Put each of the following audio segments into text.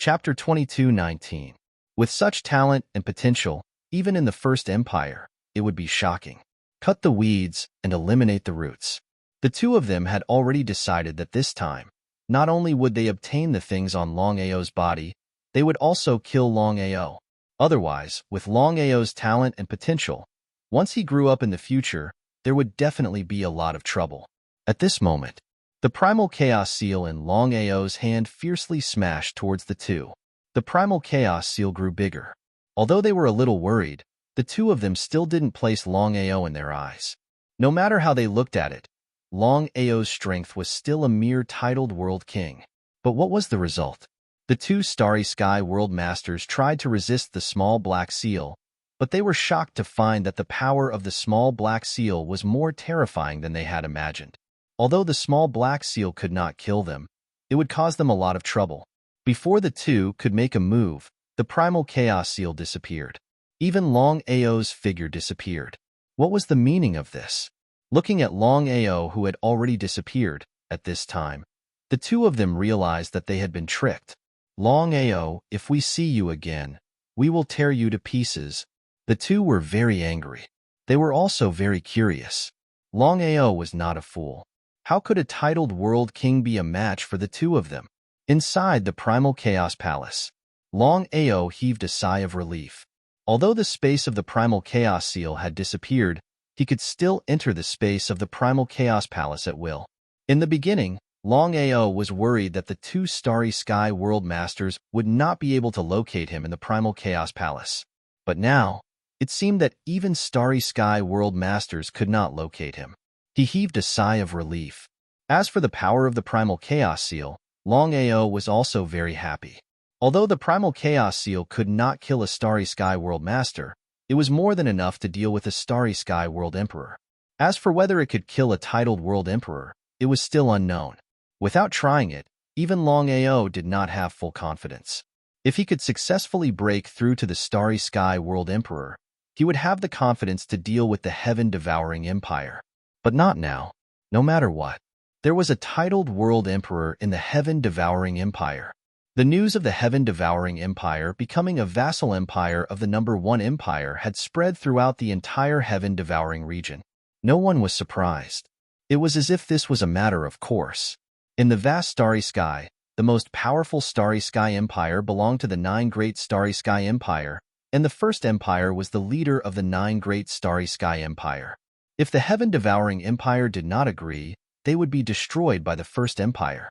Chapter 22:19. With such talent and potential, even in the First Empire, it would be shocking. Cut the weeds and eliminate the roots. The two of them had already decided that this time, not only would they obtain the things on Longao's body, they would also kill Longao. Otherwise, with Longao's talent and potential, once he grew up in the future, there would definitely be a lot of trouble. At this moment, the primal chaos seal in Longao's hand fiercely smashed towards the two. The primal chaos seal grew bigger. Although they were a little worried, the two of them still didn't place Longao in their eyes. No matter how they looked at it, Longao's strength was still a mere titled world king. But what was the result? The two Starry Sky World Masters tried to resist the small black seal, but they were shocked to find that the power of the small black seal was more terrifying than they had imagined. Although the small black seal could not kill them, it would cause them a lot of trouble. Before the two could make a move, the primal chaos seal disappeared. Even Longao's figure disappeared. What was the meaning of this? Looking at Longao, who had already disappeared at this time, the two of them realized that they had been tricked. Longao, if we see you again, we will tear you to pieces. The two were very angry. They were also very curious. Longao was not a fool. How could a titled world king be a match for the two of them? Inside the primal chaos palace, Longao heaved a sigh of relief. Although the space of the primal chaos seal had disappeared, he could still enter the space of the primal chaos palace at will. In the beginning, Longao was worried that the two Starry Sky World Masters would not be able to locate him in the primal chaos palace. But now, it seemed that even Starry Sky World Masters could not locate him. He heaved a sigh of relief. As for the power of the primal chaos seal, Longao was also very happy. Although the primal chaos seal could not kill a Starry Sky World Master, it was more than enough to deal with a Starry Sky World Emperor. As for whether it could kill a titled World Emperor, it was still unknown. Without trying it, even Longao did not have full confidence. If he could successfully break through to the Starry Sky World Emperor, he would have the confidence to deal with the heaven-devouring empire. But not now. No matter what, there was a titled world emperor in the heaven-devouring empire. The news of the heaven-devouring empire becoming a vassal empire of the number one empire had spread throughout the entire heaven-devouring region. No one was surprised. It was as if this was a matter of course. In the vast starry sky, the most powerful Starry Sky Empire belonged to the 9 Great Starry Sky Empire, and the first empire was the leader of the 9 Great Starry Sky Empire. If the heaven-devouring empire did not agree, they would be destroyed by the first empire.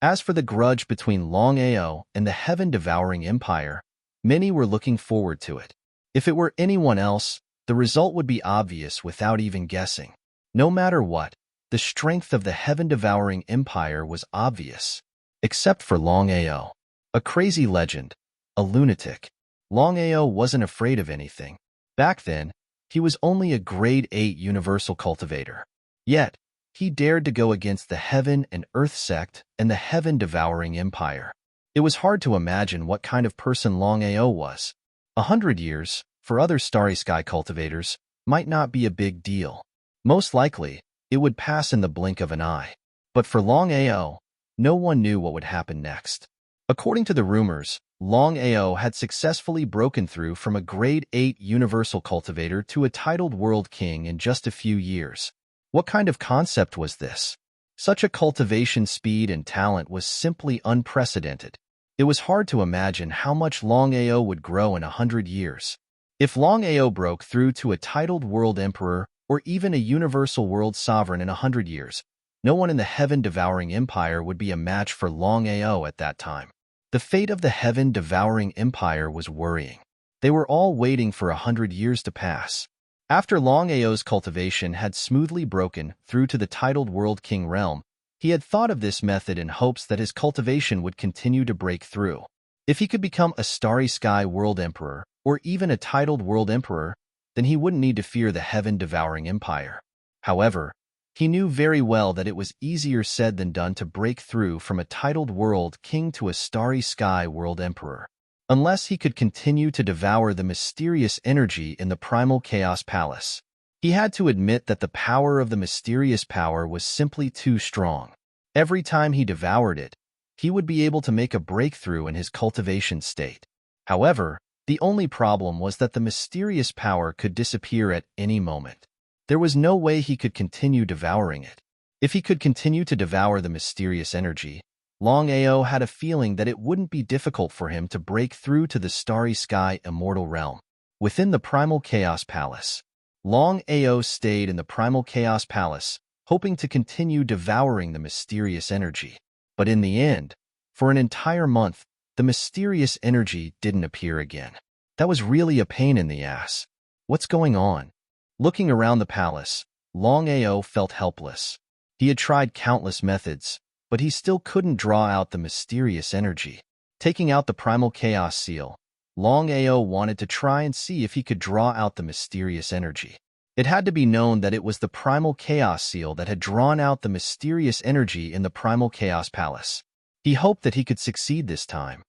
As for the grudge between Longao and the heaven-devouring empire, many were looking forward to it. If it were anyone else, the result would be obvious without even guessing. No matter what, the strength of the heaven-devouring empire was obvious. Except for Longao. A crazy legend. A lunatic. Longao wasn't afraid of anything. Back then, he was only a grade 8 universal cultivator. Yet, he dared to go against the Heaven and Earth sect and the heaven-devouring empire. It was hard to imagine what kind of person Longao was. 100 years, for other Starry Sky cultivators, might not be a big deal. Most likely, it would pass in the blink of an eye. But for Longao, no one knew what would happen next. According to the rumors, Longao had successfully broken through from a grade 8 universal cultivator to a titled world king in just a few years. What kind of concept was this? Such a cultivation speed and talent was simply unprecedented. It was hard to imagine how much Longao would grow in 100 years. If Longao broke through to a titled world emperor or even a universal world sovereign in 100 years, no one in the heaven-devouring empire would be a match for Longao at that time. The fate of the heaven-devouring empire was worrying. They were all waiting for 100 years to pass. After Longao's cultivation had smoothly broken through to the titled World King realm, he had thought of this method in hopes that his cultivation would continue to break through. If he could become a Starry Sky World Emperor, or even a titled World Emperor, then he wouldn't need to fear the heaven-devouring empire. However, he knew very well that it was easier said than done to break through from a titled world king to a Starry Sky World Emperor. Unless he could continue to devour the mysterious energy in the Primal Chaos Palace. He had to admit that the power of the mysterious power was simply too strong. Every time he devoured it, he would be able to make a breakthrough in his cultivation state. However, the only problem was that the mysterious power could disappear at any moment. There was no way he could continue devouring it. If he could continue to devour the mysterious energy, Longao had a feeling that it wouldn't be difficult for him to break through to the starry sky immortal realm. Within the Primal Chaos Palace, Longao stayed in the Primal Chaos Palace, hoping to continue devouring the mysterious energy. But in the end, for an entire month, the mysterious energy didn't appear again. That was really a pain in the ass. What's going on? Looking around the palace, Longao felt helpless. He had tried countless methods, but he still couldn't draw out the mysterious energy. Taking out the Primal Chaos Seal, Longao wanted to try and see if he could draw out the mysterious energy. It had to be known that it was the Primal Chaos Seal that had drawn out the mysterious energy in the Primal Chaos Palace. He hoped that he could succeed this time.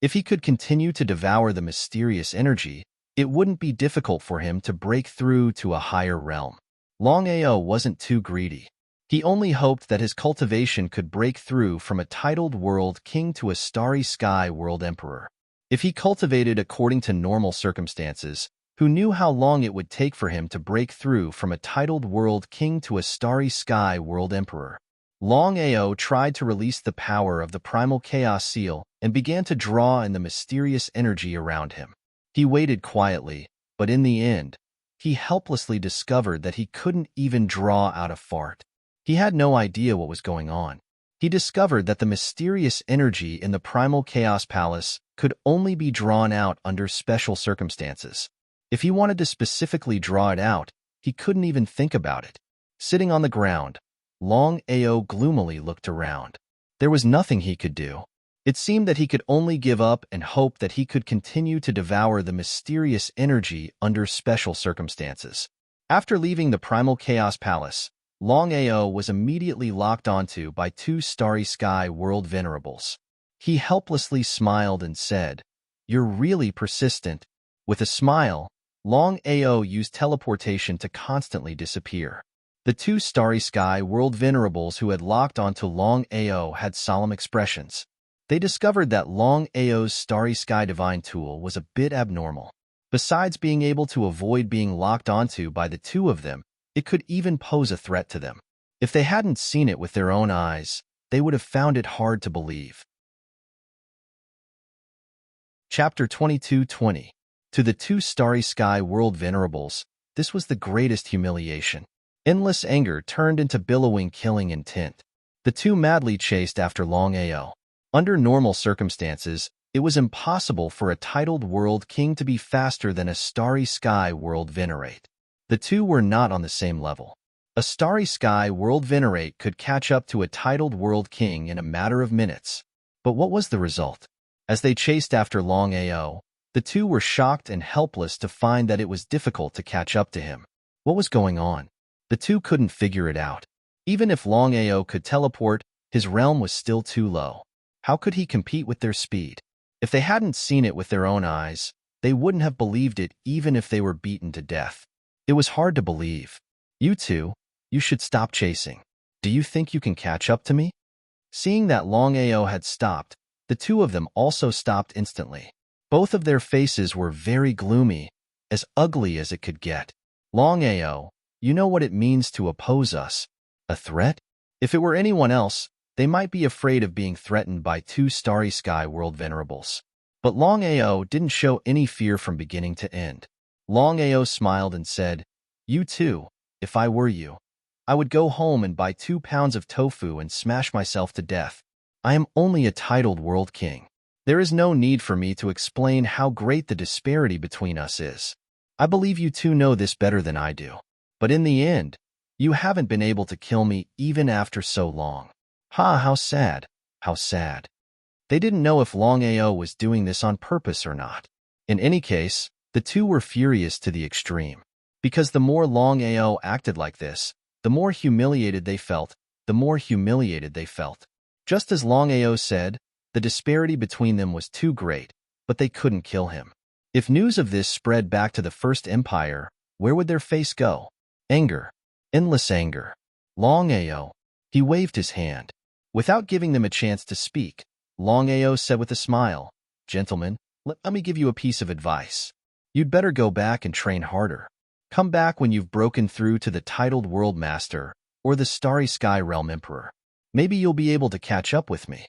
If he could continue to devour the mysterious energy, it wouldn't be difficult for him to break through to a higher realm. Longao wasn't too greedy. He only hoped that his cultivation could break through from a titled world king to a starry sky world emperor. If he cultivated according to normal circumstances, who knew how long it would take for him to break through from a titled world king to a starry sky world emperor? Longao tried to release the power of the Primal Chaos Seal and began to draw in the mysterious energy around him. He waited quietly, but in the end, he helplessly discovered that he couldn't even draw out a fart. He had no idea what was going on. He discovered that the mysterious energy in the Primal Chaos Palace could only be drawn out under special circumstances. If he wanted to specifically draw it out, he couldn't even think about it. Sitting on the ground, Longao gloomily looked around. There was nothing he could do. It seemed that he could only give up and hope that he could continue to devour the mysterious energy under special circumstances. After leaving the Primal Chaos Palace, Longao was immediately locked onto by two Starry Sky World Venerables. He helplessly smiled and said, "You're really persistent." With a smile, Longao used teleportation to constantly disappear. The two Starry Sky World Venerables who had locked onto Longao had solemn expressions. They discovered that Longao's Starry Sky Divine tool was a bit abnormal. Besides being able to avoid being locked onto by the two of them, it could even pose a threat to them. If they hadn't seen it with their own eyes, they would have found it hard to believe. Chapter 22:20. To the two Starry Sky World Venerables, this was the greatest humiliation. Endless anger turned into billowing killing intent. The two madly chased after Longao. Under normal circumstances, it was impossible for a titled world king to be faster than a Starry Sky World Venerate. The two were not on the same level. A Starry Sky World Venerate could catch up to a titled world king in a matter of minutes. But what was the result? As they chased after Longao, the two were shocked and helpless to find that it was difficult to catch up to him. What was going on? The two couldn't figure it out. Even if Longao could teleport, his realm was still too low. How could he compete with their speed? If they hadn't seen it with their own eyes, they wouldn't have believed it even if they were beaten to death. It was hard to believe. "You two, you should stop chasing. Do you think you can catch up to me?" Seeing that Longao had stopped, the two of them also stopped instantly. Both of their faces were very gloomy, as ugly as it could get. "Longao, you know what it means to oppose us. A threat? If it were anyone else, they might be afraid of being threatened by two Starry Sky World Venerables." But Longao didn't show any fear from beginning to end. Longao smiled and said, "You too, if I were you, I would go home and buy 2 pounds of tofu and smash myself to death. I am only a titled world king. There is no need for me to explain how great the disparity between us is. I believe you two know this better than I do. But in the end, you haven't been able to kill me even after so long. Ha, how sad, how sad." They didn't know if Longao was doing this on purpose or not. In any case, the two were furious to the extreme. Because the more Longao acted like this, the more humiliated they felt, the more humiliated they felt. Just as Longao said, the disparity between them was too great, but they couldn't kill him. If news of this spread back to the First Empire, where would their face go? Anger. Endless anger. Longao. He waved his hand. Without giving them a chance to speak, Longao said with a smile, "Gentlemen, let me give you a piece of advice. You'd better go back and train harder. Come back when you've broken through to the titled World Master or the Starry Sky Realm Emperor. Maybe you'll be able to catch up with me."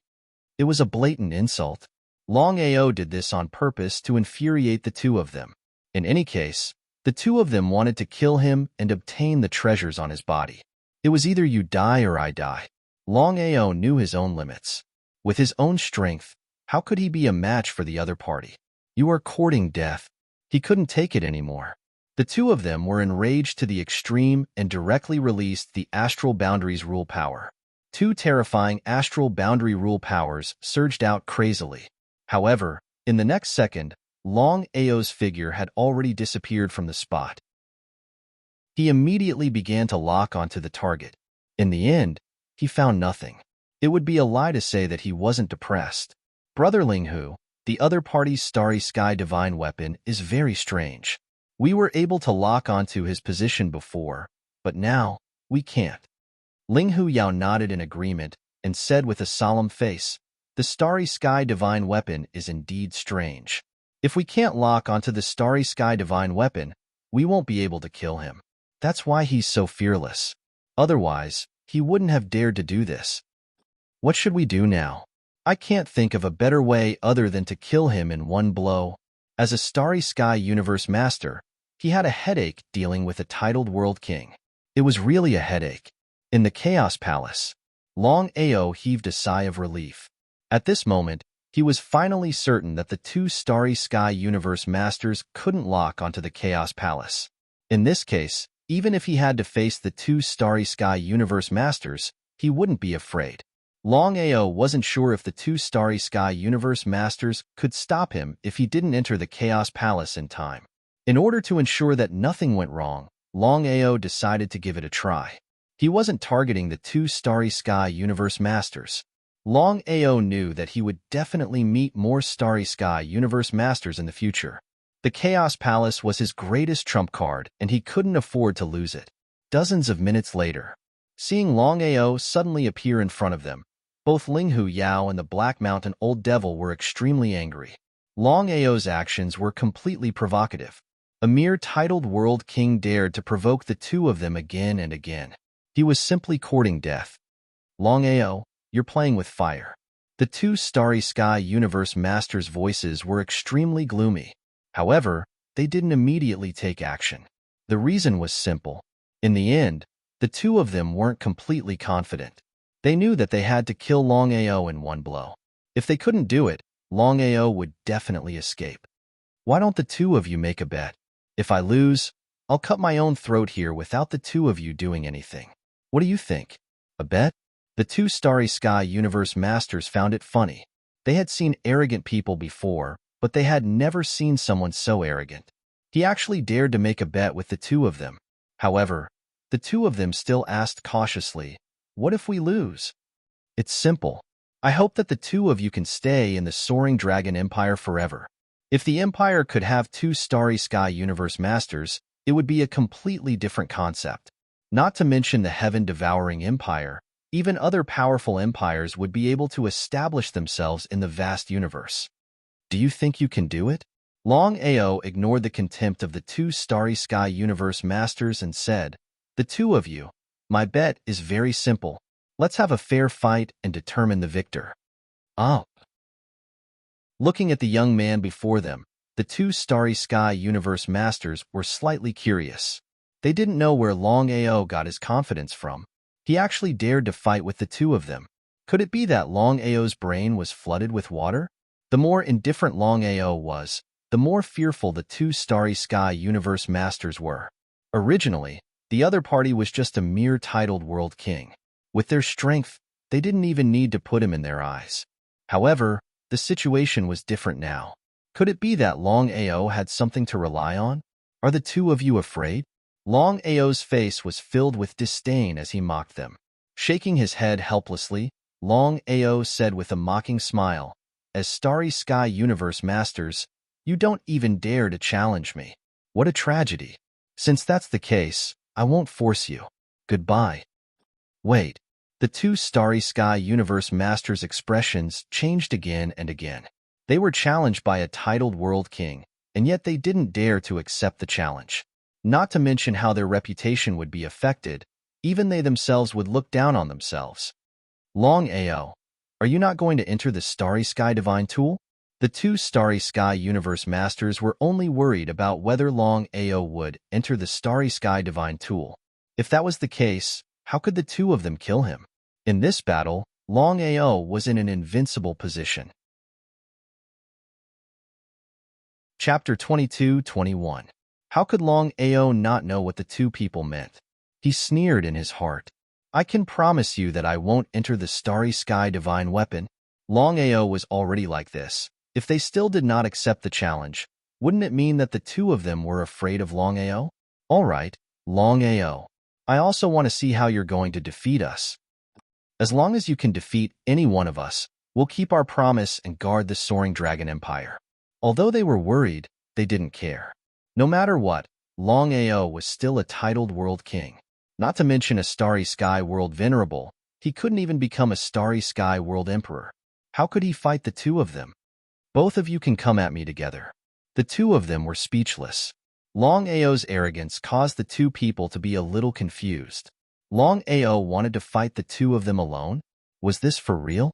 It was a blatant insult. Longao did this on purpose to infuriate the two of them. In any case, the two of them wanted to kill him and obtain the treasures on his body. It was either you die or I die. Longao knew his own limits. With his own strength, how could he be a match for the other party? You are courting death. He couldn't take it anymore. The two of them were enraged to the extreme and directly released the Astral Boundaries Rule Power. Two terrifying Astral Boundary Rule powers surged out crazily. However, in the next second, Long Ao's figure had already disappeared from the spot. He immediately began to lock onto the target. In the end, he found nothing. It would be a lie to say that he wasn't depressed. Brother Linghu, the other party's Starry Sky divine weapon, is very strange. We were able to lock onto his position before, but now we can't. Linghu Yao nodded in agreement and said with a solemn face, "The Starry Sky divine weapon is indeed strange. If we can't lock onto the Starry Sky divine weapon, we won't be able to kill him. That's why he's so fearless. Otherwise, he wouldn't have dared to do this. What should we do now? I can't think of a better way other than to kill him in one blow." As a Starry Sky Universe Master, he had a headache dealing with a titled World King. It was really a headache. In the Chaos Palace, Long Ao heaved a sigh of relief. At this moment, he was finally certain that the two Starry Sky Universe Masters couldn't lock onto the Chaos Palace. In this case, even if he had to face the two Starry Sky Universe Masters, he wouldn't be afraid. Long Ao wasn't sure if the two Starry Sky Universe Masters could stop him if he didn't enter the Chaos Palace in time. In order to ensure that nothing went wrong, Long Ao decided to give it a try. He wasn't targeting the two Starry Sky Universe Masters. Long Ao knew that he would definitely meet more Starry Sky Universe Masters in the future. The Chaos Palace was his greatest trump card, and he couldn't afford to lose it. Dozens of minutes later, seeing Long Ao suddenly appear in front of them, both Linghu Yao and the Black Mountain Old Devil were extremely angry. Long Ao's actions were completely provocative. A mere titled World King dared to provoke the two of them again and again. He was simply courting death. "Long Ao, you're playing with fire." The two Starry Sky Universe Masters' voices were extremely gloomy. However, they didn't immediately take action. The reason was simple. In the end, the two of them weren't completely confident. They knew that they had to kill Long Ao in one blow. If they couldn't do it, Long Ao would definitely escape. "Why don't the two of you make a bet? If I lose, I'll cut my own throat here without the two of you doing anything. What do you think? A bet?" The two Starry Sky Universe Masters found it funny. They had seen arrogant people before, but they had never seen someone so arrogant. He actually dared to make a bet with the two of them. However, the two of them still asked cautiously, "What if we lose?" "It's simple. I hope that the two of you can stay in the Soaring Dragon Empire forever." If the Empire could have two Starry Sky Universe Masters, it would be a completely different concept. Not to mention the Heaven-Devouring Empire, even other powerful empires would be able to establish themselves in the vast universe. "Do you think you can do it?" Long Ao ignored the contempt of the two Starry Sky Universe Masters and said, "The two of you, my bet is very simple. Let's have a fair fight and determine the victor." Up. Looking at the young man before them, the two Starry Sky Universe Masters were slightly curious. They didn't know where Long Ao got his confidence from. He actually dared to fight with the two of them. Could it be that Long Ao's brain was flooded with water? The more indifferent Long Ao was, the more fearful the two Starry Sky Universe Masters were. Originally, the other party was just a mere titled World King. With their strength, they didn't even need to put him in their eyes. However, the situation was different now. Could it be that Long Ao had something to rely on? "Are the two of you afraid?" Long Ao's face was filled with disdain as he mocked them. Shaking his head helplessly, Long Ao said with a mocking smile, "As Starry Sky Universe Masters, you don't even dare to challenge me. What a tragedy. Since that's the case, I won't force you. Goodbye." "Wait, The two Starry Sky Universe Masters' expressions changed again and again. They were challenged by a titled World King, and yet they didn't dare to accept the challenge. Not to mention how their reputation would be affected. Even they themselves would look down on themselves. Longao, are you not going to enter the Starry Sky Divine Tool? The two Starry Sky Universe Masters were only worried about whether Longao would enter the Starry Sky Divine Tool. If that was the case, how could the two of them kill him? In this battle, Longao was in an invincible position. Chapter 22-21. How could Longao not know what the two people meant? He sneered in his heart. I can promise you that I won't enter the Starry Sky Divine Weapon. Longao was already like this. If they still did not accept the challenge, wouldn't it mean that the two of them were afraid of Longao? All right, Longao. I also want to see how you're going to defeat us. As long as you can defeat any one of us, we'll keep our promise and guard the Soaring Dragon Empire. Although they were worried, they didn't care. No matter what, Longao was still a titled World King. Not to mention a Starry Sky World Venerable, he couldn't even become a Starry Sky World Emperor. How could he fight the two of them? Both of you can come at me together. The two of them were speechless. Longao's arrogance caused the two people to be a little confused. Longao wanted to fight the two of them alone? Was this for real?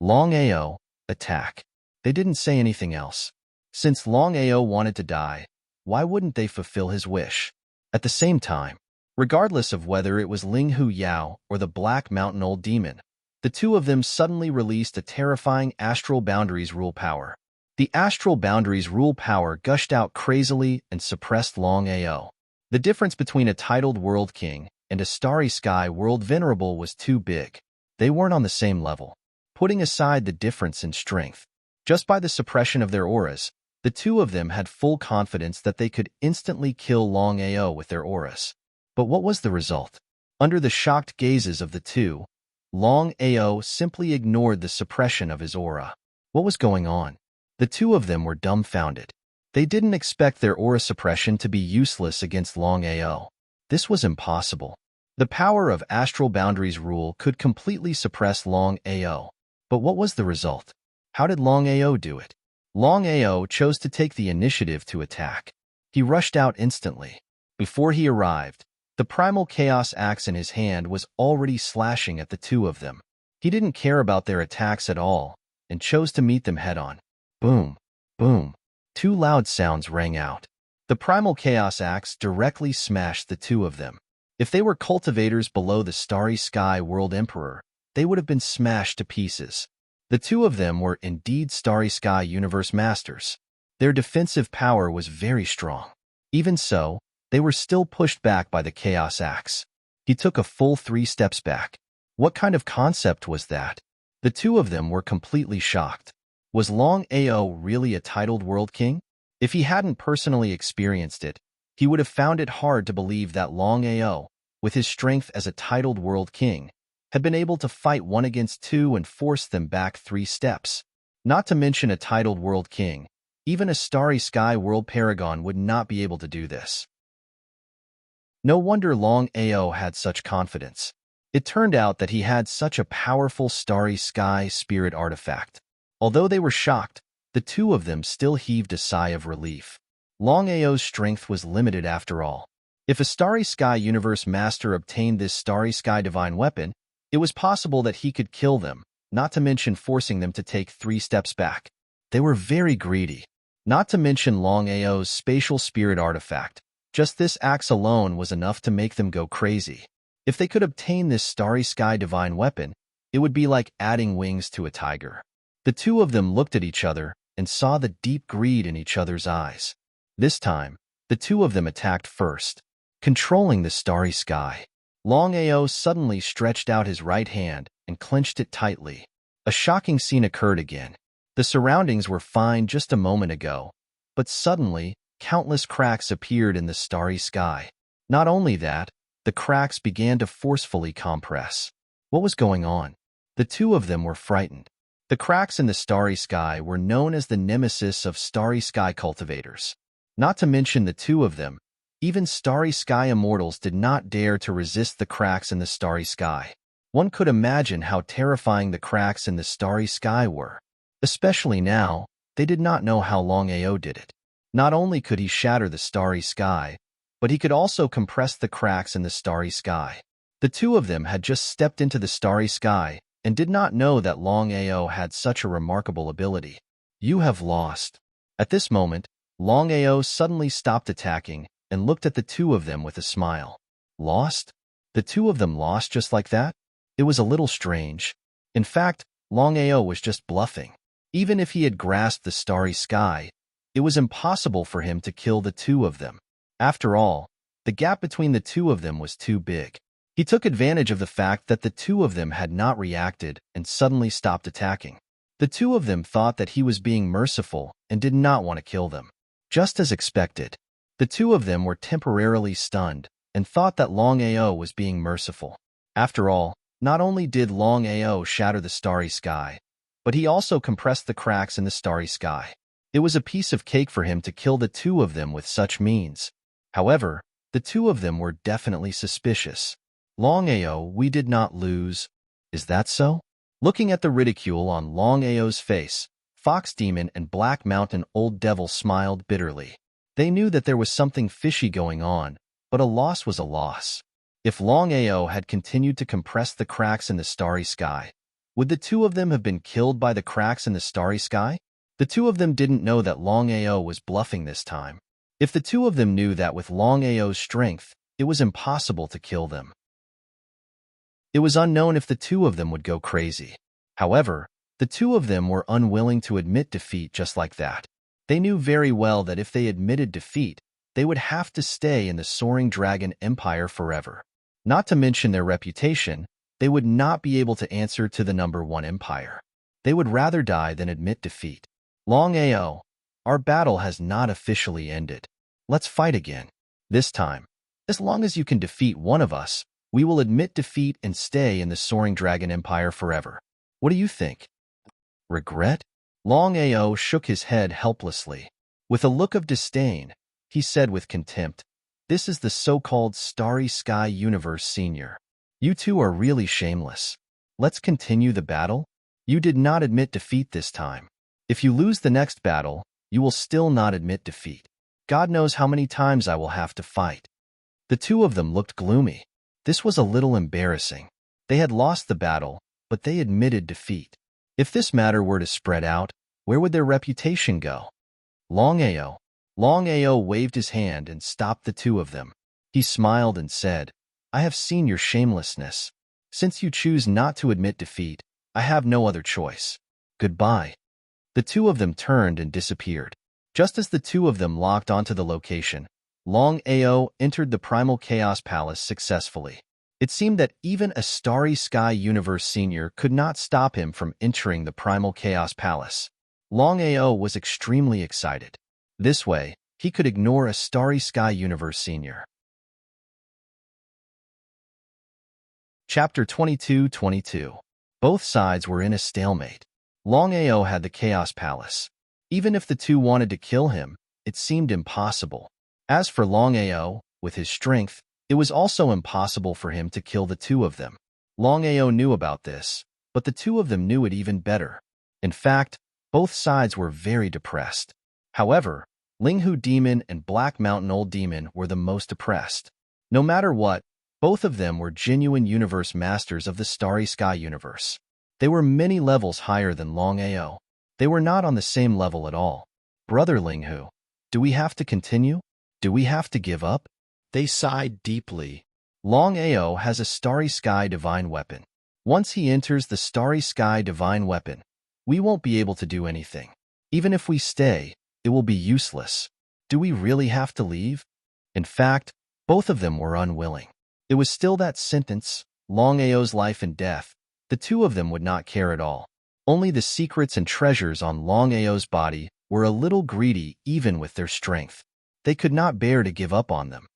Longao, attack. They didn't say anything else. Since Longao wanted to die, why wouldn't they fulfill his wish? At the same time, regardless of whether it was Ling Hu Yao or the Black Mountain Old Demon, the two of them suddenly released a terrifying Astral Boundaries rule power. The Astral Boundaries rule power gushed out crazily and suppressed Longao. The difference between a titled World King and a Starry Sky World Venerable was too big. They weren't on the same level. Putting aside the difference in strength, just by the suppression of their auras, the two of them had full confidence that they could instantly kill Longao with their auras. But what was the result? Under the shocked gazes of the two, Longao simply ignored the suppression of his aura. What was going on? The two of them were dumbfounded. They didn't expect their aura suppression to be useless against Longao. This was impossible. The power of Astral Boundaries rule could completely suppress Longao. But what was the result? How did Longao do it? Longao chose to take the initiative to attack. He rushed out instantly. Before he arrived, the primal chaos axe in his hand was already slashing at the two of them. He didn't care about their attacks at all and chose to meet them head-on. Boom, boom. Two loud sounds rang out. The primal chaos axe directly smashed the two of them. If they were cultivators below the Starry Sky World Emperor, they would have been smashed to pieces. The two of them were indeed Starry Sky Universe Masters. Their defensive power was very strong. Even so, they were still pushed back by the Chaos Axe. He took a full 3 steps back. What kind of concept was that? The two of them were completely shocked. Was Longao really a titled World King? If he hadn't personally experienced it, he would have found it hard to believe that Longao, with his strength as a titled World King, had been able to fight 1 against 2 and force them back 3 steps. Not to mention a titled World King, even a Starry Sky World Paragon would not be able to do this. No wonder Longao had such confidence. It turned out that he had such a powerful Starry Sky Spirit artifact. Although they were shocked, the two of them still heaved a sigh of relief. Longao's strength was limited after all. If a Starry Sky Universe Master obtained this Starry Sky Divine Weapon, it was possible that he could kill them, not to mention forcing them to take 3 steps back. They were very greedy. Not to mention Longao's spatial spirit artifact. Just this axe alone was enough to make them go crazy. If they could obtain this Starry Sky Divine Weapon, it would be like adding wings to a tiger. The two of them looked at each other and saw the deep greed in each other's eyes. This time, the two of them attacked first. Controlling the Starry Sky, Longao suddenly stretched out his right hand and clenched it tightly. A shocking scene occurred again. The surroundings were fine just a moment ago, but suddenly, countless cracks appeared in the Starry Sky. Not only that, the cracks began to forcefully compress. What was going on? The two of them were frightened. The cracks in the Starry Sky were known as the nemesis of Starry Sky cultivators. Not to mention the two of them, even Starry Sky Immortals did not dare to resist the cracks in the Starry Sky. One could imagine how terrifying the cracks in the starry sky were. Especially now, they did not know how Longao did it. Not only could he shatter the starry sky, but he could also compress the cracks in the starry sky. The two of them had just stepped into the starry sky and did not know that Longao had such a remarkable ability. You have lost. At this moment, Longao suddenly stopped attacking and looked at the two of them with a smile. Lost? The two of them lost just like that? It was a little strange. In fact, Longao was just bluffing. Even if he had grasped the starry sky, it was impossible for him to kill the two of them. After all, the gap between the two of them was too big. He took advantage of the fact that the two of them had not reacted and suddenly stopped attacking. The two of them thought that he was being merciful and did not want to kill them. Just as expected, the two of them were temporarily stunned and thought that Longao was being merciful. After all, not only did Longao shatter the starry sky, but he also compressed the cracks in the starry sky. It was a piece of cake for him to kill the two of them with such means. However, the two of them were definitely suspicious. Longao, we did not lose. Is that so? Looking at the ridicule on Longao's face, Fox Demon and Black Mountain Old Devil smiled bitterly. They knew that there was something fishy going on, but a loss was a loss. If Longao had continued to compress the cracks in the starry sky, would the two of them have been killed by the cracks in the starry sky? The two of them didn't know that Longao was bluffing this time. If the two of them knew that with Longao's strength, it was impossible to kill them. It was unknown if the two of them would go crazy. However, the two of them were unwilling to admit defeat just like that. They knew very well that if they admitted defeat, they would have to stay in the Soaring Dragon Empire forever. Not to mention their reputation, they would not be able to answer to the #1 empire. They would rather die than admit defeat. Longao, our battle has not officially ended. Let's fight again. This time, as long as you can defeat one of us, we will admit defeat and stay in the Soaring Dragon Empire forever. What do you think? Regret? Longao shook his head helplessly. With a look of disdain, he said with contempt, "This is the so-called Starry Sky Universe Senior. You two are really shameless. Let's continue the battle? You did not admit defeat this time. If you lose the next battle, you will still not admit defeat. God knows how many times I will have to fight." The two of them looked gloomy. This was a little embarrassing. They had lost the battle, but they admitted defeat. If this matter were to spread out, where would their reputation go? Longao waved his hand and stopped the two of them. He smiled and said, "I have seen your shamelessness. Since you choose not to admit defeat, I have no other choice. Goodbye." The two of them turned and disappeared. Just as the two of them locked onto the location, Longao entered the Primal Chaos Palace successfully. It seemed that even a Starry Sky Universe Senior could not stop him from entering the Primal Chaos Palace. Longao was extremely excited. This way, he could ignore a Starry Sky Universe Senior. Chapter 22-22. Both sides were in a stalemate. Longao had the Chaos Palace. Even if the two wanted to kill him, it seemed impossible. As for Longao, with his strength, it was also impossible for him to kill the two of them. Longao knew about this, but the two of them knew it even better. In fact, both sides were very depressed. However, Linghu Demon and Black Mountain Old Demon were the most depressed. No matter what, both of them were genuine universe masters of the Starry Sky universe. They were many levels higher than Longao. They were not on the same level at all. "Brother Linghu, do we have to continue? Do we have to give up?" They sighed deeply. Longao has a Starry Sky Divine Weapon. Once he enters the Starry Sky Divine Weapon, we won't be able to do anything. Even if we stay, it will be useless. Do we really have to leave? In fact, both of them were unwilling. It was still that sentence, Longao's life and death. The two of them would not care at all. Only the secrets and treasures on Longao's body were a little greedy even with their strength. They could not bear to give up on them.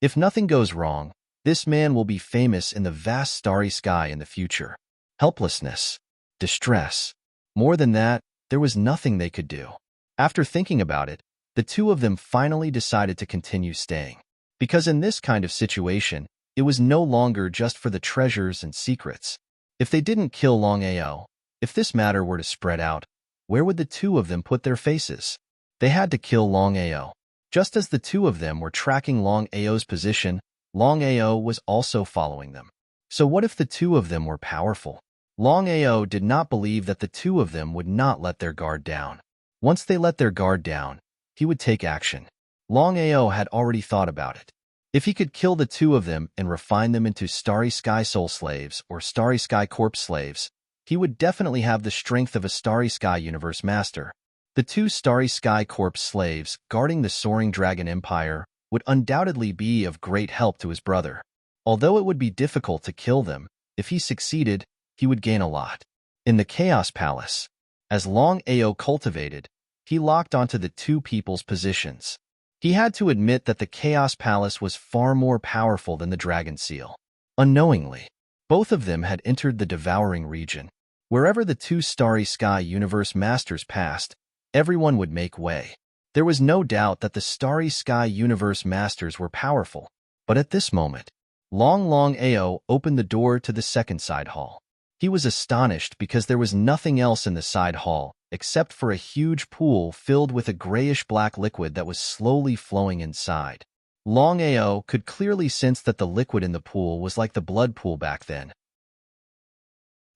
If nothing goes wrong, this man will be famous in the vast starry sky in the future. Helplessness. Distress. More than that, there was nothing they could do. After thinking about it, the two of them finally decided to continue staying. Because in this kind of situation, It was no longer just for the treasures and secrets. If they didn't kill Longao, if this matter were to spread out, where would the two of them put their faces? They had to kill Longao. Just as the two of them were tracking Longao's position, Longao was also following them. So what if the two of them were powerful? Longao did not believe that the two of them would not let their guard down. Once they let their guard down, he would take action. Longao had already thought about it. If he could kill the two of them and refine them into Starry Sky Soul Slaves or Starry Sky Corpse Slaves, he would definitely have the strength of a Starry Sky Universe Master. The two Starry Sky Corpse Slaves guarding the Soaring Dragon Empire would undoubtedly be of great help to his brother. Although it would be difficult to kill them, if he succeeded, he would gain a lot. In the Chaos Palace, as Longao cultivated, he locked onto the two people's positions. He had to admit that the Chaos Palace was far more powerful than the Dragon Seal. Unknowingly, both of them had entered the Devouring region. Wherever the two Starry Sky Universe Masters passed, everyone would make way. There was no doubt that the Starry Sky Universe Masters were powerful, but at this moment, Longao opened the door to the second side hall. He was astonished because there was nothing else in the side hall except for a huge pool filled with a grayish-black liquid that was slowly flowing inside. Longao could clearly sense that the liquid in the pool was like the blood pool back then.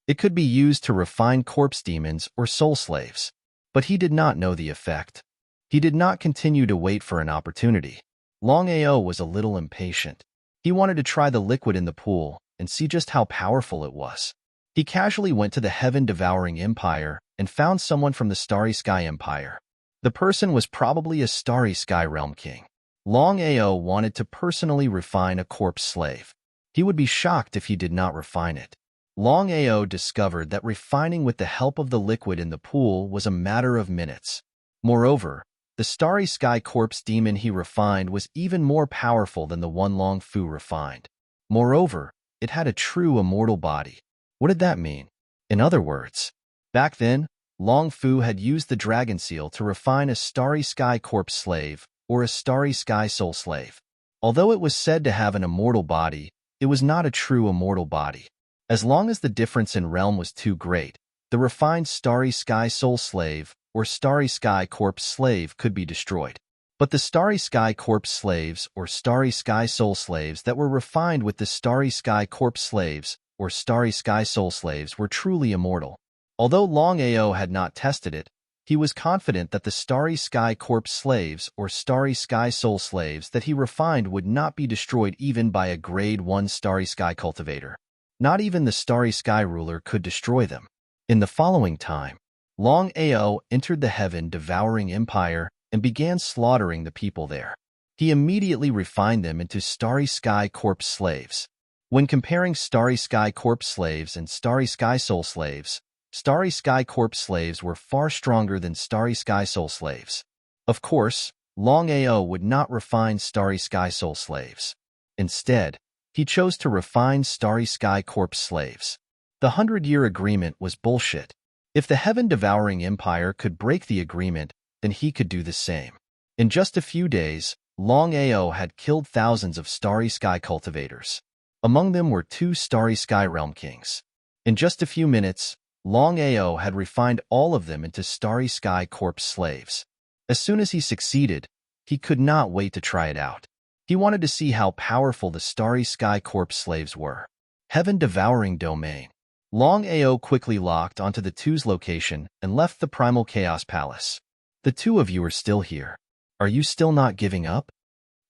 It could be used to refine corpse demons or soul slaves, but he did not know the effect. He did not continue to wait for an opportunity. Longao was a little impatient. He wanted to try the liquid in the pool and see just how powerful it was. He casually went to the Heaven-Devouring Empire and found someone from the Starry Sky Empire. The person was probably a Starry Sky Realm King. Longao wanted to personally refine a corpse slave. He would be shocked if he did not refine it. Longao discovered that refining with the help of the liquid in the pool was a matter of minutes. Moreover, the Starry Sky Corpse Demon he refined was even more powerful than the one Long Fu refined. Moreover, it had a true immortal body. What did that mean? In other words, back then, Long Fu had used the Dragon Seal to refine a Starry Sky Corpse Slave or a Starry Sky Soul Slave. Although it was said to have an immortal body, it was not a true immortal body. As long as the difference in realm was too great, the refined Starry Sky Soul Slave or Starry Sky Corpse Slave could be destroyed. But the Starry Sky Corpse Slaves or Starry Sky Soul Slaves that were refined with the Starry Sky Corpse Slaves or Starry Sky Soul Slaves were truly immortal. Although Longao had not tested it, he was confident that the Starry Sky Corpse Slaves or Starry Sky Soul Slaves that he refined would not be destroyed even by a Grade 1 Starry Sky Cultivator. Not even the Starry Sky Ruler could destroy them. In the following time, Longao entered the Heaven-Devouring Empire and began slaughtering the people there. He immediately refined them into Starry Sky Corpse Slaves. When comparing Starry Sky Corpse Slaves and Starry Sky Soul Slaves, Starry Sky Corpse Slaves were far stronger than Starry Sky Soul Slaves. Of course, Longao would not refine Starry Sky Soul Slaves. Instead, he chose to refine Starry Sky Corpse Slaves. The 100-year agreement was bullshit. If the Heaven-Devouring Empire could break the agreement, then he could do the same. In just a few days, Longao had killed thousands of Starry Sky cultivators. Among them were 2 Starry Sky Realm Kings. In just a few minutes, Longao had refined all of them into Starry Sky Corpse Slaves. As soon as he succeeded, he could not wait to try it out. He wanted to see how powerful the Starry Sky Corpse Slaves were. Heaven-Devouring Domain. Longao quickly locked onto the two's location and left the Primal Chaos Palace. The two of you are still here. Are you still not giving up?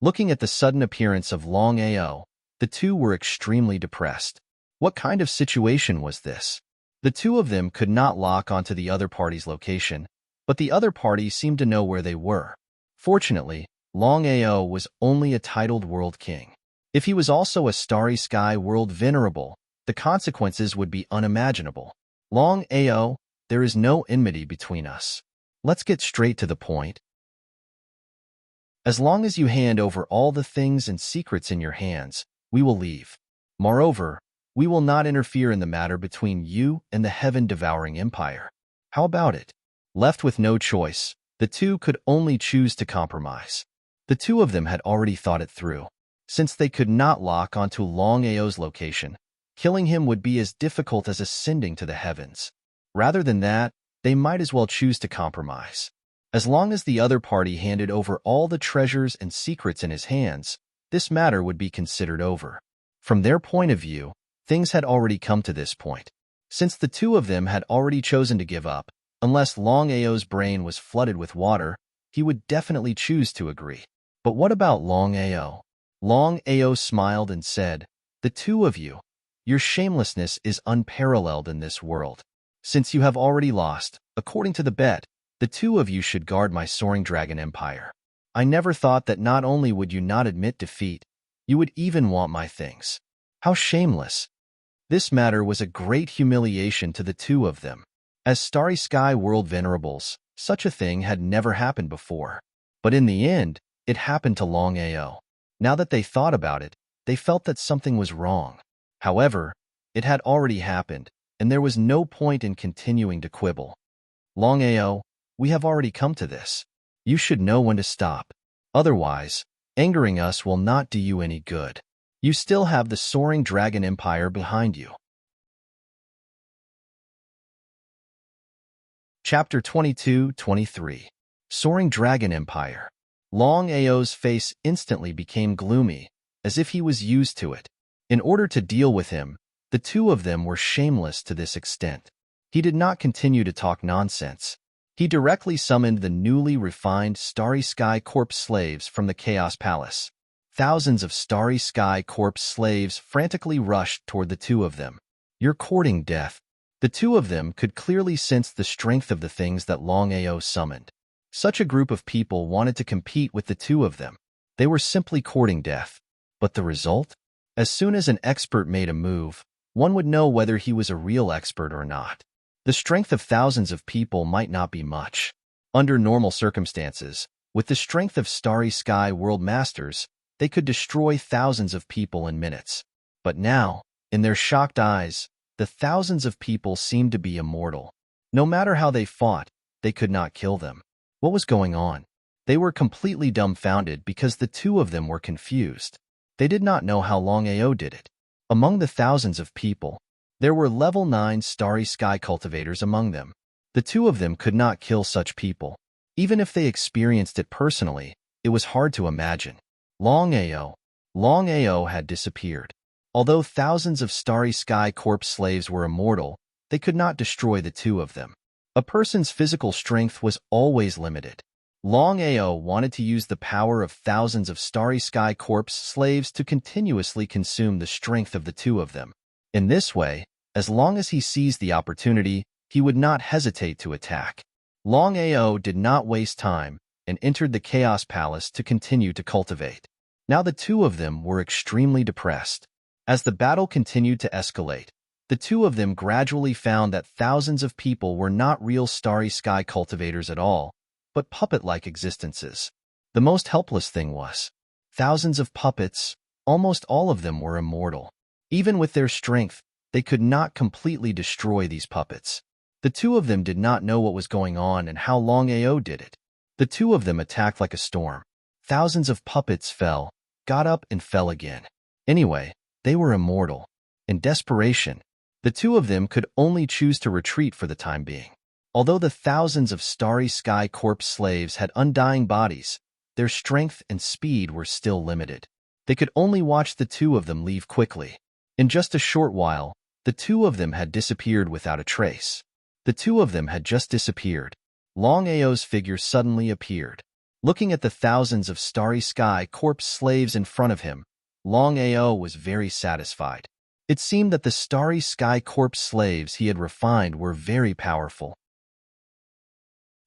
Looking at the sudden appearance of Longao, the two were extremely depressed. What kind of situation was this? The two of them could not lock onto the other party's location, but the other party seemed to know where they were. Fortunately, Longao was only a titled World King. If he was also a Starry Sky World Venerable, the consequences would be unimaginable. Longao, there is no enmity between us. Let's get straight to the point. As long as you hand over all the things and secrets in your hands, we will leave. Moreover, we will not interfere in the matter between you and the Heaven-Devouring Empire. How about it? Left with no choice, the two could only choose to compromise. The two of them had already thought it through. Since they could not lock onto Longao's location, killing him would be as difficult as ascending to the heavens. Rather than that, they might as well choose to compromise. As long as the other party handed over all the treasures and secrets in his hands, this matter would be considered over. From their point of view, things had already come to this point. Since the two of them had already chosen to give up, unless Longao's brain was flooded with water, he would definitely choose to agree. But what about Longao? Longao smiled and said, "The two of you, your shamelessness is unparalleled in this world. Since you have already lost, according to the bet, the two of you should guard my soaring dragon empire. I never thought that not only would you not admit defeat, you would even want my things. How shameless!" This matter was a great humiliation to the two of them. As Starry Sky World venerables, such a thing had never happened before. But in the end, it happened to Longao. Now that they thought about it, they felt that something was wrong. However, it had already happened, and there was no point in continuing to quibble. "Longao, we have already come to this. You should know when to stop. Otherwise, angering us will not do you any good. You still have the soaring dragon empire behind you." Chapter 22-23. Soaring Dragon Empire. Longao's face instantly became gloomy, as if he was used to it. In order to deal with him, the two of them were shameless to this extent. He did not continue to talk nonsense. He directly summoned the newly refined Starry Sky Corps slaves from the Chaos Palace. Thousands of Starry Sky Corps slaves frantically rushed toward the two of them. "You're courting death." The two of them could clearly sense the strength of the things that Longao summoned. Such a group of people wanted to compete with the two of them. They were simply courting death. But the result? As soon as an expert made a move, one would know whether he was a real expert or not. The strength of thousands of people might not be much. Under normal circumstances, with the strength of Starry Sky World Masters, they could destroy thousands of people in minutes. But now, in their shocked eyes, the thousands of people seemed to be immortal. No matter how they fought, they could not kill them. What was going on? They were completely dumbfounded because the two of them were confused. They did not know how Longao did it. Among the thousands of people, there were level 9 Starry Sky cultivators among them. The two of them could not kill such people. Even if they experienced it personally, it was hard to imagine. Longao had disappeared. Although thousands of Starry Sky Corps slaves were immortal, they could not destroy the two of them. A person's physical strength was always limited. Longao wanted to use the power of thousands of Starry Sky Corps slaves to continuously consume the strength of the two of them. In this way, as long as he seized the opportunity, he would not hesitate to attack. Longao did not waste time and entered the Chaos Palace to continue to cultivate. Now the two of them were extremely depressed. As the battle continued to escalate, the two of them gradually found that thousands of people were not real Starry Sky cultivators at all, but puppet-like existences. The most helpless thing was, thousands of puppets, almost all of them were immortal. Even with their strength, they could not completely destroy these puppets. The two of them did not know what was going on and how Longao did it. The two of them attacked like a storm. Thousands of puppets fell, got up and fell again. Anyway, they were immortal. In desperation, the two of them could only choose to retreat for the time being. Although the thousands of Starry Sky Corps slaves had undying bodies, their strength and speed were still limited. They could only watch the two of them leave quickly. In just a short while, the two of them had disappeared without a trace. The two of them had just disappeared. Longao's figure suddenly appeared. Looking at the thousands of Starry Sky Corps slaves in front of him, Longao was very satisfied. It seemed that the Starry Sky Corps slaves he had refined were very powerful.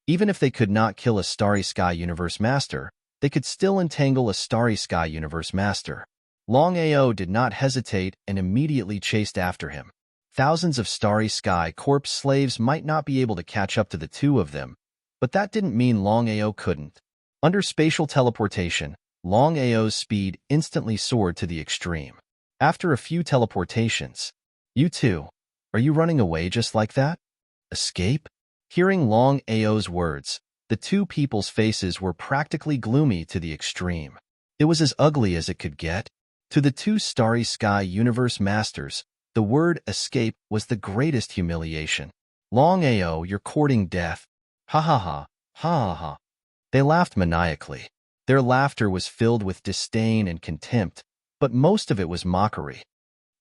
Even if they could not kill a Starry Sky Universe Master, they could still entangle a Starry Sky Universe Master. Longao did not hesitate and immediately chased after him. Thousands of Starry Sky Corps slaves might not be able to catch up to the two of them, but that didn't mean Longao couldn't. Under spatial teleportation, Longao's speed instantly soared to the extreme. After a few teleportations, "You two, are you running away just like that? Escape?" Hearing Longao's words, the two people's faces were practically gloomy to the extreme. It was as ugly as it could get. To the two starry sky universe masters, the word escape was the greatest humiliation. Longao, you're courting death. Ha ha ha, ha ha ha. They laughed maniacally. Their laughter was filled with disdain and contempt, but most of it was mockery.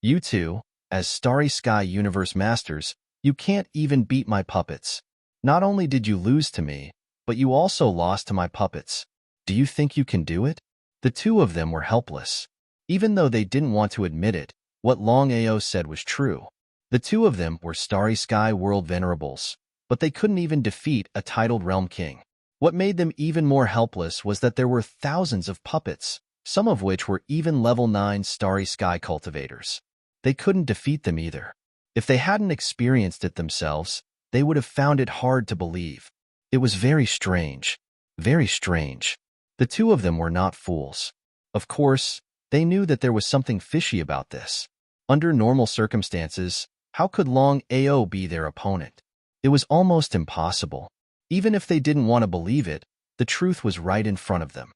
You two, as starry sky universe masters, you can't even beat my puppets. Not only did you lose to me, but you also lost to my puppets. Do you think you can do it? The two of them were helpless. Even though they didn't want to admit it, what Longao said was true. The two of them were starry sky world venerables, but they couldn't even defeat a titled realm king. What made them even more helpless was that there were thousands of puppets, some of which were even level 9 starry sky cultivators. They couldn't defeat them either. If they hadn't experienced it themselves, they would have found it hard to believe. It was very strange. Very strange. The two of them were not fools. Of course, they knew that there was something fishy about this. Under normal circumstances, how could Longao be their opponent? It was almost impossible. Even if they didn't want to believe it, the truth was right in front of them.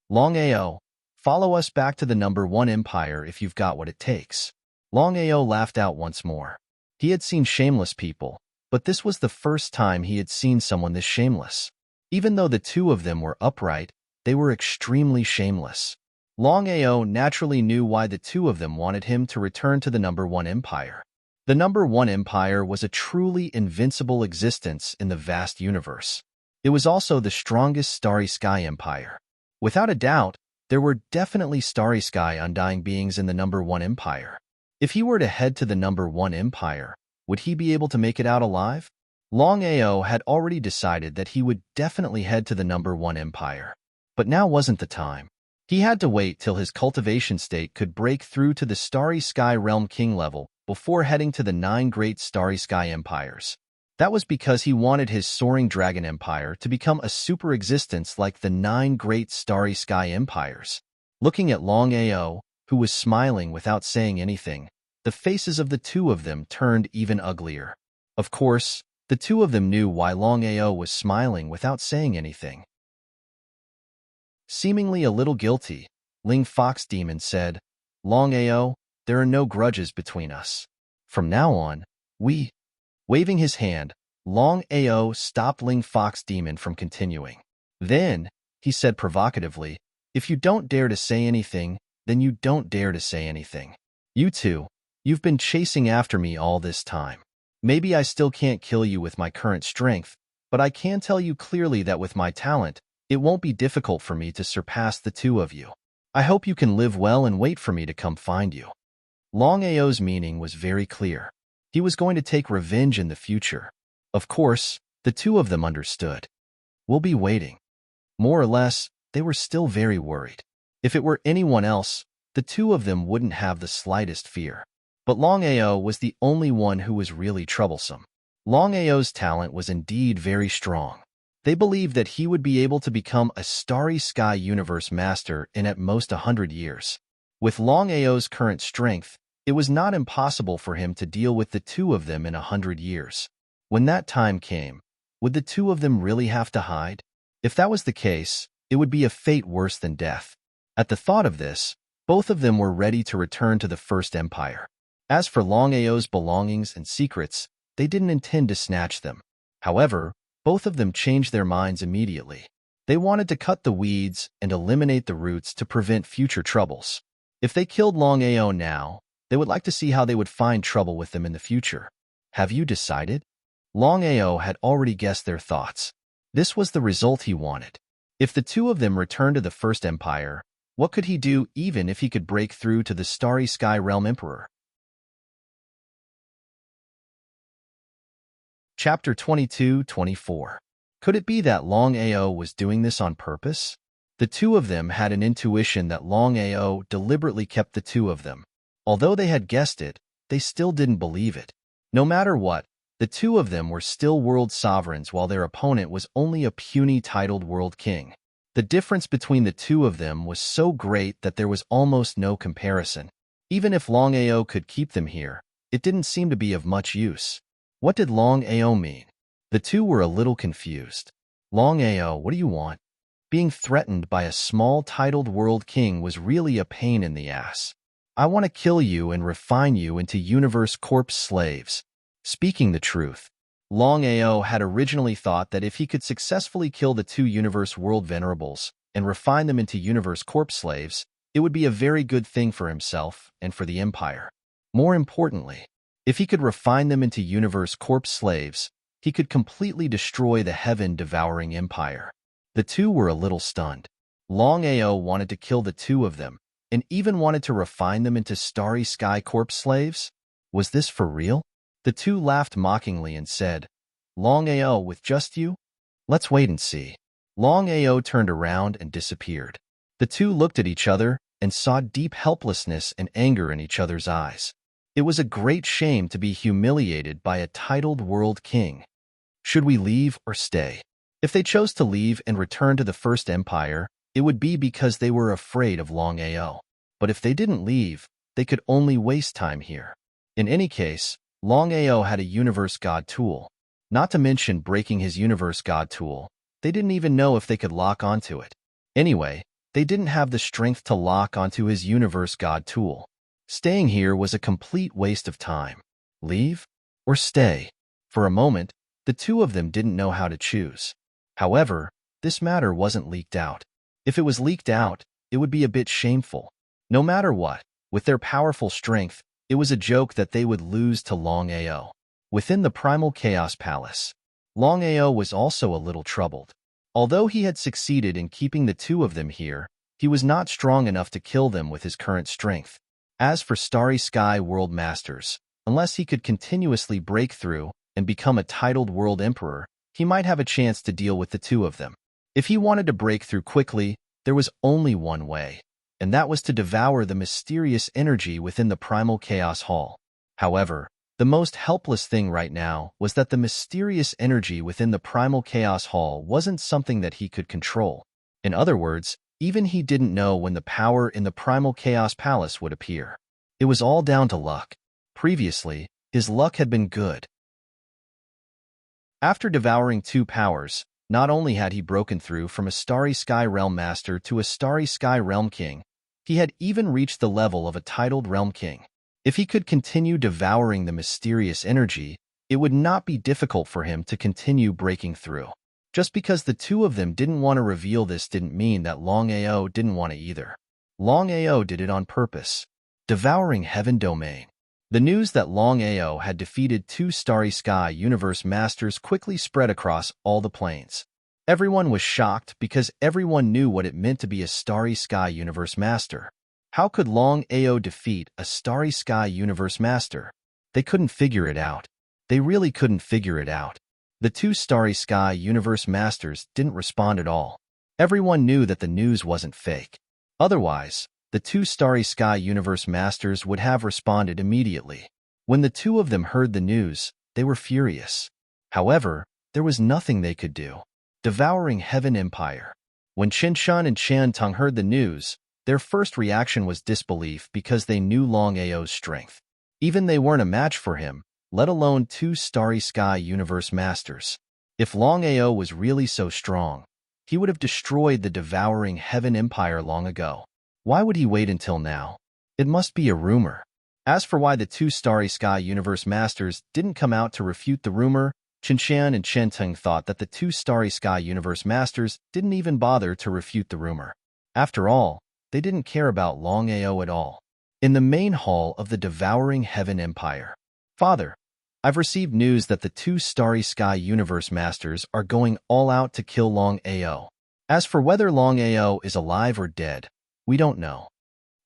Longao, follow us back to the number 1 empire if you've got what it takes. Longao laughed out once more. He had seen shameless people, but this was the first time he had seen someone this shameless. Even though the two of them were upright, they were extremely shameless. Longao naturally knew why the two of them wanted him to return to the number 1 empire. The number 1 empire was a truly invincible existence in the vast universe. It was also the strongest starry sky empire. Without a doubt, there were definitely starry sky undying beings in the number 1 empire. If he were to head to the number 1 empire, would he be able to make it out alive? Longao had already decided that he would definitely head to the number 1 empire. But now wasn't the time. He had to wait till his cultivation state could break through to the starry sky realm king level before heading to the 9 great starry sky empires. That was because he wanted his soaring dragon empire to become a super existence like the 9 great starry sky empires. Looking at Longao, who was smiling without saying anything, the faces of the two of them turned even uglier. Of course, the two of them knew why Longao was smiling without saying anything. Seemingly a little guilty, Ling Fox Demon said, Longao, there are no grudges between us. From now on, we... Waving his hand, Longao stopped Ling Fox Demon from continuing. Then, he said provocatively, if you don't dare to say anything, then you don't dare to say anything. You two, you've been chasing after me all this time. Maybe I still can't kill you with my current strength, but I can tell you clearly that with my talent, it won't be difficult for me to surpass the two of you. I hope you can live well and wait for me to come find you. Longao's meaning was very clear. He was going to take revenge in the future. Of course, the two of them understood. We'll be waiting. More or less, they were still very worried. If it were anyone else, the two of them wouldn't have the slightest fear. But Longao was the only one who was really troublesome. Longao's talent was indeed very strong. They believed that he would be able to become a starry sky universe master in at most 100 years. With Longao's current strength, it was not impossible for him to deal with the two of them in 100 years. When that time came, would the two of them really have to hide? If that was the case, it would be a fate worse than death. At the thought of this, both of them were ready to return to the First Empire. As for Longao's belongings and secrets, they didn't intend to snatch them. However, both of them changed their minds immediately. They wanted to cut the weeds and eliminate the roots to prevent future troubles. If they killed Longao now, they would like to see how they would find trouble with them in the future. Have you decided? Longao had already guessed their thoughts. This was the result he wanted. If the two of them returned to the First Empire, what could he do even if he could break through to the Starry Sky Realm Emperor? Chapter 22-24. Could it be that Longao was doing this on purpose? The two of them had an intuition that Longao deliberately kept the two of them. Although they had guessed it, they still didn't believe it. No matter what, the two of them were still world sovereigns while their opponent was only a puny titled world king. The difference between the two of them was so great that there was almost no comparison. Even if Longao could keep them here, it didn't seem to be of much use. What did Longao mean? The two were a little confused. Longao, what do you want? Being threatened by a small titled world king was really a pain in the ass. I want to kill you and refine you into universe corpse slaves. Speaking the truth, Longao had originally thought that if he could successfully kill the two universe world venerables and refine them into universe corpse slaves, it would be a very good thing for himself and for the Empire. More importantly, if he could refine them into universe corpse slaves, he could completely destroy the heaven-devouring Empire. The two were a little stunned. Longao wanted to kill the two of them, and even wanted to refine them into starry sky corpse slaves? Was this for real? The two laughed mockingly and said, Longao, with just you? Let's wait and see. Longao turned around and disappeared. The two looked at each other and saw deep helplessness and anger in each other's eyes. It was a great shame to be humiliated by a titled world king. Should we leave or stay? If they chose to leave and return to the First Empire, it would be because they were afraid of Longao. But if they didn't leave, they could only waste time here. In any case, Longao had a Universe God tool. Not to mention breaking his Universe God tool, they didn't even know if they could lock onto it. Anyway, they didn't have the strength to lock onto his Universe God tool. Staying here was a complete waste of time. Leave or stay? For a moment, the two of them didn't know how to choose. However, this matter wasn't leaked out. If it was leaked out, it would be a bit shameful. No matter what, with their powerful strength, it was a joke that they would lose to Longao. Within the Primal Chaos Palace, Longao was also a little troubled. Although he had succeeded in keeping the two of them here, he was not strong enough to kill them with his current strength. As for Starry Sky World Masters, unless he could continuously break through and become a titled world emperor, he might have a chance to deal with the two of them. If he wanted to break through quickly, there was only one way, and that was to devour the mysterious energy within the Primal Chaos Hall. However, the most helpless thing right now was that the mysterious energy within the Primal Chaos Hall wasn't something that he could control. In other words, even he didn't know when the power in the Primal Chaos Palace would appear. It was all down to luck. Previously, his luck had been good. After devouring two powers, not only had he broken through from a Starry Sky Realm Master to a Starry Sky Realm King, he had even reached the level of a titled Realm King. If he could continue devouring the mysterious energy, it would not be difficult for him to continue breaking through. Just because the two of them didn't want to reveal this didn't mean that Longao didn't want to either. Longao did it on purpose. Devouring Heaven Domain. The news that Longao had defeated two Starry Sky Universe Masters quickly spread across all the planes. Everyone was shocked because everyone knew what it meant to be a Starry Sky Universe Master. How could Longao defeat a Starry Sky Universe Master? They couldn't figure it out. They really couldn't figure it out. The two Starry Sky Universe Masters didn't respond at all. Everyone knew that the news wasn't fake. Otherwise, the two Starry Sky Universe Masters would have responded immediately. When the two of them heard the news, they were furious. However, there was nothing they could do. Devouring Heaven Empire. When Qinshan and Qiantung heard the news, their first reaction was disbelief because they knew Longao's strength. Even they weren't a match for him, let alone two Starry Sky Universe Masters. If Longao was really so strong, he would have destroyed the devouring Heaven Empire long ago. Why would he wait until now? It must be a rumor. As for why the two Starry Sky Universe Masters didn't come out to refute the rumor, Qinshan and Qiantung thought that the two Starry Sky Universe Masters didn't even bother to refute the rumor. After all, they didn't care about Longao at all. In the main hall of the devouring Heaven Empire. Father, I've received news that the two Starry Sky Universe Masters are going all out to kill Longao. As for whether Longao is alive or dead, we don't know.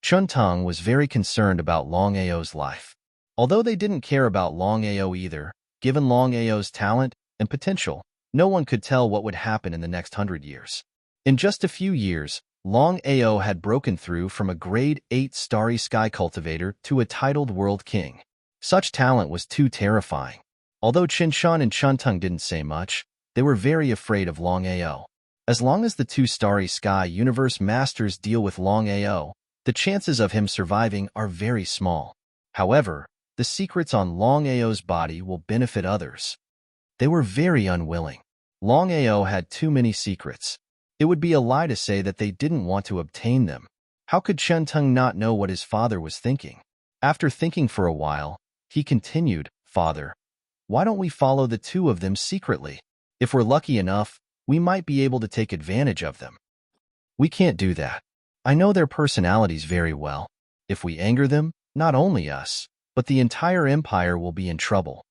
Qiantung was very concerned about Longao's life. Although they didn't care about Longao either, given Longao's talent and potential, no one could tell what would happen in the next 100 years. In just a few years, Longao had broken through from a grade 8 Starry Sky Cultivator to a titled World King. Such talent was too terrifying. Although Qinshan and Qiantung didn't say much, they were very afraid of Longao. As long as the two Starry Sky Universe Masters deal with Longao, the chances of him surviving are very small. However, the secrets on Longao's body will benefit others. They were very unwilling. Longao had too many secrets. It would be a lie to say that they didn't want to obtain them. How could Chen Teng not know what his father was thinking? After thinking for a while, he continued, "Father, why don't we follow the two of them secretly? If we're lucky enough, we might be able to take advantage of them." "We can't do that. I know their personalities very well. If we anger them, not only us, but the entire empire will be in trouble.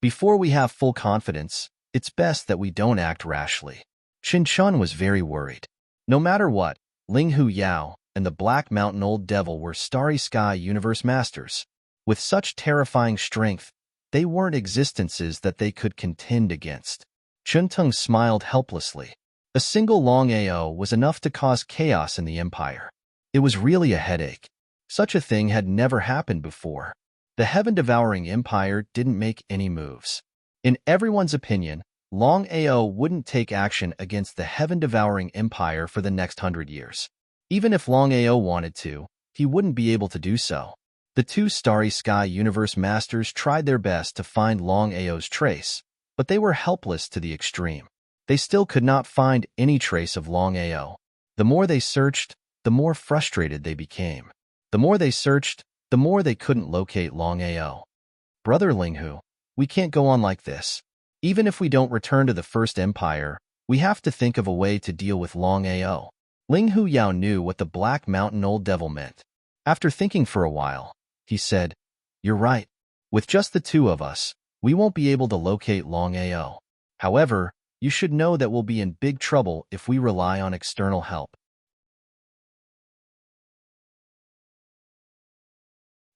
Before we have full confidence, it's best that we don't act rashly." Qin Chun was very worried. No matter what, Ling Hu Yao and the Black Mountain Old Devil were Starry Sky Universe Masters. With such terrifying strength, they weren't existences that they could contend against. Chun Tung smiled helplessly. A single Longao was enough to cause chaos in the empire. It was really a headache. Such a thing had never happened before. The heaven-devouring empire didn't make any moves. In everyone's opinion, Longao wouldn't take action against the heaven-devouring empire for the next 100 years. Even if Longao wanted to, he wouldn't be able to do so. The two Starry Sky Universe Masters tried their best to find Longao's trace, but they were helpless to the extreme. They still could not find any trace of Longao. The more they searched, the more frustrated they became. The more they searched, the more they couldn't locate Longao. "Brother Linghu, we can't go on like this. Even if we don't return to the First Empire, we have to think of a way to deal with Longao." Ling Hu Yao knew what the Black Mountain Old Devil meant. After thinking for a while, he said, "You're right. With just the two of us, we won't be able to locate Longao. However, you should know that we'll be in big trouble if we rely on external help."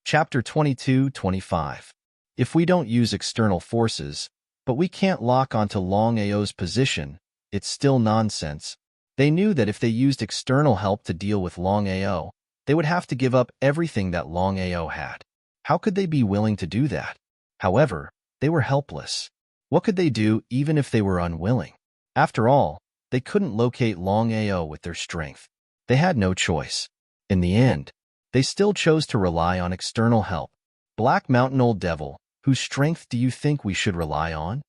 Chapter 22-25. If we don't use external forces, but we can't lock onto Longao's position, it's still nonsense. They knew that if they used external help to deal with Longao, they would have to give up everything that Longao had. How could they be willing to do that? However, they were helpless. What could they do even if they were unwilling? After all, they couldn't locate Longao with their strength. They had no choice. In the end, they still chose to rely on external help. "Black Mountain Old Devil, whose strength do you think we should rely on?"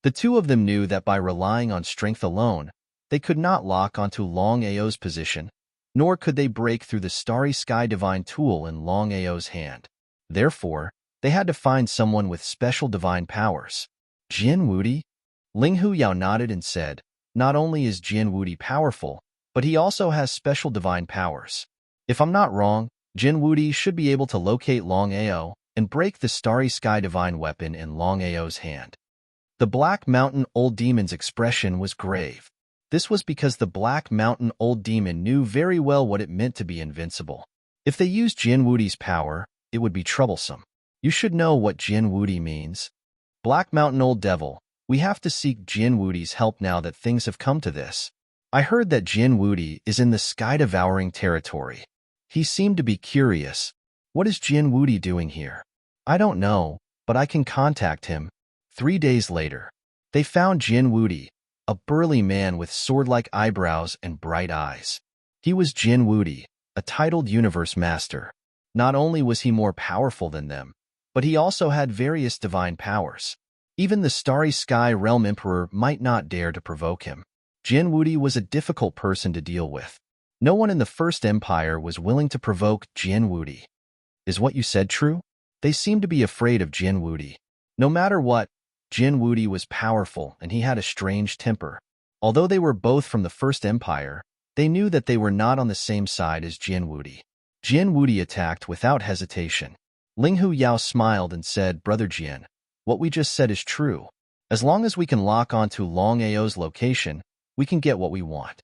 The two of them knew that by relying on strength alone, they could not lock onto Longao's position, nor could they break through the Starry Sky Divine Tool in Longao's hand. Therefore, they had to find someone with special divine powers. "Jian Wudi?" Ling Hu Yao nodded and said, "Not only is Jian Wudi powerful, but he also has special divine powers. If I'm not wrong, Jian Wudi should be able to locate Longao and break the Starry Sky Divine Weapon in Longao's hand." The Black Mountain Old Demon's expression was grave. This was because the Black Mountain Old Demon knew very well what it meant to be invincible. If they used Jian Wudi's power, it would be troublesome. You should know what Jian Wudi means. "Black Mountain Old Devil, we have to seek Jian Wudi's help now that things have come to this. I heard that Jian Wudi is in the sky-devouring territory." He seemed to be curious. "What is Jian Wudi doing here?" "I don't know, but I can contact him." 3 days later, they found Jian Wudi, a burly man with sword-like eyebrows and bright eyes. He was Jian Wudi, a titled Universe Master. Not only was he more powerful than them, but he also had various divine powers. Even the Starry Sky Realm Emperor might not dare to provoke him. Jian Wudi was a difficult person to deal with. No one in the First Empire was willing to provoke Jian Wudi. "Is what you said true?" They seemed to be afraid of Jian Wudi. No matter what, Jian Wudi was powerful and he had a strange temper. Although they were both from the First Empire, they knew that they were not on the same side as Jian Wudi. Jian Wudi attacked without hesitation. Ling Hu Yao smiled and said, "Brother Jian, what we just said is true. As long as we can lock onto Longao's location, we can get what we want."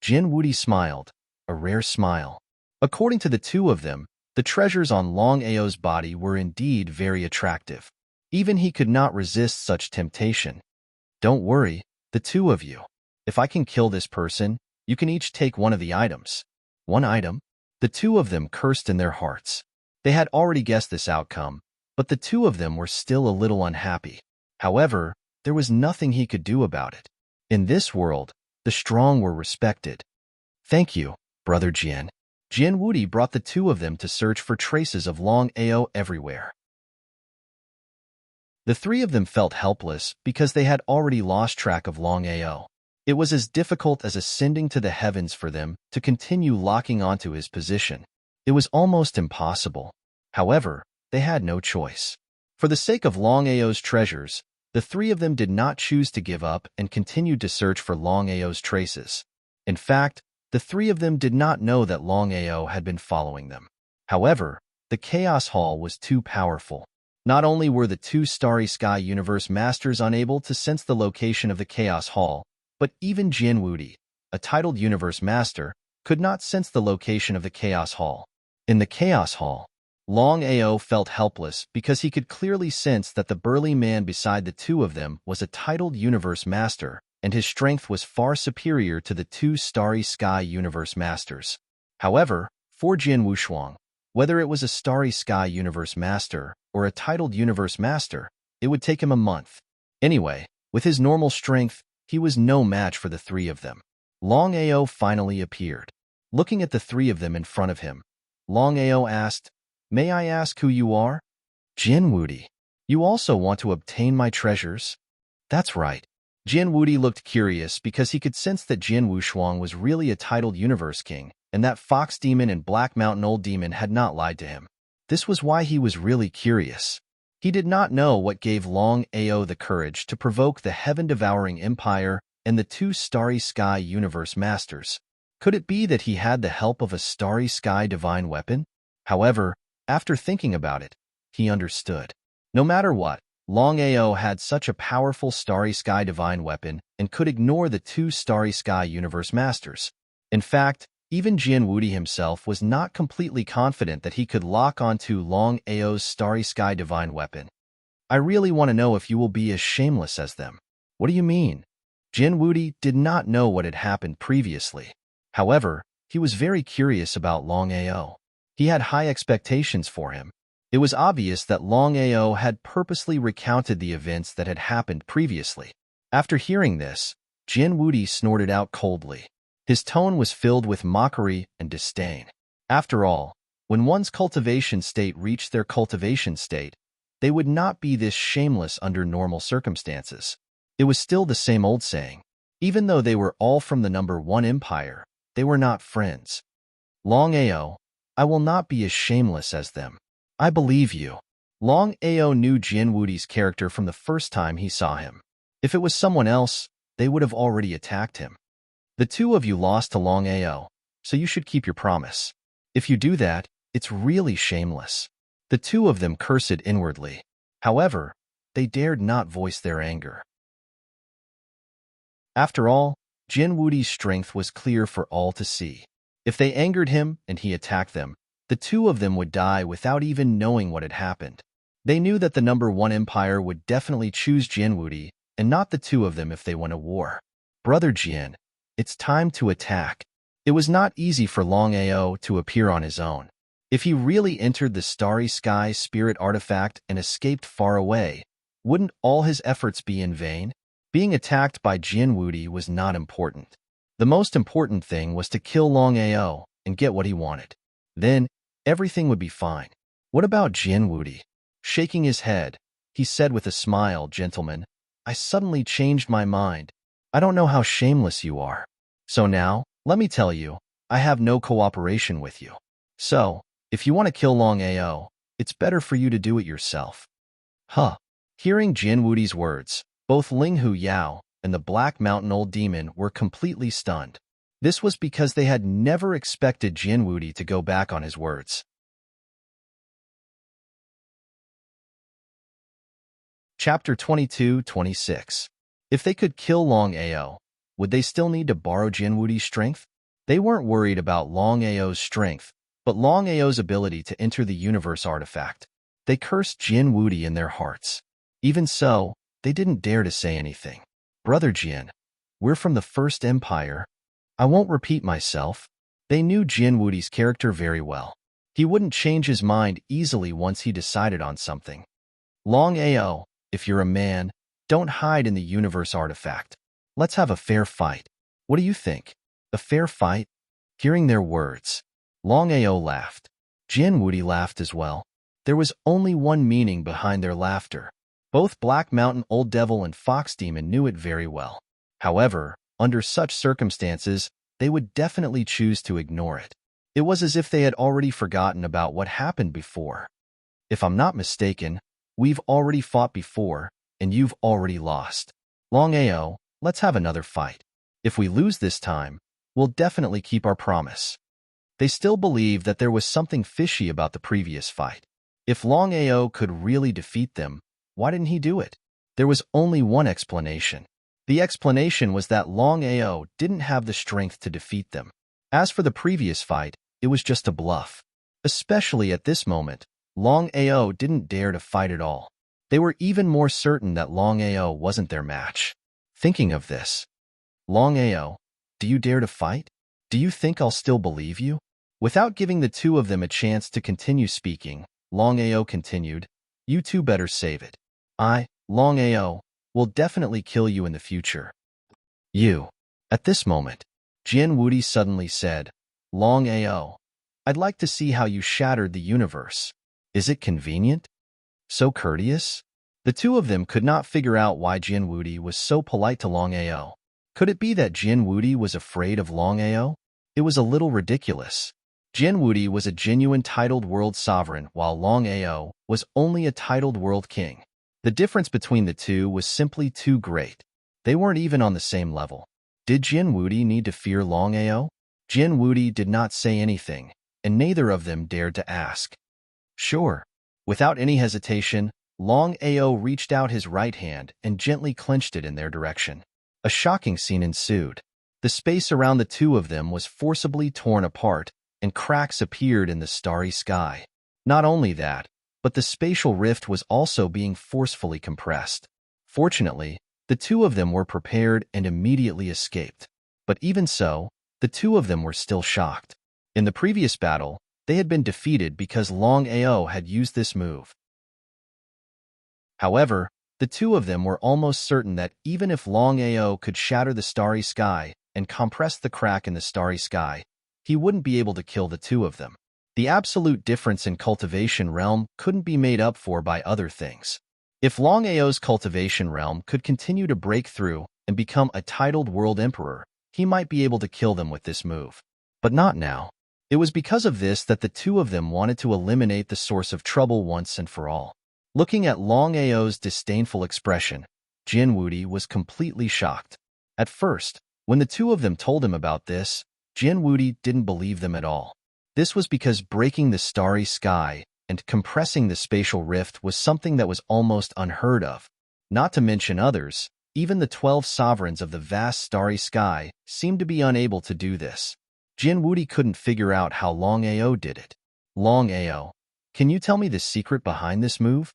Jian Wudi smiled, a rare smile. According to the two of them, the treasures on Longao's body were indeed very attractive. Even he could not resist such temptation. "Don't worry, the two of you. If I can kill this person, you can each take one of the items." "One item?" The two of them cursed in their hearts. They had already guessed this outcome, but the two of them were still a little unhappy. However, there was nothing he could do about it. In this world, the strong were respected. "Thank you, Brother Jian." Jian Wudi brought the two of them to search for traces of Longao everywhere. The three of them felt helpless because they had already lost track of Longao. It was as difficult as ascending to the heavens for them to continue locking onto his position. It was almost impossible. However, they had no choice. For the sake of Longao's treasures, the three of them did not choose to give up and continued to search for Longao's traces. In fact, the three of them did not know that Longao had been following them. However, the Chaos Hall was too powerful. Not only were the two Starry Sky Universe Masters unable to sense the location of the Chaos Hall, but even Jin Wudi, a titled Universe Master, could not sense the location of the Chaos Hall. In the Chaos Hall, Longao felt helpless because he could clearly sense that the burly man beside the two of them was a titled Universe Master, and his strength was far superior to the two Starry Sky Universe Masters. However, for Jin Wushuang, whether it was a Starry Sky Universe Master or a titled Universe Master, it would take him a month. Anyway, with his normal strength, he was no match for the three of them. Longao finally appeared. Looking at the three of them in front of him, Longao asked, "May I ask who you are?" "Jin Wudi. You also want to obtain my treasures?" "That's right." Jin Wudi looked curious because he could sense that Jin Wushuang was really a titled Universe King, and that Fox Demon and Black Mountain Old Demon had not lied to him. This was why he was really curious. He did not know what gave Longao the courage to provoke the heaven-devouring Empire and the two Starry Sky Universe Masters. Could it be that he had the help of a Starry Sky divine weapon? However, after thinking about it, he understood. No matter what, Longao had such a powerful Starry Sky divine weapon and could ignore the two Starry Sky Universe Masters. In fact, even Jin Wudi himself was not completely confident that he could lock onto Longao's Starry Sky divine weapon. "I really want to know if you will be as shameless as them." "What do you mean?" Jin Wudi did not know what had happened previously. However, he was very curious about Longao. He had high expectations for him. It was obvious that Longao had purposely recounted the events that had happened previously. After hearing this, Jin Wudi snorted out coldly. His tone was filled with mockery and disdain. After all, when one's cultivation state reached their cultivation state, they would not be this shameless under normal circumstances. It was still the same old saying. Even though they were all from the number 1 empire, they were not friends. "Longao, I will not be as shameless as them. I believe you." Longao knew Jin Wudi's character from the first time he saw him. If it was someone else, they would have already attacked him. "The two of you lost to Longao, so you should keep your promise. If you do that, it's really shameless." The two of them cursed inwardly. However, they dared not voice their anger. After all, Jin Wudi's strength was clear for all to see. If they angered him and he attacked them, the two of them would die without even knowing what had happened. They knew that the number 1 empire would definitely choose Jin Wudi and not the two of them if they won a war. "Brother Jin, it's time to attack." It was not easy for Longao to appear on his own. If he really entered the Starry Sky Spirit Artifact and escaped far away, wouldn't all his efforts be in vain? Being attacked by Jin Wudi was not important. The most important thing was to kill Longao and get what he wanted. Then, everything would be fine. "What about Jin Wudi?" Shaking his head, he said with a smile, "Gentlemen, I suddenly changed my mind. I don't know how shameless you are. So now, let me tell you, I have no cooperation with you. So, if you want to kill Longao, it's better for you to do it yourself." Huh. Hearing Jin Wudi's words, both Linghu Yao and the Black Mountain Old Demon were completely stunned. This was because they had never expected Jin Wudi to go back on his words. Chapter 22-26. If they could kill Longao, would they still need to borrow Jin Wudi's strength? They weren't worried about Longao's strength, but Longao's ability to enter the universe artifact. They cursed Jin Wudi in their hearts. Even so, they didn't dare to say anything. "Brother Jin, we're from the First Empire. I won't repeat myself." They knew Jin Wudi's character very well. He wouldn't change his mind easily once he decided on something. "Longao, if you're a man, don't hide in the universe artifact. Let's have a fair fight. What do you think? A fair fight?" Hearing their words, Longao laughed. Jin Wudi laughed as well. There was only one meaning behind their laughter. Both Black Mountain Old Devil and Fox Demon knew it very well. However, Under such circumstances, they would definitely choose to ignore it. It was as if they had already forgotten about what happened before. If I'm not mistaken, we've already fought before, and you've already lost. Longao, let's have another fight. If we lose this time, we'll definitely keep our promise. They still believed that there was something fishy about the previous fight. If Longao could really defeat them, why didn't he do it? There was only one explanation. The explanation was that Longao didn't have the strength to defeat them. As for the previous fight, it was just a bluff. Especially at this moment, Longao didn't dare to fight at all. They were even more certain that Longao wasn't their match. Thinking of this, Longao, do you dare to fight? Do you think I'll still believe you? Without giving the two of them a chance to continue speaking, Longao continued, you two better save it. Longao, will definitely kill you in the future. You. At this moment, Jian Wudi suddenly said, Longao, I'd like to see how you shattered the universe. Is it convenient? So courteous? The two of them could not figure out why Jian Wudi was so polite to Longao. Could it be that Jian Wudi was afraid of Longao? It was a little ridiculous. Jian Wudi was a genuine titled world sovereign, while Longao was only a titled world king. The difference between the two was simply too great. They weren't even on the same level. Did Jian Wudi need to fear Longao? Jian Wudi did not say anything, and neither of them dared to ask. Sure. Without any hesitation, Longao reached out his right hand and gently clenched it in their direction. A shocking scene ensued. The space around the two of them was forcibly torn apart, and cracks appeared in the starry sky. Not only that, but the spatial rift was also being forcefully compressed. Fortunately, the two of them were prepared and immediately escaped. But even so, the two of them were still shocked. In the previous battle, they had been defeated because Longao had used this move. However, the two of them were almost certain that even if Longao could shatter the starry sky and compress the crack in the starry sky, he wouldn't be able to kill the two of them. The absolute difference in cultivation realm couldn't be made up for by other things. If Longao's cultivation realm could continue to break through and become a titled world emperor, he might be able to kill them with this move. But not now. It was because of this that the two of them wanted to eliminate the source of trouble once and for all. Looking at Longao's disdainful expression, Jian Wudi was completely shocked. At first, when the two of them told him about this, Jian Wudi didn't believe them at all. This was because breaking the starry sky and compressing the spatial rift was something that was almost unheard of. Not to mention others, even the 12 sovereigns of the vast starry sky seemed to be unable to do this. Jian Wudi couldn't figure out how Longao did it. Longao, can you tell me the secret behind this move?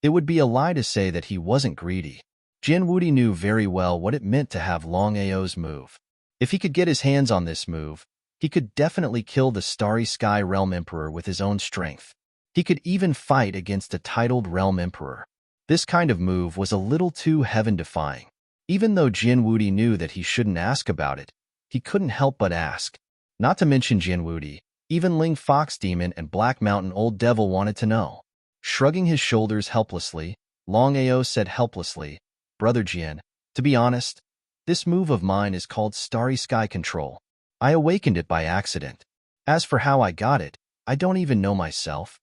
It would be a lie to say that he wasn't greedy. Jian Wudi knew very well what it meant to have Longao's move. If he could get his hands on this move, he could definitely kill the Starry Sky Realm Emperor with his own strength. He could even fight against a titled Realm Emperor. This kind of move was a little too heaven-defying. Even though Jian Wudi knew that he shouldn't ask about it, he couldn't help but ask. Not to mention Jian Wudi, even Ling Fox Demon and Black Mountain Old Devil wanted to know. Shrugging his shoulders helplessly, Longao said helplessly, Brother Jian, to be honest, this move of mine is called Starry Sky Control. I awakened it by accident. As for how I got it, I don't even know myself.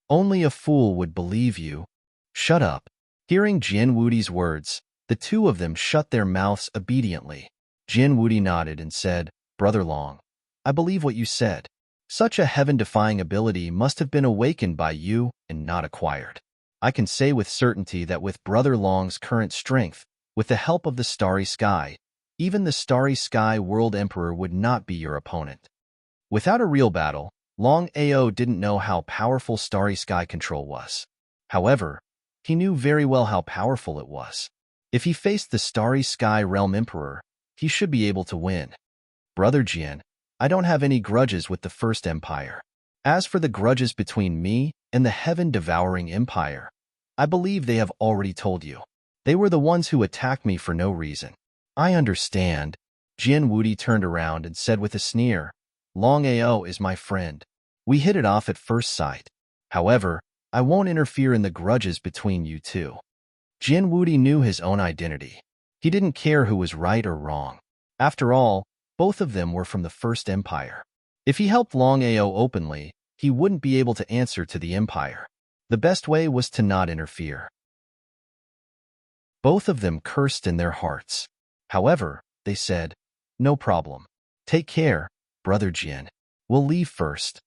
Only a fool would believe you. Shut up. Hearing Jian Wudi's words, the two of them shut their mouths obediently. Jian Wudi nodded and said, Brother Long, I believe what you said. Such a heaven-defying ability must have been awakened by you and not acquired. I can say with certainty that with Brother Long's current strength, with the help of the Starry Sky, even the Starry Sky World Emperor would not be your opponent. Without a real battle, Longao didn't know how powerful Starry Sky Control was. However, he knew very well how powerful it was. If he faced the Starry Sky Realm Emperor, he should be able to win. Brother Jian, I don't have any grudges with the First Empire. As for the grudges between me and the Heaven-Devouring Empire, I believe they have already told you. They were the ones who attacked me for no reason. I understand. Jian Wudi turned around and said with a sneer, Longao is my friend. We hit it off at first sight. However, I won't interfere in the grudges between you two. Jian Wudi knew his own identity. He didn't care who was right or wrong. After all, both of them were from the First Empire. If he helped Longao openly, he wouldn't be able to answer to the Empire. The best way was to not interfere. Both of them cursed in their hearts. However, they said, "No problem. Take care, Brother Jin. We'll leave first."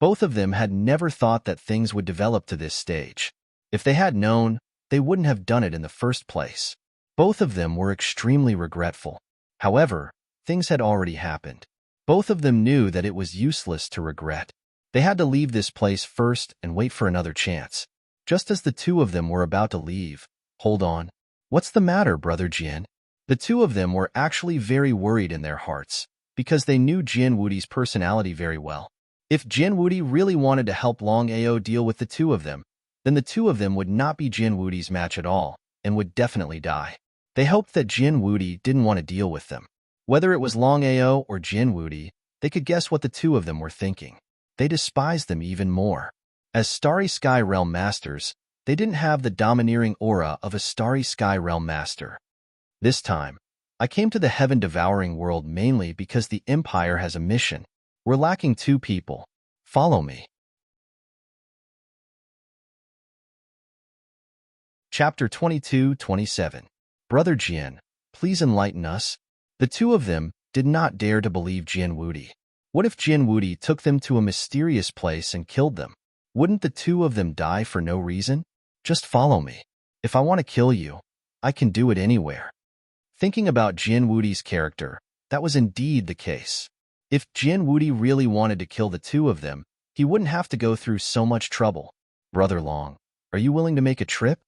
Both of them had never thought that things would develop to this stage. If they had known, they wouldn't have done it in the first place. Both of them were extremely regretful. However, things had already happened. Both of them knew that it was useless to regret. They had to leave this place first and wait for another chance. Just as the two of them were about to leave, "Hold on. What's the matter, Brother Jin?" The two of them were actually very worried in their hearts, because they knew Jin Woody's personality very well. If Jin Woody really wanted to help Longao deal with the two of them, then the two of them would not be Jin Woody's match at all, and would definitely die. They hoped that Jin Woody didn't want to deal with them. Whether it was Longao or Jin Woody, they could guess what the two of them were thinking. They despised them even more. As Starry Sky Realm Masters, they didn't have the domineering aura of a Starry Sky Realm Master. This time, I came to the heaven-devouring world mainly because the Empire has a mission. We're lacking 2 people. Follow me. Chapter 22-27. Brother Jin, please enlighten us. The two of them did not dare to believe Jin Woody. What if Jin Woody took them to a mysterious place and killed them? Wouldn't the two of them die for no reason? Just follow me. If I want to kill you, I can do it anywhere. Thinking about Jin Woody's character, that was indeed the case. If Jin Woody really wanted to kill the two of them, he wouldn't have to go through so much trouble. Brother Long, are you willing to make a trip?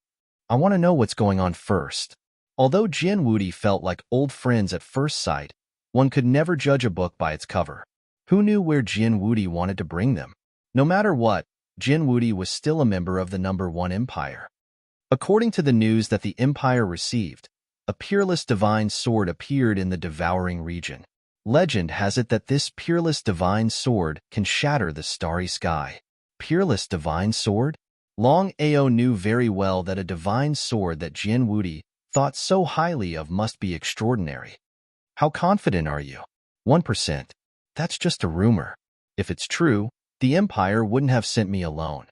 I want to know what's going on first. Although Jin Woody felt like old friends at first sight, one could never judge a book by its cover. Who knew where Jin Woody wanted to bring them? No matter what, Jin Woody was still a member of the number 1 Empire. According to the news that the Empire received, a peerless divine sword appeared in the devouring region. Legend has it that this peerless divine sword can shatter the starry sky. Peerless divine sword? Longao knew very well that a divine sword that Jin Woody thought so highly of must be extraordinary. How confident are you? 1%. That's just a rumor. If it's true, the Empire wouldn't have sent me alone.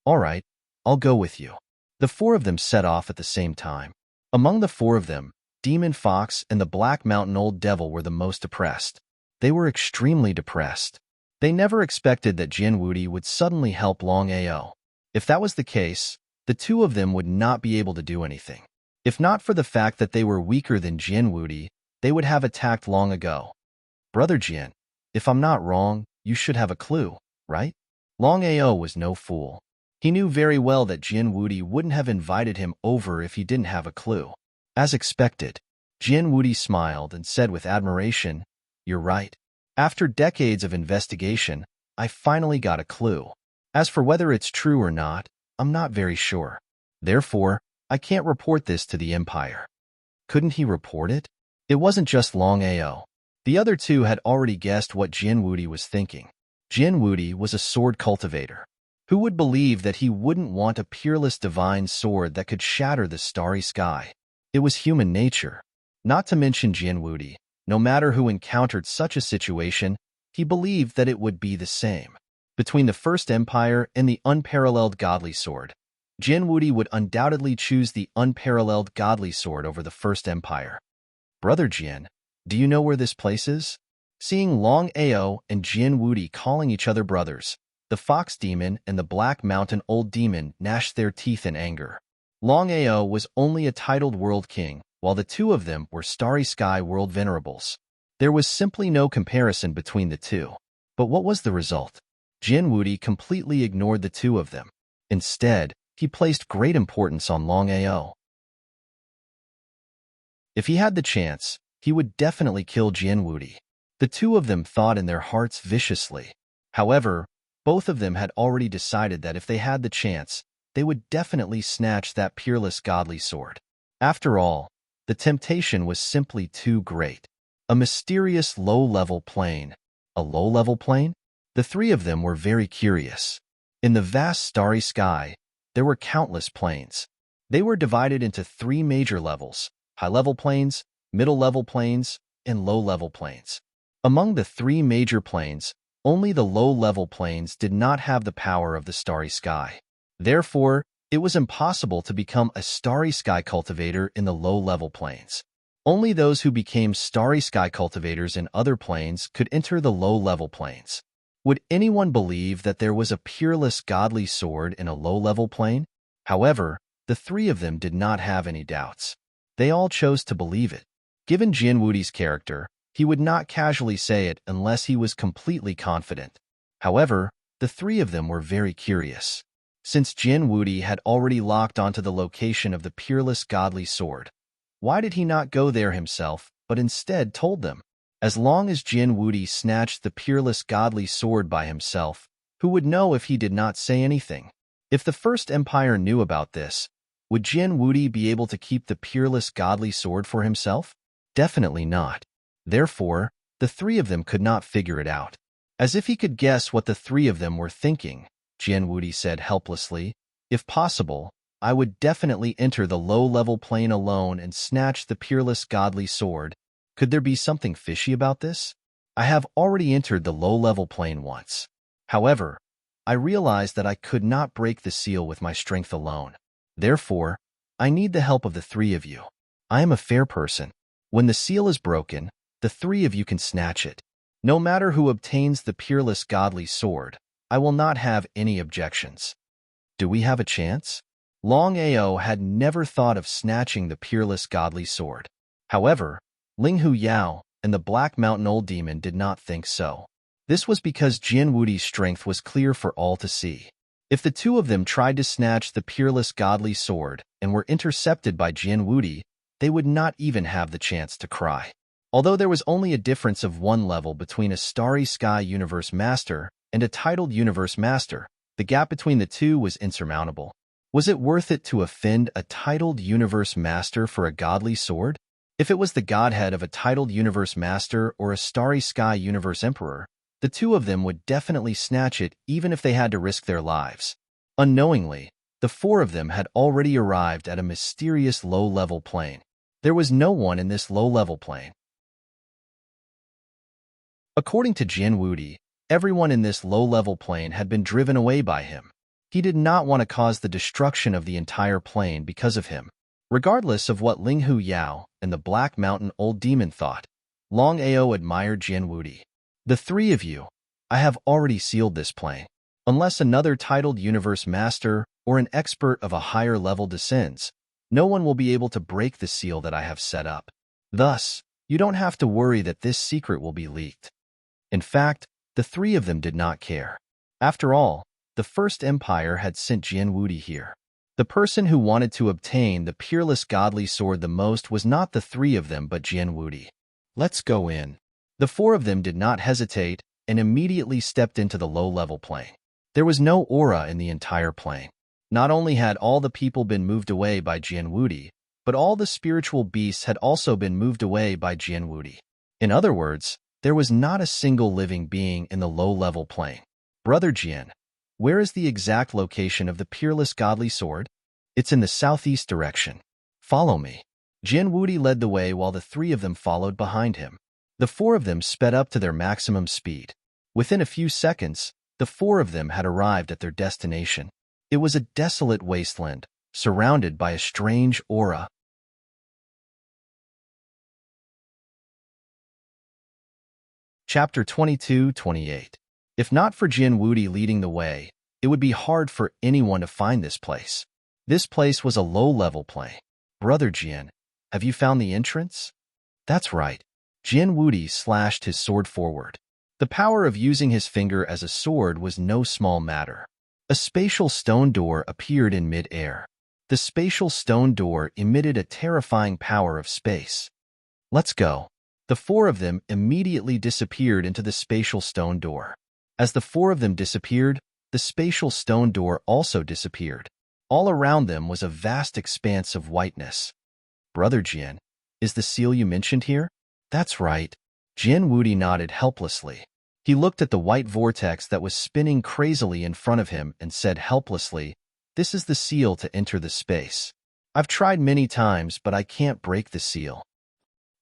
All right, I'll go with you. The 4 of them set off at the same time. Among the 4 of them, Demon Fox and the Black Mountain Old Devil were the most depressed. They were extremely depressed. They never expected that Jin Woody would suddenly help Longao. If that was the case, the 2 of them would not be able to do anything. If not for the fact that they were weaker than Jin Woody, they would have attacked long ago. Brother Jin, if I'm not wrong, you should have a clue, right? Longao was no fool. He knew very well that Jin Woody wouldn't have invited him over if he didn't have a clue. As expected, Jin Woody smiled and said with admiration, "You're right. After decades of investigation, I finally got a clue. As for whether it's true or not, I'm not very sure. Therefore, I can't report this to the Empire." Couldn't he report it? It wasn't just Longao. The other 2 had already guessed what Jin Woody was thinking. Jin Woody was a sword cultivator. Who would believe that he wouldn't want a peerless divine sword that could shatter the starry sky? It was human nature. Not to mention Jin Woody. No matter who encountered such a situation, he believed that it would be the same. Between the First Empire and the unparalleled godly sword, Jin Woody would undoubtedly choose the unparalleled godly sword over the First Empire. Brother Jin, do you know where this place is? Seeing Longao and Jin Woody calling each other brothers, the Fox Demon and the Black Mountain Old Demon gnashed their teeth in anger. Longao was only a titled world king, while the 2 of them were Starry Sky World Venerables. There was simply no comparison between the 2. But what was the result? Jin Woody completely ignored the 2 of them. Instead, he placed great importance on Longao. If he had the chance, he would definitely kill Jin Woody. The 2 of them thought in their hearts viciously. However, both of them had already decided that if they had the chance, they would definitely snatch that peerless godly sword. After all, the temptation was simply too great. A mysterious low-level plane. A low-level plane? The 3 of them were very curious. In the vast starry sky, there were countless planes. They were divided into 3 major levels: high-level planes, middle-level planes, and low-level planes. Among the three major planes, only the low-level planes did not have the power of the starry sky. Therefore, it was impossible to become a starry sky cultivator in the low-level planes. Only those who became starry sky cultivators in other planes could enter the low-level planes. Would anyone believe that there was a peerless godly sword in a low-level plane? However, the three of them did not have any doubts. They all chose to believe it. Given Jin Wudi's character, he would not casually say it unless he was completely confident. However, the three of them were very curious. Since Jin Wudi had already locked onto the location of the peerless godly sword, why did he not go there himself, but instead told them? As long as Jin Wudi snatched the peerless godly sword by himself, who would know if he did not say anything? If the First Empire knew about this, would Jin Wudi be able to keep the peerless godly sword for himself? Definitely not. Therefore, the three of them could not figure it out. As if he could guess what the three of them were thinking, Jin Wudi said helplessly, "If possible, I would definitely enter the low-level plane alone and snatch the peerless godly sword. Could there be something fishy about this? I have already entered the low-level plane once. However, I realized that I could not break the seal with my strength alone. Therefore, I need the help of the three of you. I am a fair person. When the seal is broken, the three of you can snatch it. No matter who obtains the peerless godly sword, I will not have any objections. Do we have a chance?" Longao had never thought of snatching the peerless godly sword. However, Linghu Yao and the Black Mountain Old Demon did not think so. This was because Jin Wudi's strength was clear for all to see. If the two of them tried to snatch the peerless godly sword and were intercepted by Jin Wudi, they would not even have the chance to cry. Although there was only a difference of one level between a Starry Sky Universe Master and a titled Universe Master, the gap between the two was insurmountable. Was it worth it to offend a titled Universe Master for a godly sword? If it was the godhead of a titled Universe Master or a Starry Sky Universe Emperor, the two of them would definitely snatch it even if they had to risk their lives. Unknowingly, the four of them had already arrived at a mysterious low-level plane. There was no one in this low-level plane. According to Jin Wudi, everyone in this low-level plane had been driven away by him. He did not want to cause the destruction of the entire plane because of him. Regardless of what Linghu Yao and the Black Mountain Old Demon thought, Longao admired Jin Wudi. "The three of you, I have already sealed this plane. Unless another titled Universe Master or an expert of a higher level descends, no one will be able to break the seal that I have set up. Thus, you don't have to worry that this secret will be leaked." In fact, the three of them did not care. After all, the First Empire had sent Jin Wudi here. The person who wanted to obtain the peerless godly sword the most was not the three of them but Jin Wudi. "Let's go in." The four of them did not hesitate and immediately stepped into the low-level plane. There was no aura in the entire plane. Not only had all the people been moved away by Jin Wudi, but all the spiritual beasts had also been moved away by Jin Wudi. In other words, there was not a single living being in the low-level plane. "Brother Jin, where is the exact location of the peerless godly sword?" "It's in the southeast direction. Follow me." Jin Wudi led the way while the three of them followed behind him. The four of them sped up to their maximum speed. Within a few seconds, the four of them had arrived at their destination. It was a desolate wasteland, surrounded by a strange aura. Chapter 22-28. If not for Jin Wudi leading the way, it would be hard for anyone to find this place. This place was a low-level plane. "Brother Jin, have you found the entrance?" "That's right." Jin Wudi slashed his sword forward. The power of using his finger as a sword was no small matter. A spatial stone door appeared in mid-air. The spatial stone door emitted a terrifying power of space. "Let's go." The four of them immediately disappeared into the spatial stone door. As the four of them disappeared, the spatial stone door also disappeared. All around them was a vast expanse of whiteness. "Brother Jin, is the seal you mentioned here?" "That's right." Jin Wudi nodded helplessly. He looked at the white vortex that was spinning crazily in front of him and said helplessly, "This is the seal to enter the space. I've tried many times, but I can't break the seal."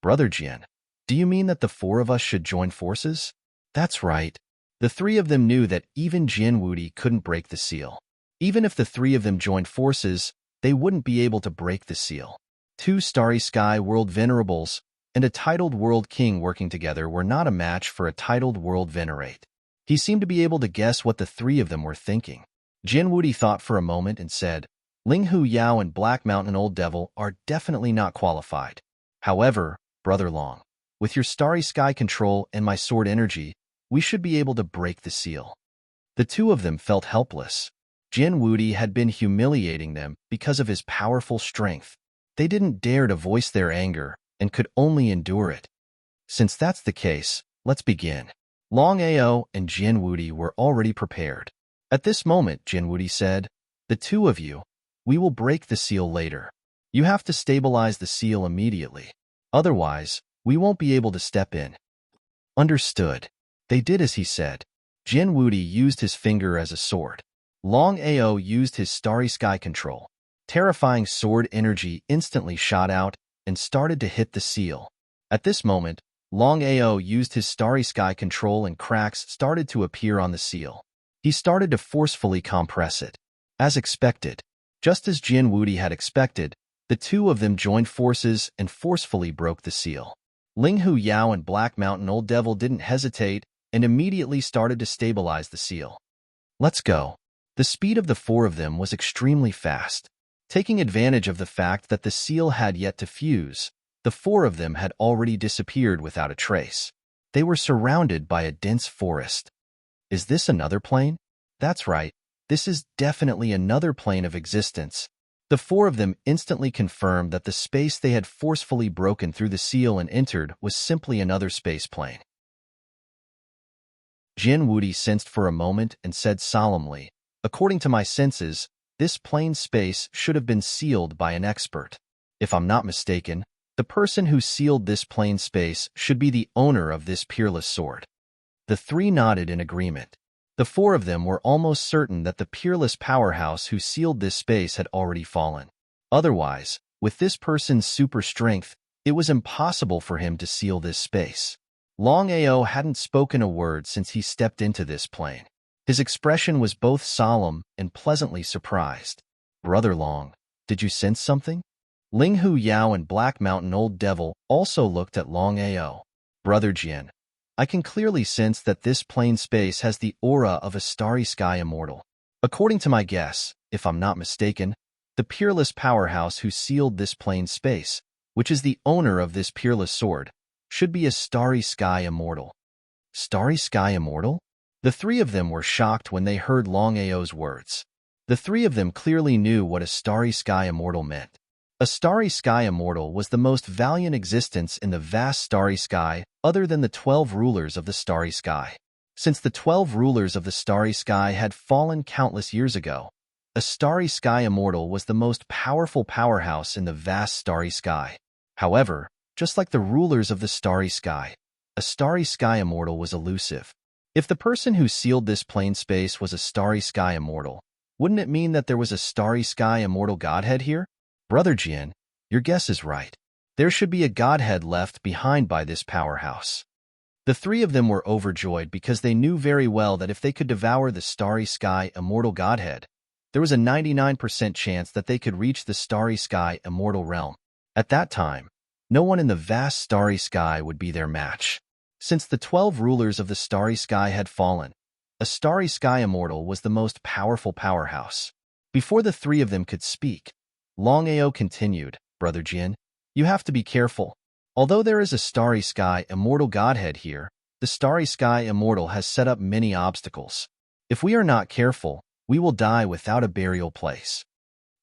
"Brother Jin, Do you mean that the four of us should join forces? That's right. The three of them knew that even Jianwudi couldn't break the seal. Even if the three of them joined forces, they wouldn't be able to break the seal. Two Starry Sky World Venerables and a titled World King working together were not a match for a titled World Venerate. He seemed to be able to guess what the three of them were thinking. Jianwudi thought for a moment and said, Ling Hu Yao and Black Mountain Old Devil are definitely not qualified. However, Brother Long, with your Starry Sky control and my sword energy, we should be able to break the seal. The two of them felt helpless. Jianwudi had been humiliating them because of his powerful strength. They didn't dare to voice their anger and could only endure it. Since that's the case, let's begin. Longao and Jianwudi were already prepared. At this moment, Jianwudi said, The two of you, we will break the seal later. You have to stabilize the seal immediately. Otherwise, we won't be able to step in. Understood. They did as he said. Jianwudi used his finger as a sword. Longao used his Starry Sky control. Terrifying sword energy instantly shot out and started to hit the seal. At this moment, Longao used his Starry Sky control and cracks started to appear on the seal. He started to forcefully compress it. As expected, just as Jianwudi had expected, the two of them joined forces and forcefully broke the seal. Ling Hu Yao and Black Mountain Old Devil didn't hesitate and immediately started to stabilize the seal. Let's go. The speed of the four of them was extremely fast. Taking advantage of the fact that the seal had yet to fuse, the four of them had already disappeared without a trace. They were surrounded by a dense forest. Is this another plane? That's right. This is definitely another plane of existence. The four of them instantly confirmed that the space they had forcefully broken through the seal and entered was simply another space plane. Jianwudi sensed for a moment and said solemnly, According to my senses, this plane space should have been sealed by an expert. If I'm not mistaken, the person who sealed this plane space should be the owner of this peerless sword. The three nodded in agreement. The four of them were almost certain that the peerless powerhouse who sealed this space had already fallen. Otherwise, with this person's super strength, it was impossible for him to seal this space. Longao hadn't spoken a word since he stepped into this plane. His expression was both solemn and pleasantly surprised. Brother Long, did you sense something? Ling Hu Yao and Black Mountain Old Devil also looked at Longao. Brother Jian, I can clearly sense that this plane space has the aura of a Starry Sky Immortal. According to my guess, if I'm not mistaken, the peerless powerhouse who sealed this plane space, which is the owner of this peerless sword, should be a Starry Sky Immortal. Starry Sky Immortal? The three of them were shocked when they heard Longao's words. The three of them clearly knew what a Starry Sky Immortal meant. A Starry Sky Immortal was the most valiant existence in the vast starry sky other than the 12 rulers of the starry sky. Since the 12 rulers of the starry sky had fallen countless years ago, a Starry Sky Immortal was the most powerful powerhouse in the vast starry sky. However, just like the rulers of the starry sky, a Starry Sky Immortal was elusive. If the person who sealed this plane space was a Starry Sky Immortal, wouldn't it mean that there was a Starry Sky Immortal Godhead here? Brother Jian, your guess is right. There should be a Godhead left behind by this powerhouse. The three of them were overjoyed because they knew very well that if they could devour the Starry Sky Immortal Godhead, there was a 99% chance that they could reach the Starry Sky Immortal realm. At that time, no one in the vast starry sky would be their match. Since the 12 rulers of the starry sky had fallen, a Starry Sky Immortal was the most powerful powerhouse. Before the three of them could speak, Longao continued, Brother Jian, you have to be careful. Although there is a Starry Sky Immortal Godhead here, the Starry Sky Immortal has set up many obstacles. If we are not careful, we will die without a burial place.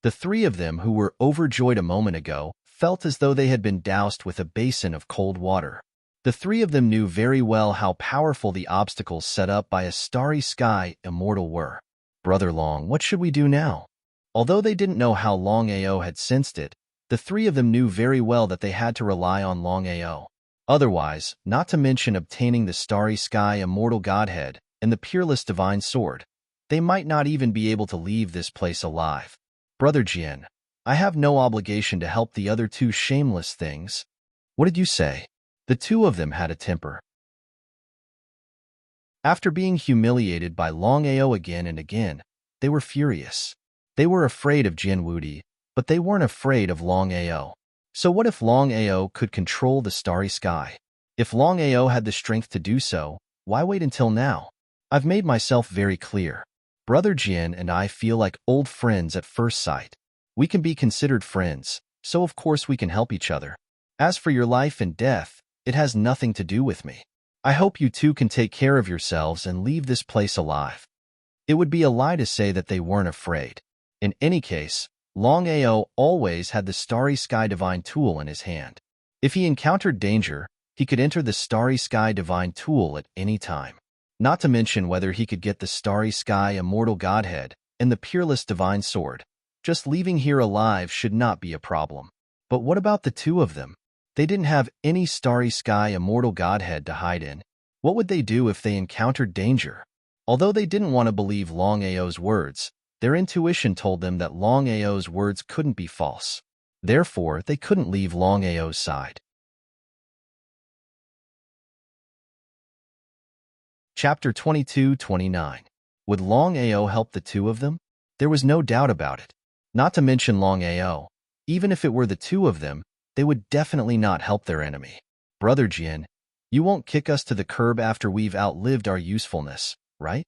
The three of them who were overjoyed a moment ago felt as though they had been doused with a basin of cold water. The three of them knew very well how powerful the obstacles set up by a Starry Sky Immortal were. Brother Long, what should we do now? Although they didn't know how Longao had sensed it, the three of them knew very well that they had to rely on Longao. Otherwise, not to mention obtaining the Starry Sky Immortal Godhead and the peerless Divine Sword, they might not even be able to leave this place alive. Brother Jian, I have no obligation to help the other two shameless things. What did you say? The two of them had a temper. After being humiliated by Longao again and again, they were furious. They were afraid of Jin Wudi, but they weren't afraid of Longao. So what if Longao could control the starry sky? If Longao had the strength to do so, why wait until now? I've made myself very clear. Brother Jin and I feel like old friends at first sight. We can be considered friends, so of course we can help each other. As for your life and death, it has nothing to do with me. I hope you two can take care of yourselves and leave this place alive. It would be a lie to say that they weren't afraid. In any case, Longao always had the Starry Sky Divine Tool in his hand. If he encountered danger, he could enter the Starry Sky Divine Tool at any time. Not to mention whether he could get the Starry Sky Immortal Godhead and the Peerless Divine Sword. Just leaving here alive should not be a problem. But what about the two of them? They didn't have any Starry Sky Immortal Godhead to hide in. What would they do if they encountered danger? Although they didn't want to believe Longao's words, their intuition told them that Longao's words couldn't be false. Therefore, they couldn't leave Longao's side. Chapter 22-29. Would Longao help the two of them? There was no doubt about it. Not to mention Longao. Even if it were the two of them, they would definitely not help their enemy. Brother Jin, you won't kick us to the curb after we've outlived our usefulness, right?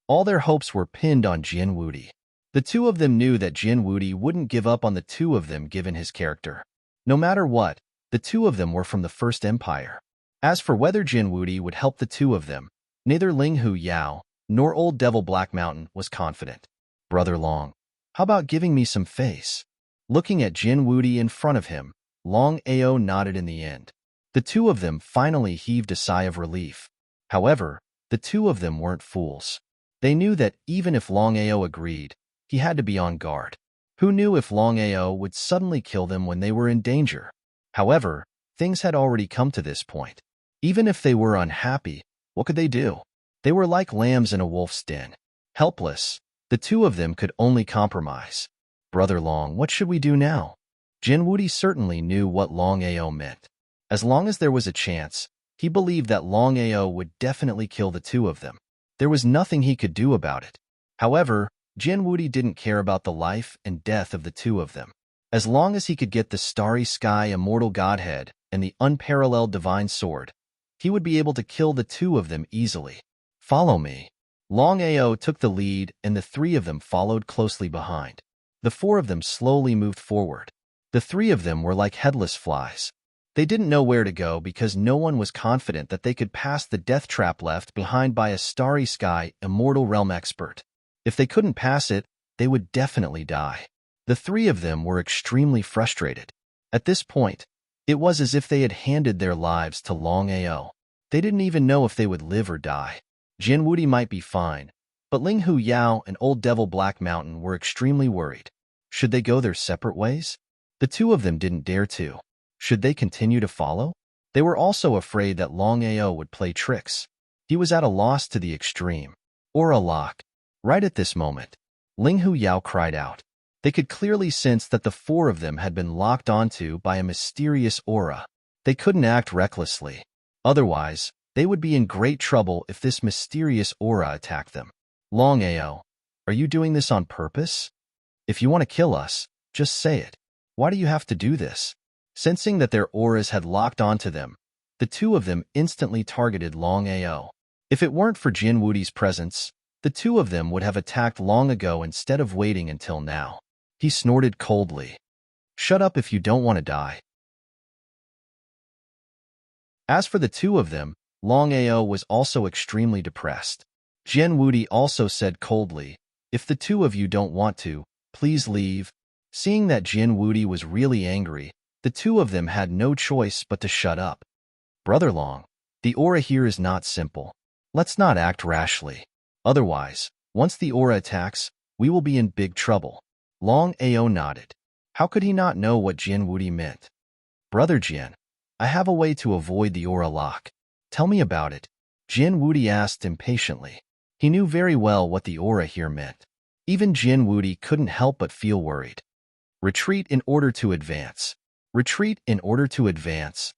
All their hopes were pinned on Jin Wudi. The two of them knew that Jin Wudi wouldn't give up on the two of them given his character. No matter what, the two of them were from the First Empire. As for whether Jin Wudi would help the two of them, neither Ling Hu Yao nor Old Devil Black Mountain was confident. Brother Long, how about giving me some face? Looking at Jin Wudi in front of him, Longao nodded in the end. The two of them finally heaved a sigh of relief. However, the two of them weren't fools. They knew that even if Longao agreed, he had to be on guard. Who knew if Longao would suddenly kill them when they were in danger? However, things had already come to this point. Even if they were unhappy, what could they do? They were like lambs in a wolf's den. Helpless, the two of them could only compromise. Brother Long, what should we do now? Jin Wudi certainly knew what Longao meant. As long as there was a chance, he believed that Longao would definitely kill the two of them. There was nothing he could do about it. However, Jin Wudi didn't care about the life and death of the two of them. As long as he could get the Starry Sky Immortal Godhead and the unparalleled Divine Sword, he would be able to kill the two of them easily. Follow me. Longao took the lead and the three of them followed closely behind. The four of them slowly moved forward. The three of them were like headless flies. They didn't know where to go because no one was confident that they could pass the death trap left behind by a Starry Sky Immortal Realm expert. If they couldn't pass it, they would definitely die. The three of them were extremely frustrated. At this point, it was as if they had handed their lives to Longao. They didn't even know if they would live or die. Jin Wudi might be fine, but Ling Hu Yao and Old Devil Black Mountain were extremely worried. Should they go their separate ways? The two of them didn't dare to. Should they continue to follow? They were also afraid that Longao would play tricks. He was at a loss to the extreme. Or a lock. Right at this moment, Ling Hu Yao cried out. They could clearly sense that the four of them had been locked onto by a mysterious aura. They couldn't act recklessly. Otherwise, they would be in great trouble if this mysterious aura attacked them. Longao, are you doing this on purpose? If you want to kill us, just say it. Why do you have to do this? Sensing that their auras had locked onto them, the two of them instantly targeted Longao. If it weren't for Jin Wudi's presence, the two of them would have attacked long ago instead of waiting until now. He snorted coldly. Shut up if you don't want to die. As for the two of them, Longao was also extremely depressed. Jin Wudi also said coldly, if the two of you don't want to, please leave. Seeing that Jin Wudi was really angry, the two of them had no choice but to shut up. Brother Long, the aura here is not simple. Let's not act rashly. Otherwise, once the aura attacks, we will be in big trouble. Longao nodded. How could he not know what Jin Wudi meant? Brother Jin, I have a way to avoid the aura lock. Tell me about it. Jin Wudi asked impatiently. He knew very well what the aura here meant. Even Jin Wudi couldn't help but feel worried. Retreat in order to advance. Retreat in order to advance.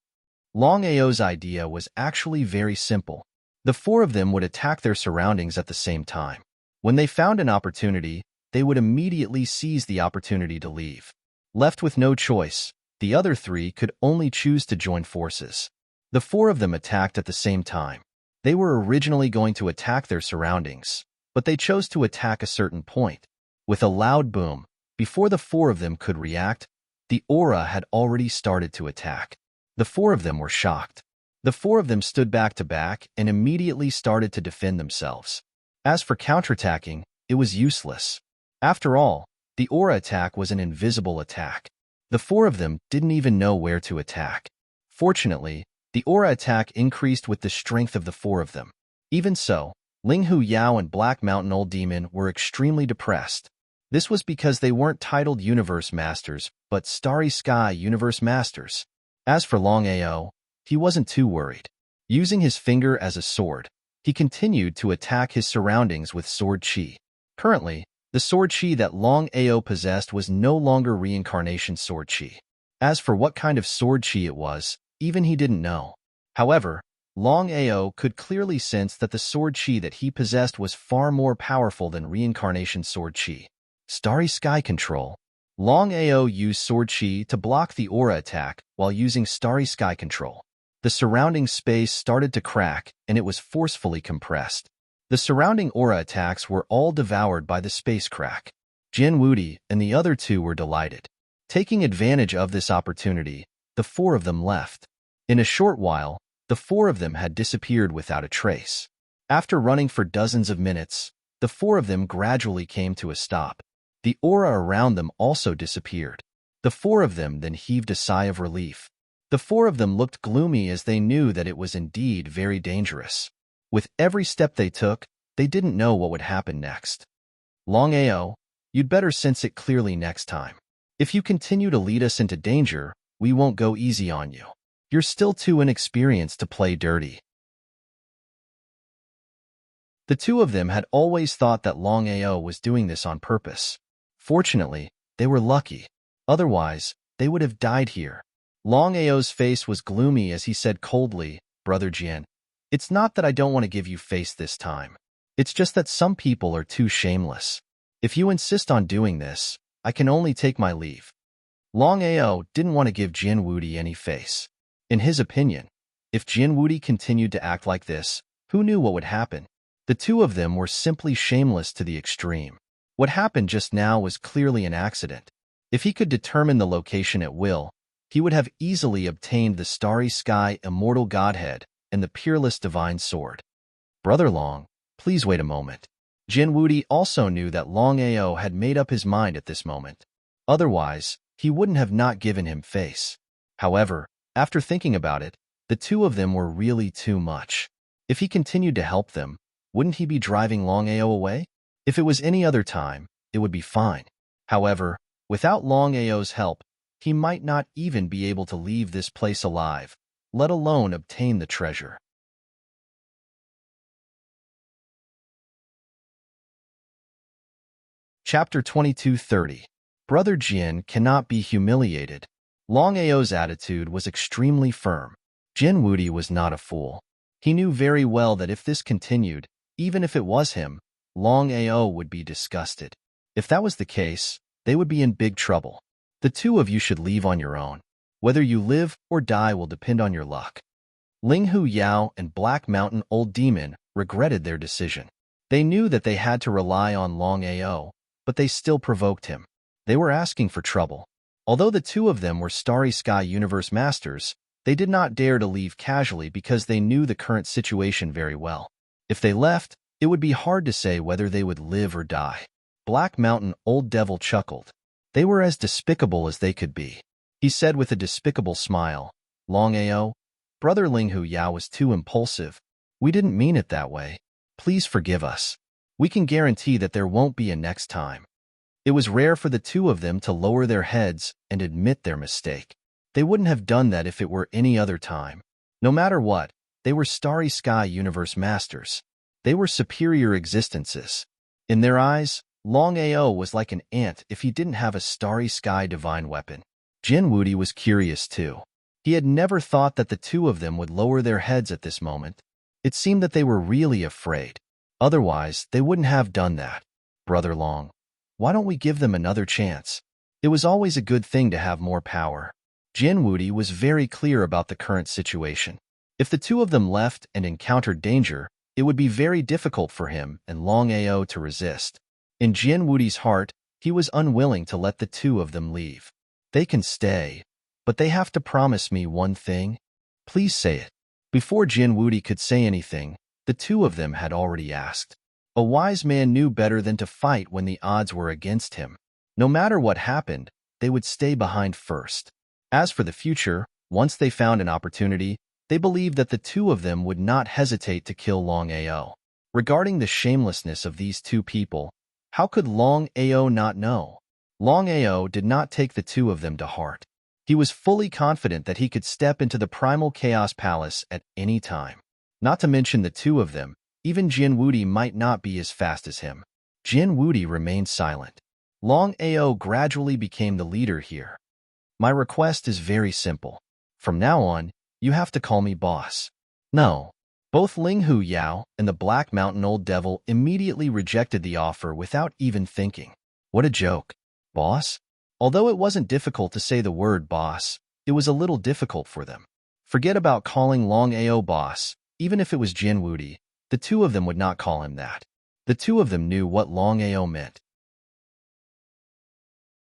Longao's idea was actually very simple. The four of them would attack their surroundings at the same time. When they found an opportunity, they would immediately seize the opportunity to leave. Left with no choice, the other three could only choose to join forces. The four of them attacked at the same time. They were originally going to attack their surroundings, but they chose to attack a certain point. With a loud boom, before the four of them could react, the aura had already started to attack. The four of them were shocked. The four of them stood back to back and immediately started to defend themselves. As for counterattacking, it was useless. After all, the aura attack was an invisible attack. The four of them didn't even know where to attack. Fortunately, the aura attack increased with the strength of the four of them. Even so, Linghu Yao and Black Mountain Old Demon were extremely depressed. This was because they weren't titled Universe Masters, but Starry Sky Universe Masters. As for Longao, he wasn't too worried. Using his finger as a sword, he continued to attack his surroundings with sword chi. Currently, the sword chi that Longao possessed was no longer reincarnation sword chi. As for what kind of sword chi it was, even he didn't know. However, Longao could clearly sense that the sword chi that he possessed was far more powerful than reincarnation sword chi. Starry Sky Control. Longao used sword chi to block the aura attack while using Starry Sky Control. The surrounding space started to crack and it was forcefully compressed. The surrounding aura attacks were all devoured by the space crack. Jin Wudi and the other two were delighted. Taking advantage of this opportunity, the four of them left. In a short while, the four of them had disappeared without a trace. After running for dozens of minutes, the four of them gradually came to a stop. The aura around them also disappeared. The four of them then heaved a sigh of relief. The four of them looked gloomy as they knew that it was indeed very dangerous. With every step they took, they didn't know what would happen next. Longao, you'd better sense it clearly next time. If you continue to lead us into danger, we won't go easy on you. You're still too inexperienced to play dirty. The two of them had always thought that Longao was doing this on purpose. Fortunately, they were lucky. Otherwise, they would have died here. Longao's face was gloomy as he said coldly, "Brother Jian, it's not that I don't want to give you face this time. It's just that some people are too shameless. If you insist on doing this, I can only take my leave." Longao didn't want to give Jin Wudi any face. In his opinion, if Jin Wudi continued to act like this, who knew what would happen? The two of them were simply shameless to the extreme. What happened just now was clearly an accident. If he could determine the location at will, he would have easily obtained the Starry Sky Immortal Godhead and the Peerless Divine Sword. Brother Long, please wait a moment. Jin Wudi also knew that Longao had made up his mind at this moment. Otherwise, he wouldn't have not given him face. However, after thinking about it, the two of them were really too much. If he continued to help them, wouldn't he be driving Longao away? If it was any other time, it would be fine. However, without Longao's help, he might not even be able to leave this place alive, let alone obtain the treasure. Chapter 2230. Brother Jin cannot be humiliated. Longao's attitude was extremely firm. Jin Wudi was not a fool. He knew very well that if this continued, even if it was him, Longao would be disgusted. If that was the case, they would be in big trouble. The two of you should leave on your own. Whether you live or die will depend on your luck. Linghu Yao and Black Mountain Old Demon regretted their decision. They knew that they had to rely on Longao, but they still provoked him. They were asking for trouble. Although the two of them were Starry Sky Universe Masters, they did not dare to leave casually because they knew the current situation very well. If they left, it would be hard to say whether they would live or die. Black Mountain Old Devil chuckled. They were as despicable as they could be. He said with a despicable smile, "Longao, Brother Linghu Yao was too impulsive. We didn't mean it that way. Please forgive us. We can guarantee that there won't be a next time." It was rare for the two of them to lower their heads and admit their mistake. They wouldn't have done that if it were any other time. No matter what, they were Starry Sky Universe Masters. They were superior existences. In their eyes, Longao was like an ant if he didn't have a Starry Sky divine weapon. Jin Wudi was curious too. He had never thought that the two of them would lower their heads at this moment. It seemed that they were really afraid. Otherwise, they wouldn't have done that. Brother Long, why don't we give them another chance? It was always a good thing to have more power. Jin Wudi was very clear about the current situation. If the two of them left and encountered danger, it would be very difficult for him and Longao to resist. In Jin Wudi's heart, he was unwilling to let the two of them leave. They can stay, but they have to promise me one thing. Please say it. Before Jin Wudi could say anything, the two of them had already asked. A wise man knew better than to fight when the odds were against him. No matter what happened, they would stay behind first. As for the future, once they found an opportunity, they believed that the two of them would not hesitate to kill Longao. Regarding the shamelessness of these two people, how could Longao not know? Longao did not take the two of them to heart. He was fully confident that he could step into the primal chaos palace at any time. Not to mention the two of them, even Jin Wudi might not be as fast as him. Jin Wudi remained silent. Longao gradually became the leader here. My request is very simple. From now on, you have to call me boss. No. Both Ling Hu Yao and the Black Mountain Old Devil immediately rejected the offer without even thinking. What a joke. Boss? Although it wasn't difficult to say the word boss, it was a little difficult for them. Forget about calling Longao boss. Even if it was Jin Wudi, the two of them would not call him that. The two of them knew what Longao meant.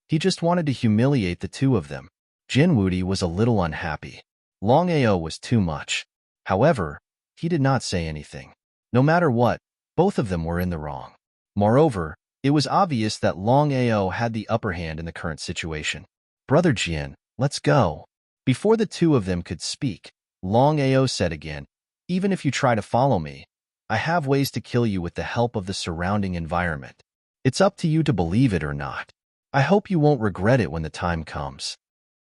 He just wanted to humiliate the two of them. Jin Wudi was a little unhappy. Longao was too much. However, he did not say anything. No matter what, both of them were in the wrong. Moreover, it was obvious that Longao had the upper hand in the current situation. Brother Jin, let's go. Before the two of them could speak, Longao said again, even if you try to follow me, I have ways to kill you with the help of the surrounding environment. It's up to you to believe it or not. I hope you won't regret it when the time comes.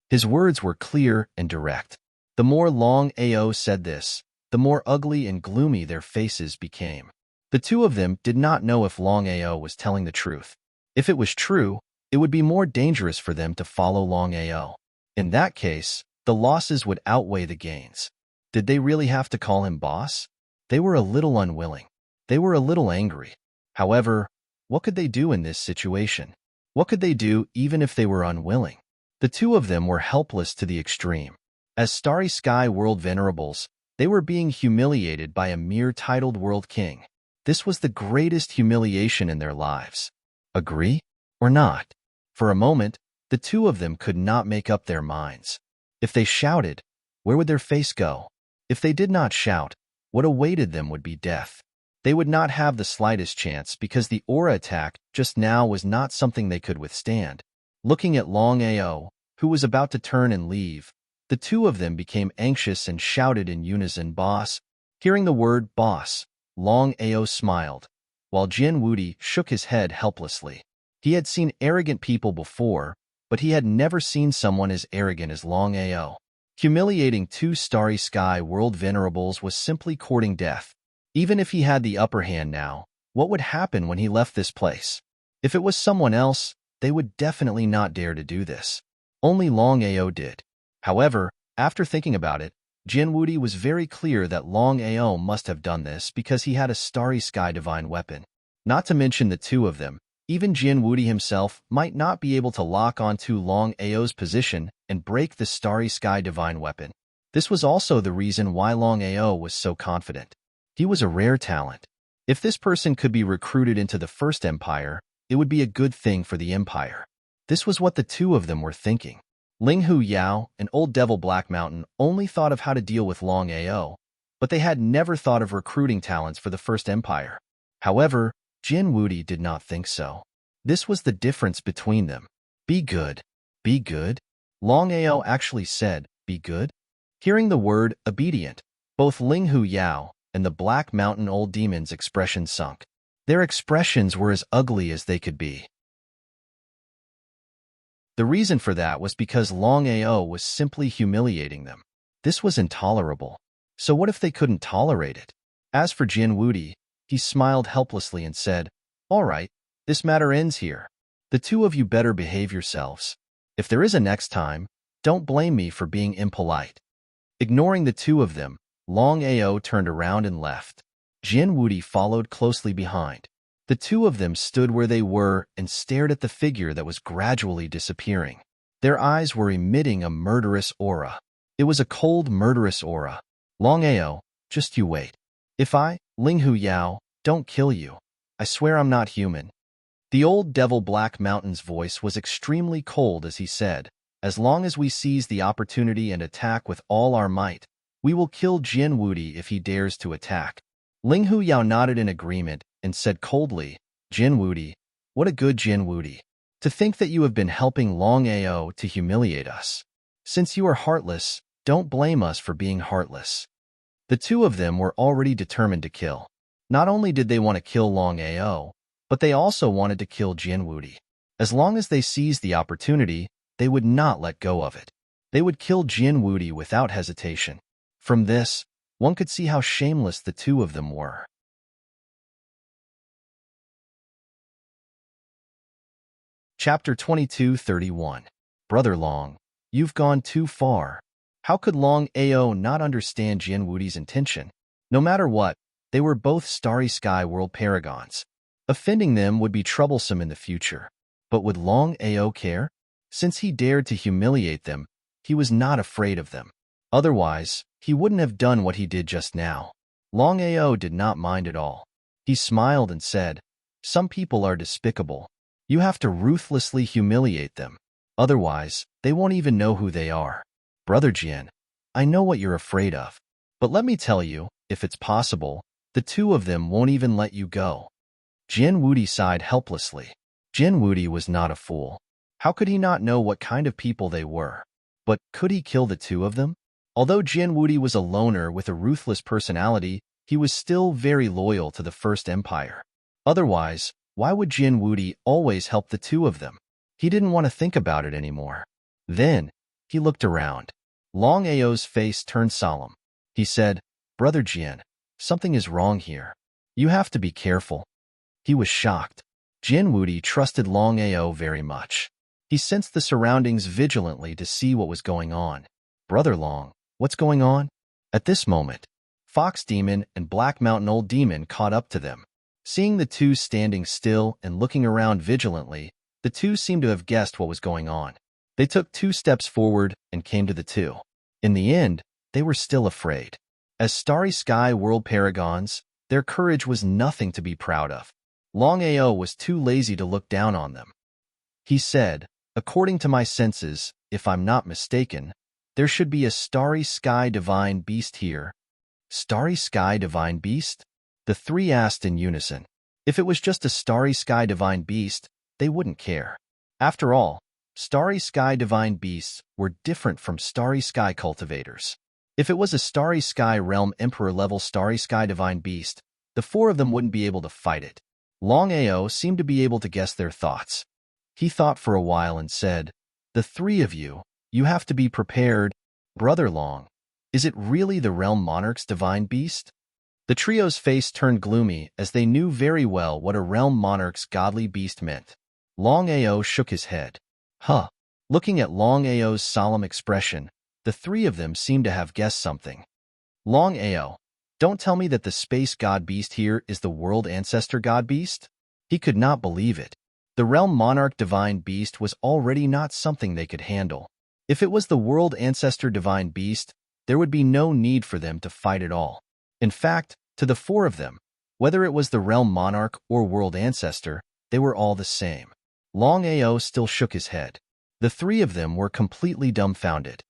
His words were clear and direct. The more Longao said this, the more ugly and gloomy their faces became. The two of them did not know if Longao was telling the truth. If it was true, it would be more dangerous for them to follow Longao. In that case, the losses would outweigh the gains. Did they really have to call him boss? They were a little unwilling. They were a little angry. However, what could they do in this situation? What could they do even if they were unwilling? The two of them were helpless to the extreme. As Starry Sky World Venerables, they were being humiliated by a mere titled World King. This was the greatest humiliation in their lives. Agree? Or not? For a moment, the two of them could not make up their minds. If they shouted, where would their face go? If they did not shout, what awaited them would be death. They would not have the slightest chance because the aura attack just now was not something they could withstand. Looking at Longao, who was about to turn and leave, the two of them became anxious and shouted in unison, "Boss!" Hearing the word boss, Longao smiled, while Jin Wudi shook his head helplessly. He had seen arrogant people before, but he had never seen someone as arrogant as Longao. Humiliating two Starry Sky World Venerables was simply courting death. Even if he had the upper hand now, what would happen when he left this place? If it was someone else, they would definitely not dare to do this. Only Longao did. However, after thinking about it, Jin Wudi was very clear that Longao must have done this because he had a Starry Sky Divine weapon. Not to mention the two of them, even Jin Wudi himself might not be able to lock onto Longao's position and break the Starry Sky Divine weapon. This was also the reason why Longao was so confident. He was a rare talent. If this person could be recruited into the First Empire, it would be a good thing for the Empire. This was what the two of them were thinking. Ling Hu Yao and Old Devil Black Mountain only thought of how to deal with Longao, but they had never thought of recruiting talents for the First Empire. However, Jin Wudi did not think so. This was the difference between them. Be good. Be good? Longao actually said, be good? Hearing the word obedient, both Ling Hu Yao and the Black Mountain Old Demon's expression sunk. Their expressions were as ugly as they could be. The reason for that was because Longao was simply humiliating them. This was intolerable. So what if they couldn't tolerate it? As for Jin Wudi, he smiled helplessly and said, "All right, this matter ends here. The two of you better behave yourselves. If there is a next time, don't blame me for being impolite. Ignoring the two of them, Longao turned around and left. Jinwudi followed closely behind. The two of them stood where they were and stared at the figure that was gradually disappearing. Their eyes were emitting a murderous aura. It was a cold, murderous aura. Longao, just you wait. If I, Linghu Yao, don't kill you, I swear I'm not human. The old devil Black Mountain's voice was extremely cold as he said, as long as we seize the opportunity and attack with all our might, we will kill Jinwudi if he dares to attack. Linghu Yao nodded in agreement and said coldly, Jinwudi, what a good Jinwudi. To think that you have been helping Longao to humiliate us. Since you are heartless, don't blame us for being heartless. The two of them were already determined to kill. Not only did they want to kill Longao, but they also wanted to kill Jinwudi. As long as they seized the opportunity, they would not let go of it. They would kill Jinwudi without hesitation. From this, one could see how shameless the two of them were. Chapter 22:31. Brother Long, you've gone too far. How could Longao not understand Jinwudi's intention? No matter what, they were both Starry Sky World paragons. Offending them would be troublesome in the future. But would Longao care? Since he dared to humiliate them, he was not afraid of them. Otherwise, he wouldn't have done what he did just now. Longao did not mind at all. He smiled and said, some people are despicable. You have to ruthlessly humiliate them. Otherwise, they won't even know who they are. Brother Jin, I know what you're afraid of. But let me tell you, if it's possible, the two of them won't even let you go. Jinwudi sighed helplessly. Jinwudi was not a fool. How could he not know what kind of people they were? But could he kill the two of them? Although Jinwudi was a loner with a ruthless personality, he was still very loyal to the First Empire. Otherwise, why would Jinwudi always help the two of them? He didn't want to think about it anymore. Then, he looked around. Longao's face turned solemn. He said, Brother Jin, something is wrong here. You have to be careful. He was shocked. Jinwudi trusted Longao very much. He sensed the surroundings vigilantly to see what was going on. Brother Long, what's going on? At this moment, Fox Demon and Black Mountain Old Demon caught up to them. Seeing the two standing still and looking around vigilantly, the two seemed to have guessed what was going on. They took 2 steps forward and came to the two. In the end, they were still afraid. As Starry Sky World paragons, their courage was nothing to be proud of. Longao was too lazy to look down on them. He said, according to my senses, if I'm not mistaken, there should be a Starry Sky Divine Beast here. Starry Sky Divine Beast? The three asked in unison. If it was just a Starry Sky Divine Beast, they wouldn't care. After all, Starry Sky Divine Beasts were different from Starry Sky Cultivators. If it was a Starry Sky Realm Emperor level Starry Sky Divine Beast, the 4 of them wouldn't be able to fight it. Longao seemed to be able to guess their thoughts. He thought for a while and said, the 3 of you, you have to be prepared. Brother Long, is it really the Realm Monarch's Divine Beast? The trio's face turned gloomy as they knew very well what a Realm Monarch's godly beast meant. Longao shook his head. Huh. Looking at Longao's solemn expression, the 3 of them seemed to have guessed something. Longao, don't tell me that the space god beast here is the world ancestor god beast? He could not believe it. The Realm Monarch Divine Beast was already not something they could handle. If it was the world ancestor Divine Beast, there would be no need for them to fight at all. In fact, to the 4 of them, whether it was the Realm Monarch or World Ancestor, they were all the same. Longao still shook his head. The 3 of them were completely dumbfounded.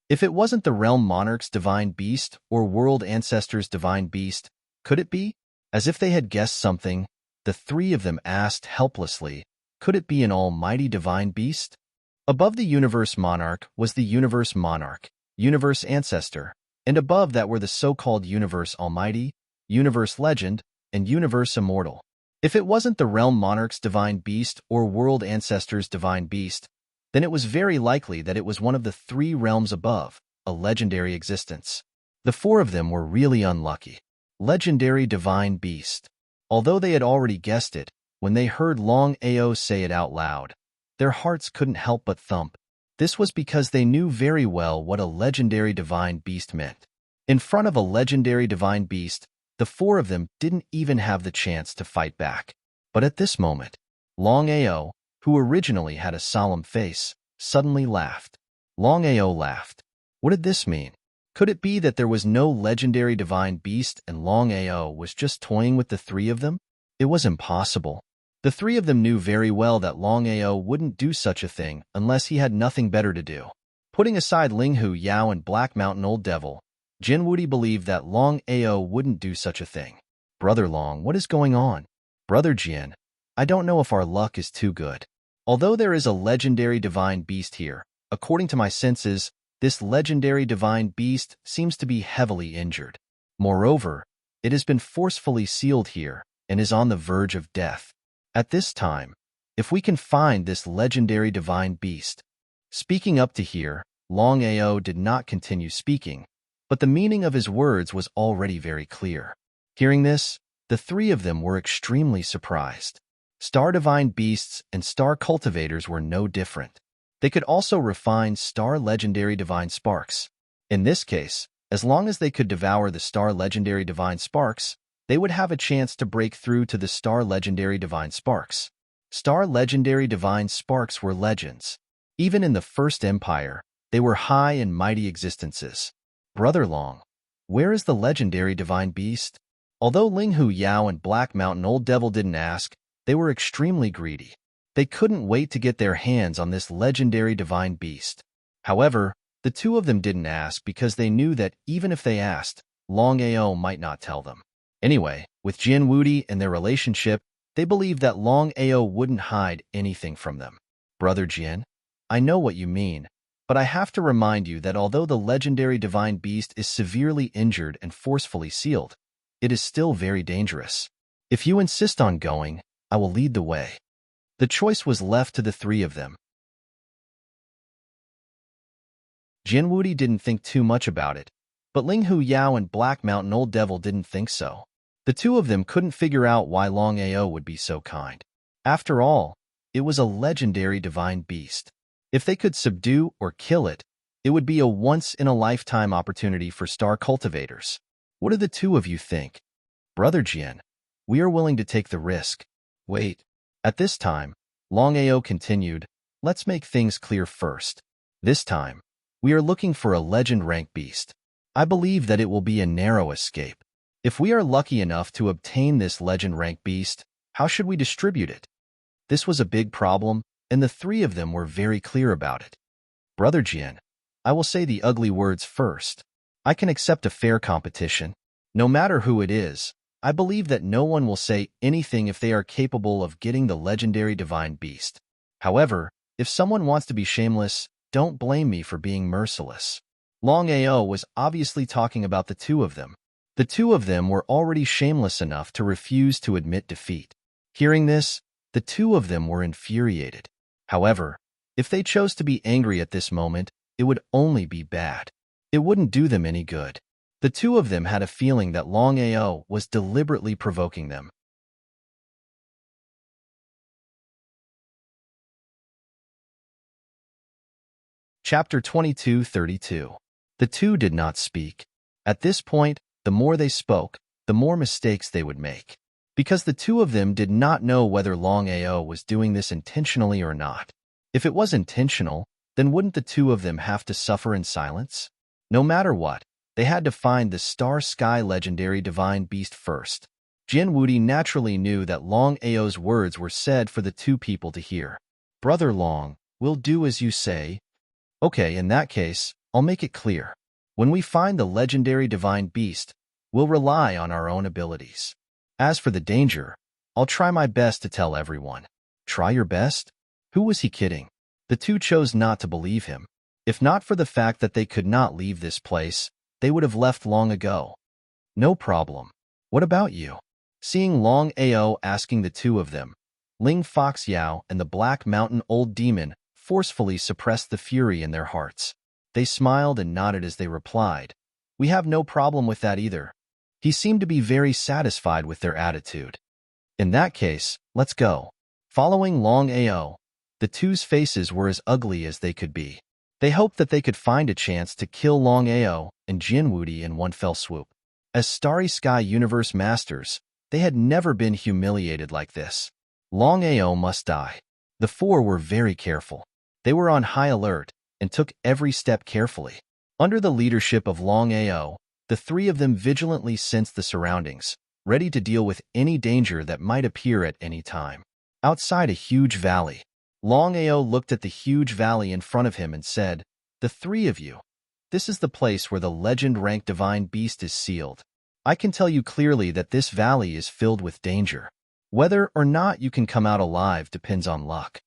If it wasn't the Realm Monarch's Divine Beast or World Ancestor's Divine Beast, could it be? As if they had guessed something, the 3 of them asked helplessly, could it be an almighty Divine Beast? Above the Universe Monarch was the Universe Monarch, Universe Ancestor, and above that were the so-called Universe Almighty, Universe Legend, and Universe Immortal. If it wasn't the Realm Monarch's Divine Beast or World Ancestor's Divine Beast, then it was very likely that it was one of the 3 realms above, a legendary existence. The 4 of them were really unlucky. Legendary Divine Beast. Although they had already guessed it, when they heard Longao say it out loud, their hearts couldn't help but thump. This was because they knew very well what a legendary divine beast meant. In front of a legendary divine beast, the four of them didn't even have the chance to fight back. But at this moment, Longao, who originally had a solemn face, suddenly laughed. Longao laughed. What did this mean? Could it be that there was no legendary divine beast and Longao was just toying with the three of them? It was impossible. The three of them knew very well that Longao wouldn't do such a thing unless he had nothing better to do. Putting aside Linghu Yao and Black Mountain Old Devil, Jinwudi believed that Longao wouldn't do such a thing. Brother Long, what is going on? Brother Jin, I don't know if our luck is too good. Although there is a legendary divine beast here, according to my senses, this legendary divine beast seems to be heavily injured. Moreover, it has been forcefully sealed here and is on the verge of death. At this time, if we can find this legendary divine beast. Speaking up to here, Longao did not continue speaking, but the meaning of his words was already very clear. Hearing this, the three of them were extremely surprised. Star divine beasts and star cultivators were no different. They could also refine star legendary divine sparks. In this case, as long as they could devour the star legendary divine sparks, they would have a chance to break through to the star legendary divine sparks. Star legendary divine sparks were legends. Even in the First Empire, they were high and mighty existences. Brother Long, where is the legendary divine beast? Although Linghu Yao and Black Mountain Old Devil didn't ask, they were extremely greedy. They couldn't wait to get their hands on this legendary divine beast. However, the two of them didn't ask because they knew that even if they asked, Longao might not tell them. Anyway, with Jin Wudi and their relationship, they believed that Longao wouldn't hide anything from them. Brother Jin, I know what you mean, but I have to remind you that although the legendary divine beast is severely injured and forcefully sealed, it is still very dangerous. If you insist on going, I will lead the way. The choice was left to the three of them. Jin Wudi didn't think too much about it, but Linghu Yao and Black Mountain Old Devil didn't think so. The two of them couldn't figure out why Longao would be so kind. After all, it was a legendary divine beast. If they could subdue or kill it, it would be a once-in-a-lifetime opportunity for star cultivators. What do the two of you think? Brother Jin, we are willing to take the risk. Wait. At this time, Longao continued, let's make things clear first. This time, we are looking for a legend rank beast. I believe that it will be a narrow escape. If we are lucky enough to obtain this legend rank beast, how should we distribute it? This was a big problem, and the three of them were very clear about it. Brother Jin, I will say the ugly words first. I can accept a fair competition. No matter who it is, I believe that no one will say anything if they are capable of getting the legendary divine beast. However, if someone wants to be shameless, don't blame me for being merciless. Longao was obviously talking about the two of them. The two of them were already shameless enough to refuse to admit defeat. Hearing this, the two of them were infuriated. However, if they chose to be angry at this moment, it would only be bad. It wouldn't do them any good. The two of them had a feeling that Longao was deliberately provoking them. Chapter 22:32. The two did not speak. At this point, the more they spoke, the more mistakes they would make. Because the two of them did not know whether Longao was doing this intentionally or not. If it was intentional, then wouldn't the two of them have to suffer in silence? No matter what, they had to find the Star Sky legendary divine beast first. Jin Wudi naturally knew that Longao's words were said for the two people to hear. Brother Long, we'll do as you say. Okay, in that case, I'll make it clear. When we find the legendary divine beast, we'll rely on our own abilities. As for the danger, I'll try my best to tell everyone. Try your best? Who was he kidding? The two chose not to believe him. If not for the fact that they could not leave this place, they would have left long ago. No problem. What about you? Seeing Longao asking the two of them, Ling Fox Yao and the Black Mountain Old Demon forcefully suppressed the fury in their hearts. They smiled and nodded as they replied, "We have no problem with that either." He seemed to be very satisfied with their attitude. In that case, let's go. Following Longao, The two's faces were as ugly as they could be. They hoped that they could find a chance to kill Longao and Jinwudi in one fell swoop. As Starry Sky Universe Masters, they had never been humiliated like this. Longao must die. The four were very careful. They were on high alert and took every step carefully. Under the leadership of Longao, the three of them vigilantly sensed the surroundings, ready to deal with any danger that might appear at any time. Outside a huge valley, Longao looked at the huge valley in front of him and said, "The three of you, this is the place where the legend-ranked divine beast is sealed. I can tell you clearly that this valley is filled with danger. Whether or not you can come out alive depends on luck."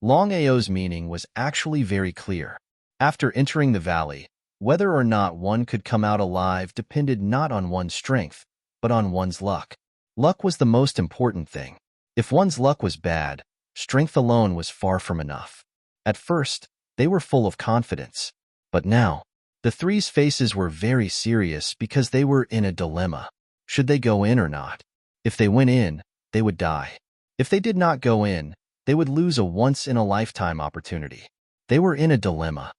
Longao's meaning was actually very clear. After entering the valley, whether or not one could come out alive depended not on one's strength, but on one's luck. Luck was the most important thing. If one's luck was bad, strength alone was far from enough. At first, they were full of confidence. But now, the three's faces were very serious because they were in a dilemma. Should they go in or not? If they went in, they would die. If they did not go in, they would lose a once-in-a-lifetime opportunity. They were in a dilemma.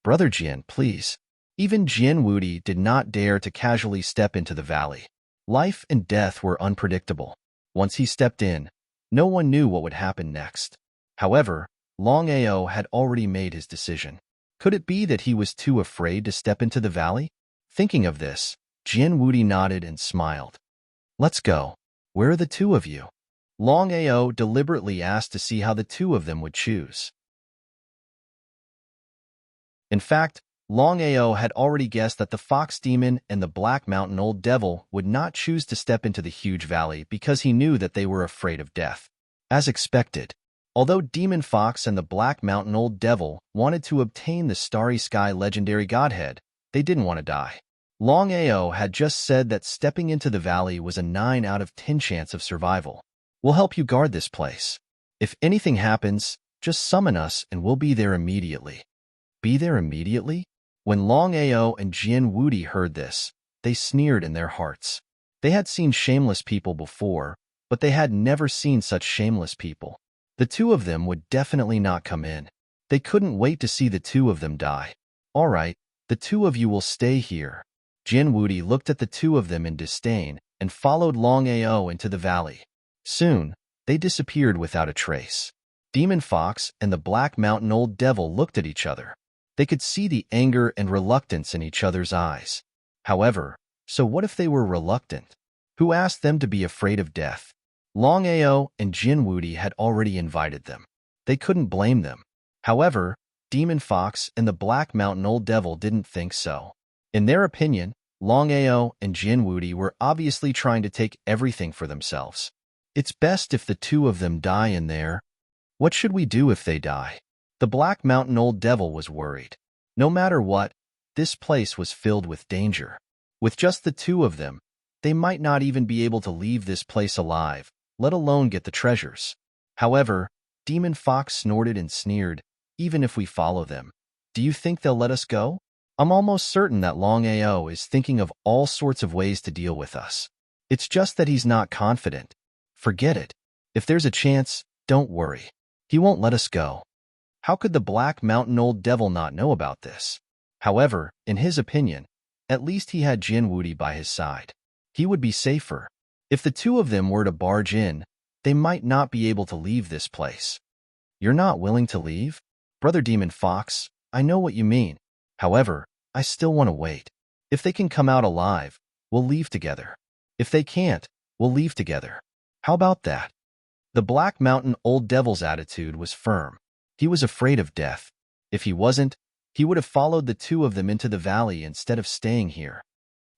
"Brother Jian, please." Even Jianwudi did not dare to casually step into the valley. Life and death were unpredictable. Once he stepped in, no one knew what would happen next. However, Longao had already made his decision. Could it be that he was too afraid to step into the valley? Thinking of this, Jianwudi nodded and smiled. "Let's go. Where are the two of you?" Longao deliberately asked to see how the two of them would choose. In fact, Longao had already guessed that the Fox Demon and the Black Mountain Old Devil would not choose to step into the huge valley because he knew that they were afraid of death. As expected, although Demon Fox and the Black Mountain Old Devil wanted to obtain the Starry Sky Legendary Godhead, they didn't want to die. Longao had just said that stepping into the valley was a 9 out of 10 chance of survival. "We'll help you guard this place. If anything happens, just summon us and we'll be there immediately." Be there immediately? When Longao and Jianwudi heard this, they sneered in their hearts. They had seen shameless people before, but they had never seen such shameless people. The two of them would definitely not come in. They couldn't wait to see the two of them die. "All right, the two of you will stay here." Jianwudi looked at the two of them in disdain and followed Longao into the valley. Soon, they disappeared without a trace. Demon Fox and the Black Mountain Old Devil looked at each other. They could see the anger and reluctance in each other's eyes. However, so what if they were reluctant? Who asked them to be afraid of death? Longao and Jianwudi had already invited them. They couldn't blame them. However, Demon Fox and the Black Mountain Old Devil didn't think so. In their opinion, Longao and Jianwudi were obviously trying to take everything for themselves. "It's best if the two of them die in there. What should we do if they die?" The Black Mountain Old Devil was worried. No matter what, this place was filled with danger. With just the two of them, they might not even be able to leave this place alive, let alone get the treasures. However, Demon Fox snorted and sneered, "Even if we follow them, do you think they'll let us go? I'm almost certain that Longao is thinking of all sorts of ways to deal with us. It's just that he's not confident. Forget it. If there's a chance, don't worry. He won't let us go." How could the Black Mountain Old Devil not know about this? However, in his opinion, at least he had Jianwudi by his side. He would be safer. If the two of them were to barge in, they might not be able to leave this place. "You're not willing to leave? Brother Demon Fox, I know what you mean. However, I still want to wait. If they can come out alive, we'll leave together. If they can't, we'll leave together. How about that?" The Black Mountain Old Devil's attitude was firm. He was afraid of death. If he wasn't, he would have followed the two of them into the valley instead of staying here.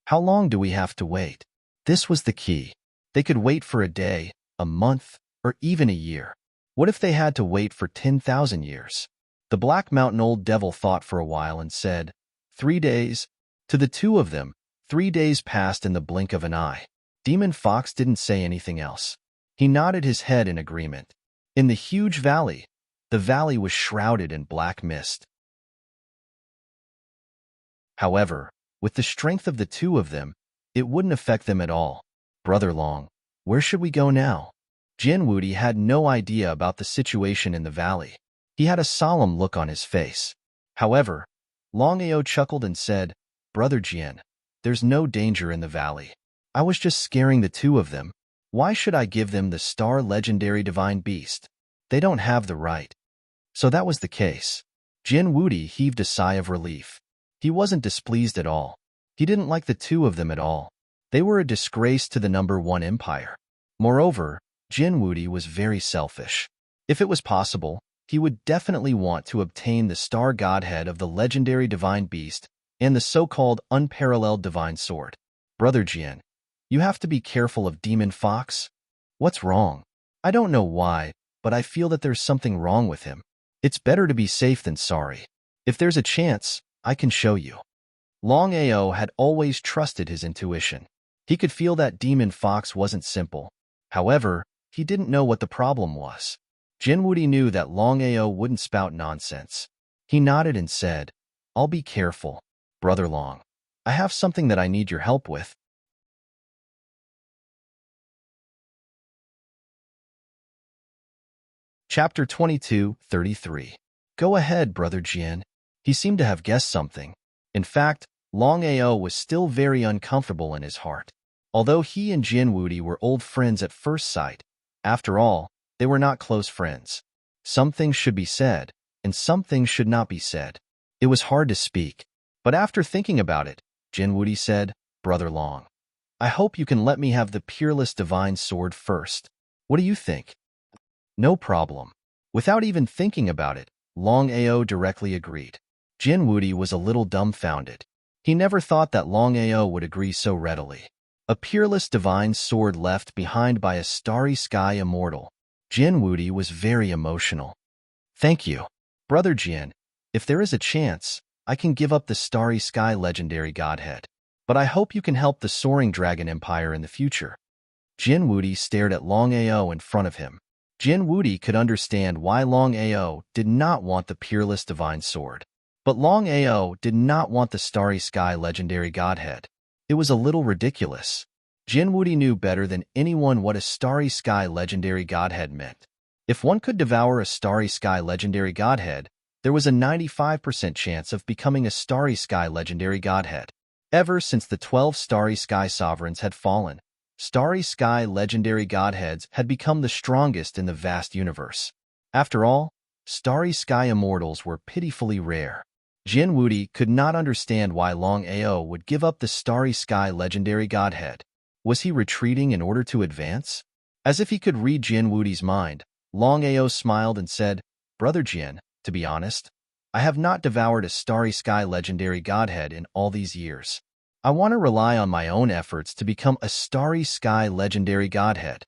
How long do we have to wait? This was the key. They could wait for a day, a month, or even a year. What if they had to wait for 10,000 years? The Black Mountain Old Devil thought for a while and said, 3 days. To the two of them, 3 days passed in the blink of an eye. Demon Fox didn't say anything else. He nodded his head in agreement. In the huge valley, the valley was shrouded in black mist. However, with the strength of the two of them, it wouldn't affect them at all. "Brother Long, where should we go now?" Jianwudi had no idea about the situation in the valley. He had a solemn look on his face. However, Longao chuckled and said, "Brother Jian, there's no danger in the valley. I was just scaring the two of them. Why should I give them the star legendary divine beast? They don't have the right." So that was the case. Jin Wudi heaved a sigh of relief. He wasn't displeased at all. He didn't like the two of them at all. They were a disgrace to the #1 empire. Moreover, Jin Wudi was very selfish. If it was possible, he would definitely want to obtain the star godhead of the legendary divine beast and the so-called unparalleled divine sword. Brother Jian, you have to be careful of Demon Fox. What's wrong? I don't know why, but I feel that there's something wrong with him. It's better to be safe than sorry. If there's a chance, I can show you. Longao had always trusted his intuition. He could feel that Demon Fox wasn't simple. However, he didn't know what the problem was. Jinwudi knew that Longao wouldn't spout nonsense. He nodded and said, "I'll be careful, Brother Long. I have something that I need your help with." Chapter 22:33. Go ahead, Brother Jian. He seemed to have guessed something. In fact, Longao was still very uncomfortable in his heart. Although he and Jinwudi were old friends at first sight, after all, they were not close friends. Some things should be said, and some things should not be said. It was hard to speak. But after thinking about it, Jinwudi said, "Brother Long, I hope you can let me have the peerless divine sword first. What do you think?" "No problem." Without even thinking about it, Longao directly agreed. Jinwudi was a little dumbfounded. He never thought that Longao would agree so readily. A peerless divine sword left behind by a starry sky immortal. Jinwudi was very emotional. "Thank you, Brother Jian. If there is a chance, I can give up the starry sky legendary godhead. But I hope you can help the soaring dragon empire in the future." Jinwudi stared at Longao in front of him. Jinwudi could understand why Longao did not want the peerless divine sword. But Longao did not want the starry sky legendary godhead. It was a little ridiculous. Jinwudi knew better than anyone what a starry sky legendary godhead meant. If one could devour a starry sky legendary godhead, there was a 95% chance of becoming a starry sky legendary godhead. Ever since the 12 starry sky sovereigns had fallen, starry sky legendary godheads had become the strongest in the vast universe. After all, starry sky immortals were pitifully rare. Jinwudi could not understand why Longao would give up the starry sky legendary godhead. Was he retreating in order to advance? As if he could read Jinwudi's mind, Longao smiled and said, "Brother Jian, to be honest, I have not devoured a starry sky legendary godhead in all these years. I want to rely on my own efforts to become a starry sky legendary godhead."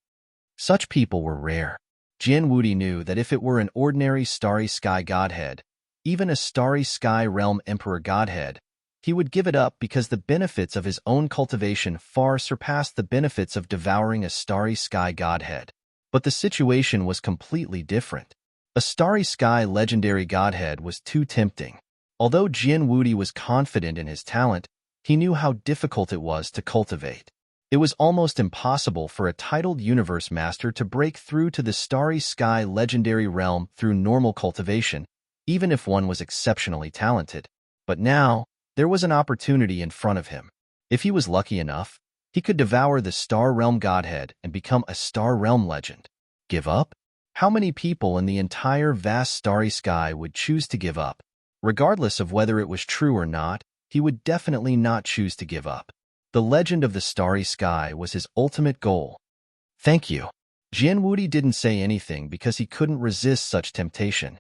Such people were rare. Jinwudi knew that if it were an ordinary starry sky godhead, even a starry sky realm emperor godhead, he would give it up because the benefits of his own cultivation far surpassed the benefits of devouring a starry sky godhead. But the situation was completely different. A starry sky legendary godhead was too tempting. Although Jinwudi was confident in his talent, he knew how difficult it was to cultivate. It was almost impossible for a titled universe master to break through to the starry sky legendary realm through normal cultivation, even if one was exceptionally talented. But now, there was an opportunity in front of him. If he was lucky enough, he could devour the Star Realm Godhead and become a Star Realm legend. Give up? How many people in the entire vast starry sky would choose to give up? Regardless of whether it was true or not, he would definitely not choose to give up. The legend of the starry sky was his ultimate goal. "Thank you." Jinwudi didn't say anything because he couldn't resist such temptation.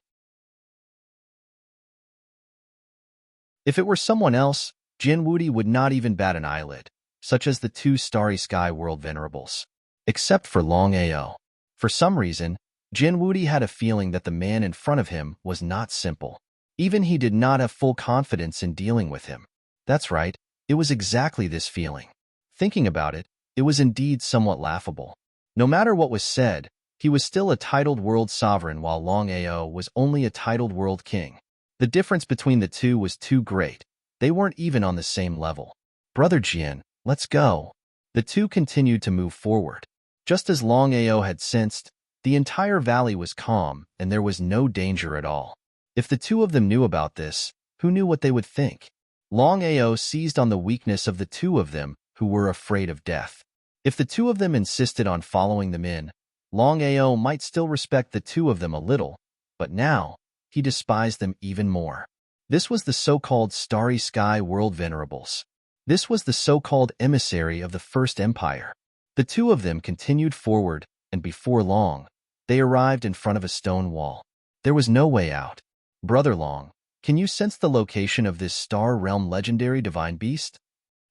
If it were someone else, Jinwudi would not even bat an eyelid, such as the two starry sky world venerables. Except for Longao. For some reason, Jinwudi had a feeling that the man in front of him was not simple. Even he did not have full confidence in dealing with him. That's right, it was exactly this feeling. Thinking about it, it was indeed somewhat laughable. No matter what was said, he was still a titled world sovereign while Longao was only a titled world king. The difference between the two was too great. They weren't even on the same level. "Brother Jian, let's go." The two continued to move forward. Just as Longao had sensed, The entire valley was calm, and there was no danger at all. If the two of them knew about this, who knew what they would think? Longao seized on the weakness of the two of them who were afraid of death. If the two of them insisted on following them in, Longao might still respect the two of them a little, but now he despised them even more. This was the so-called Starry Sky World Venerables. This was the so-called emissary of the First Empire. The two of them continued forward, and before long, they arrived in front of a stone wall. There was no way out. Brother Long, can you sense the location of this Star Realm legendary divine beast?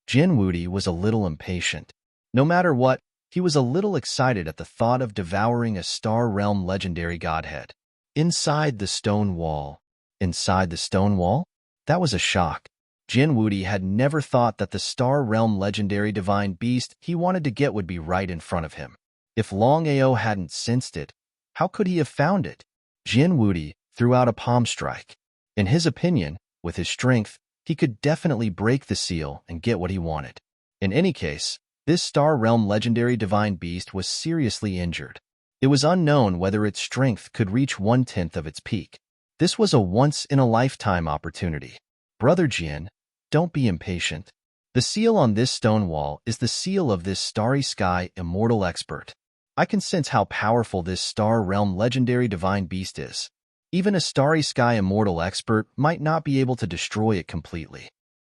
Jin Wudi was a little impatient. No matter what, he was a little excited at the thought of devouring a Star Realm legendary godhead. Inside the stone wall. Inside the stone wall? That was a shock. Jin Wudi had never thought that the Star Realm legendary divine beast he wanted to get would be right in front of him. If Longao hadn't sensed it, how could he have found it? Jin Wudi threw out a palm strike. In his opinion, with his strength, he could definitely break the seal and get what he wanted. In any case, this Star Realm legendary divine beast was seriously injured. It was unknown whether its strength could reach 1/10 of its peak. This was a once-in-a-lifetime opportunity. Brother Jin, don't be impatient. The seal on this stone wall is the seal of this Starry Sky Immortal Expert. I can sense how powerful this Star Realm legendary divine beast is. Even a Starry Sky Immortal Expert might not be able to destroy it completely.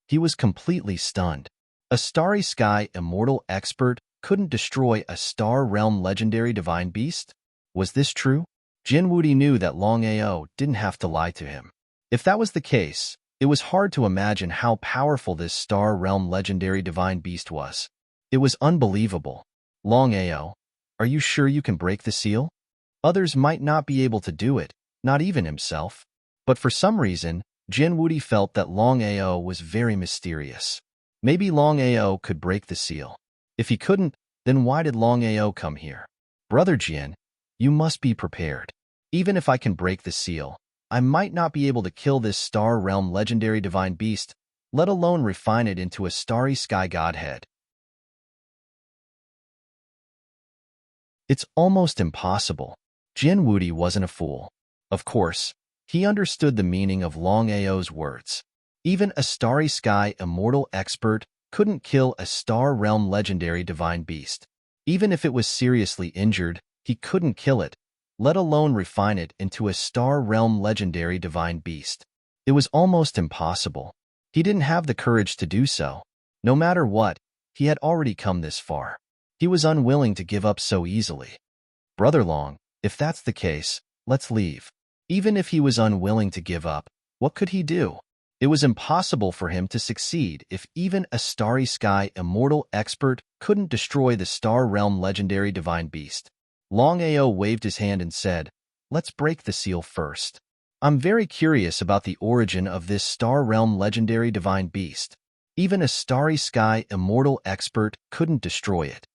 He was completely stunned. A Starry Sky Immortal Expert couldn't destroy a Star Realm legendary divine beast? Was this true? Jin Wudi knew that Longao didn't have to lie to him. If that was the case, it was hard to imagine how powerful this Star Realm legendary divine beast was. It was unbelievable. Longao, are you sure you can break the seal? Others might not be able to do it, not even himself. But for some reason, Jin Wudi felt that Longao was very mysterious. Maybe Longao could break the seal. If he couldn't, then why did Longao come here? Brother Jin, you must be prepared. Even if I can break the seal, I might not be able to kill this Star Realm legendary divine beast, let alone refine it into a Starry Sky godhead. It's almost impossible. Jin Wudi wasn't a fool. Of course, he understood the meaning of Longao's words. Even a Starry Sky Immortal Expert couldn't kill a Star Realm legendary divine beast. Even if it was seriously injured, he couldn't kill it, let alone refine it into a Star Realm legendary divine beast. It was almost impossible. He didn't have the courage to do so. No matter what, he had already come this far. He was unwilling to give up so easily. Brother Long, if that's the case, let's leave. Even if he was unwilling to give up, what could he do? It was impossible for him to succeed if even a Starry Sky Immortal Expert couldn't destroy the Star Realm legendary divine beast. Longao waved his hand and said, "Let's break the seal first. I'm very curious about the origin of this Star Realm legendary divine beast. Even a Starry Sky Immortal Expert couldn't destroy it."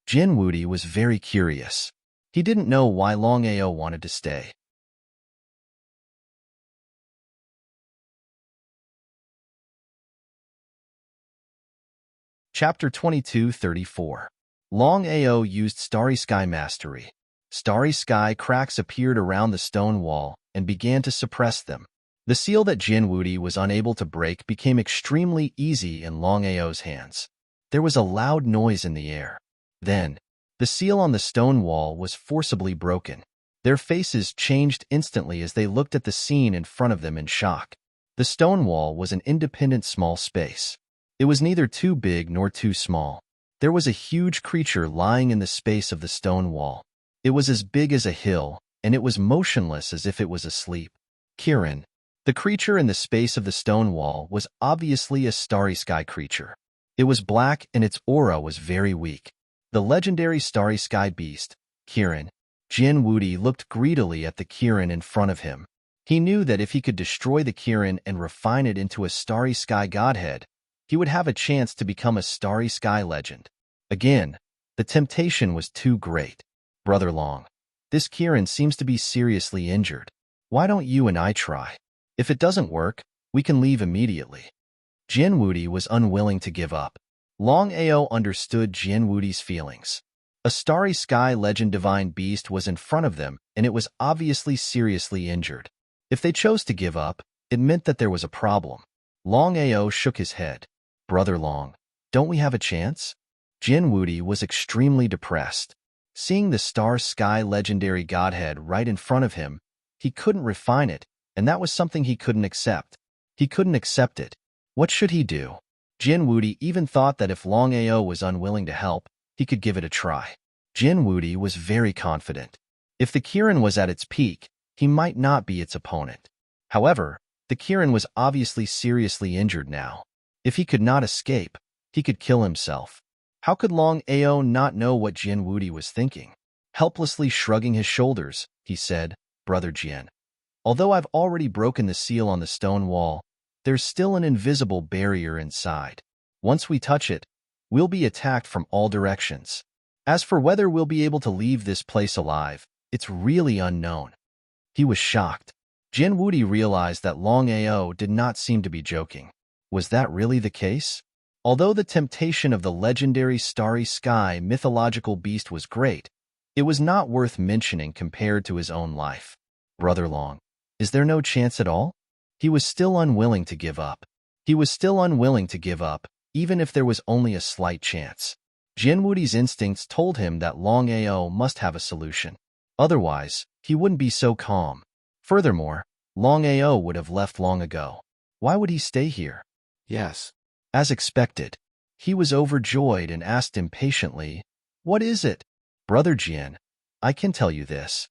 Jin Wudi was very curious. He didn't know why Longao wanted to stay. Chapter 22:34. Longao used Starry Sky Mastery. Starry Sky cracks appeared around the stone wall and began to suppress them. The seal that Jin Wudi was unable to break became extremely easy in Longao's hands. There was a loud noise in the air. Then, the seal on the stone wall was forcibly broken. Their faces changed instantly as they looked at the scene in front of them in shock. The stone wall was an independent small space. It was neither too big nor too small. There was a huge creature lying in the space of the stone wall. It was as big as a hill, and it was motionless as if it was asleep. Kirin. The creature in the space of the stone wall was obviously a Starry Sky creature. It was black and its aura was very weak. The legendary Starry Sky beast, Kirin. Jin Wudi looked greedily at the Kirin in front of him. He knew that if he could destroy the Kirin and refine it into a Starry Sky godhead, he would have a chance to become a Starry Sky legend. Again, the temptation was too great. Brother Long, this Kirin seems to be seriously injured. Why don't you and I try? If it doesn't work, we can leave immediately. Jin Wudi was unwilling to give up. Longao understood Jin Wudi's feelings. A starry sky legend divine beast was in front of them, and it was obviously seriously injured. If they chose to give up, it meant that there was a problem. Longao shook his head. Brother Long, don't we have a chance? Jin Wudi was extremely depressed. Seeing the star sky legendary godhead right in front of him, he couldn't refine it, and that was something he couldn't accept. He couldn't accept it. What should he do? Jin Wudi even thought that if Longao was unwilling to help, he could give it a try. Jin Wudi was very confident. If the Kirin was at its peak, he might not be its opponent. However, the Kirin was obviously seriously injured now. If he could not escape, he could kill himself. How could Longao not know what Jin Wudi was thinking? Helplessly shrugging his shoulders, he said, Brother Jin, although I've already broken the seal on the stone wall, there's still an invisible barrier inside. Once we touch it, we'll be attacked from all directions. As for whether we'll be able to leave this place alive, it's really unknown. He was shocked. Jin Wudi realized that Longao did not seem to be joking. Was that really the case? Although the temptation of the legendary starry sky mythological beast was great, it was not worth mentioning compared to his own life. Brother Long, is there no chance at all? He was still unwilling to give up. Even if there was only a slight chance. Jin Wudi's instincts told him that Longao must have a solution. Otherwise, he wouldn't be so calm. Furthermore, Longao would have left long ago. Why would he stay here? Yes. As expected, he was overjoyed and asked impatiently, What is it? Brother Jin, I can tell you this.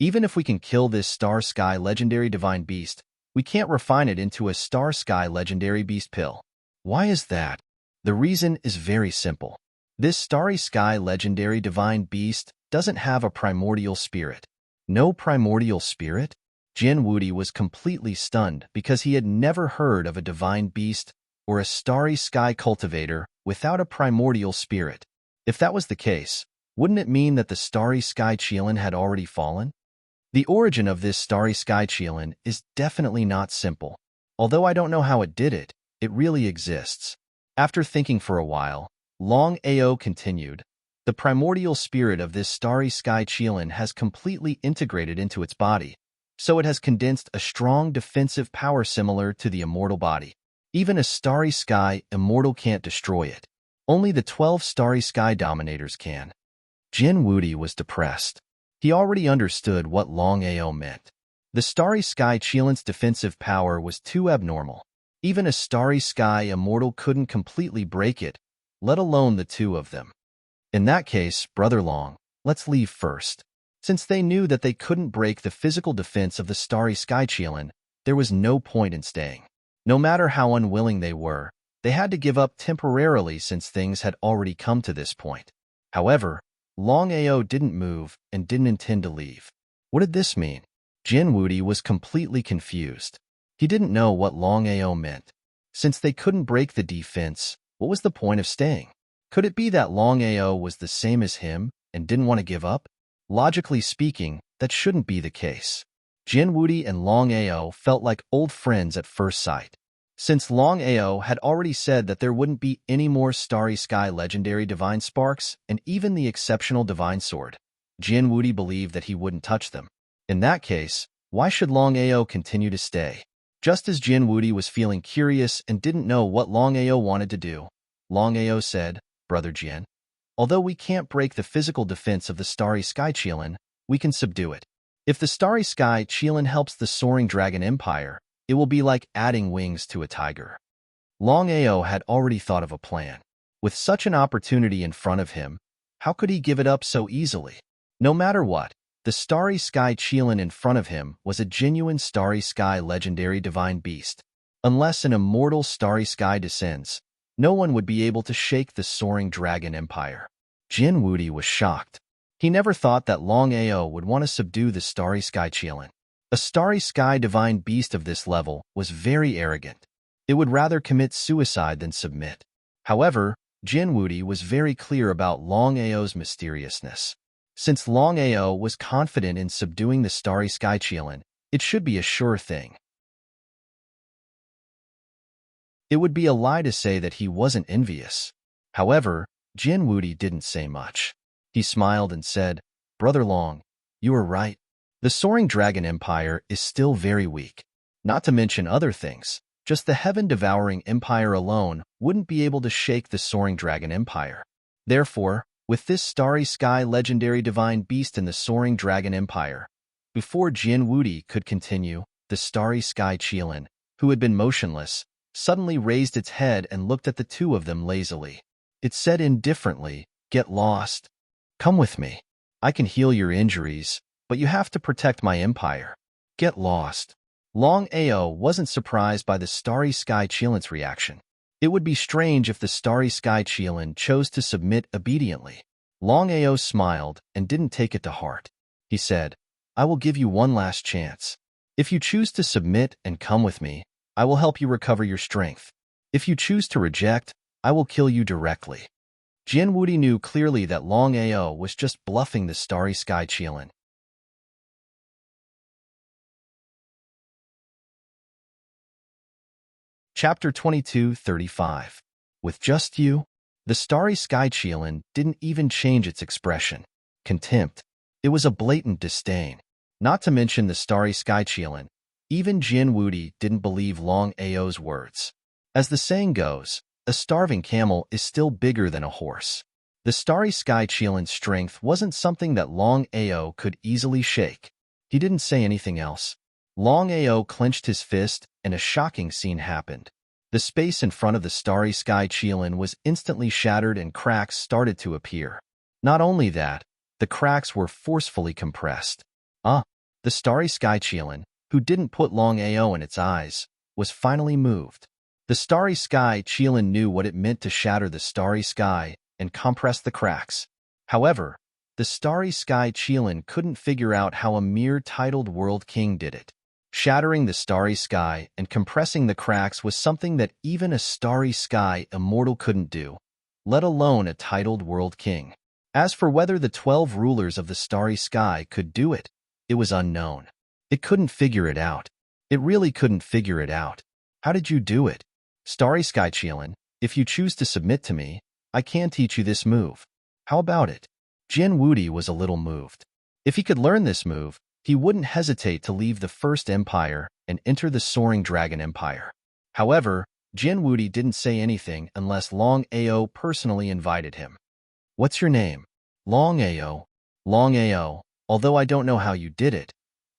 Even if we can kill this star sky legendary divine beast, we can't refine it into a star sky legendary beast pill. Why is that? The reason is very simple. This starry sky legendary divine beast doesn't have a primordial spirit. No primordial spirit? Jin Wudi was completely stunned because he had never heard of a divine beast or a starry sky cultivator without a primordial spirit. If that was the case, wouldn't it mean that the starry sky Qilin had already fallen? The origin of this starry sky Qilin is definitely not simple. Although I don't know how it did it, it really exists. After thinking for a while, Longao continued, the primordial spirit of this starry sky Qilin has completely integrated into its body, so it has condensed a strong defensive power similar to the immortal body. Even a starry sky immortal can't destroy it. Only the 12 starry sky dominators can. Jin Wudi was depressed. He already understood what Longao meant. The starry sky Qilin's defensive power was too abnormal. Even a starry sky immortal couldn't completely break it, let alone the two of them. In that case, Brother Long, let's leave first. Since they knew that they couldn't break the physical defense of the starry sky Qilin, there was no point in staying. No matter how unwilling they were, they had to give up temporarily since things had already come to this point. However, Longao didn't move and didn't intend to leave. What did this mean? Jin Wudi was completely confused. He didn't know what Longao meant. Since they couldn't break the defense, what was the point of staying? Could it be that Longao was the same as him and didn't want to give up? Logically speaking, that shouldn't be the case. Jin Wudi and Longao felt like old friends at first sight. Since Longao had already said that there wouldn't be any more starry sky legendary divine sparks and even the exceptional divine sword, Jin Wudi believed that he wouldn't touch them. In that case, why should Longao continue to stay? Just as Jin Wudi was feeling curious and didn't know what Longao wanted to do, Longao said, Brother Jin, although we can't break the physical defense of the starry sky Qilin, we can subdue it. If the starry sky Qilin helps the soaring dragon empire, it will be like adding wings to a tiger. Longao had already thought of a plan. With such an opportunity in front of him, how could he give it up so easily? No matter what, the starry sky Qilin in front of him was a genuine starry sky legendary divine beast. Unless an immortal starry sky descends, no one would be able to shake the soaring dragon empire. Jin Wudi was shocked. He never thought that Longao would want to subdue the starry sky Qilin. A starry sky divine beast of this level was very arrogant. It would rather commit suicide than submit. However, Jin Wudi was very clear about Longao's mysteriousness. Since Longao was confident in subduing the starry sky Qilin, it should be a sure thing. It would be a lie to say that he wasn't envious. However, Jin Wudi didn't say much. He smiled and said, "Brother Long, you are right. The Soaring Dragon Empire is still very weak. Not to mention other things. Just the heaven-devouring empire alone wouldn't be able to shake the Soaring Dragon Empire. Therefore, with this starry sky legendary divine beast in the Soaring Dragon Empire," before Jin Wudi could continue, the starry sky Qilin, who had been motionless, suddenly raised its head and looked at the two of them lazily. It said indifferently, "Get lost. Come with me. I can heal your injuries, but you have to protect my empire. Get lost." Longao wasn't surprised by the starry sky Qilin's reaction. It would be strange if the starry sky Qilin chose to submit obediently. Longao smiled and didn't take it to heart. He said, "I will give you one last chance. If you choose to submit and come with me, I will help you recover your strength. If you choose to reject, I will kill you directly." Jin Wudi knew clearly that Longao was just bluffing the starry sky Qilin. Chapter 22:35. With just you? The starry sky Qilin didn't even change its expression. Contempt. It was a blatant disdain. Not to mention the starry sky Qilin, even Jin Wudi didn't believe Longao's words. As the saying goes, a starving camel is still bigger than a horse. The starry sky Qilin's strength wasn't something that Longao could easily shake. He didn't say anything else. Longao clenched his fist, and a shocking scene happened. The space in front of the starry sky Qilin was instantly shattered and cracks started to appear. Not only that, the cracks were forcefully compressed. The starry sky Qilin, who didn't put Longao in its eyes, was finally moved. The starry sky Qilin knew what it meant to shatter the starry sky and compress the cracks. However, the starry sky Qilin couldn't figure out how a mere titled world king did it. Shattering the starry sky and compressing the cracks was something that even a starry sky immortal couldn't do, let alone a titled world king. As for whether the 12 rulers of the starry sky could do it, it was unknown. It couldn't figure it out. It really couldn't figure it out. How did you do it? Starry sky Qilin, if you choose to submit to me, I can teach you this move. How about it? Jin Wudi was a little moved. If he could learn this move, he wouldn't hesitate to leave the First Empire and enter the Soaring Dragon Empire. However, Jin Wudi didn't say anything unless Longao personally invited him. "What's your name?" "Longao." "Longao, although I don't know how you did it,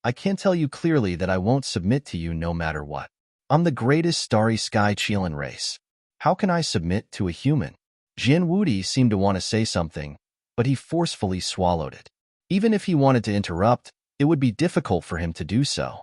I can tell you clearly that I won't submit to you no matter what. I'm the greatest starry sky Qilin race. How can I submit to a human?" Jin Wudi seemed to want to say something, but he forcefully swallowed it. Even if he wanted to interrupt, it would be difficult for him to do so.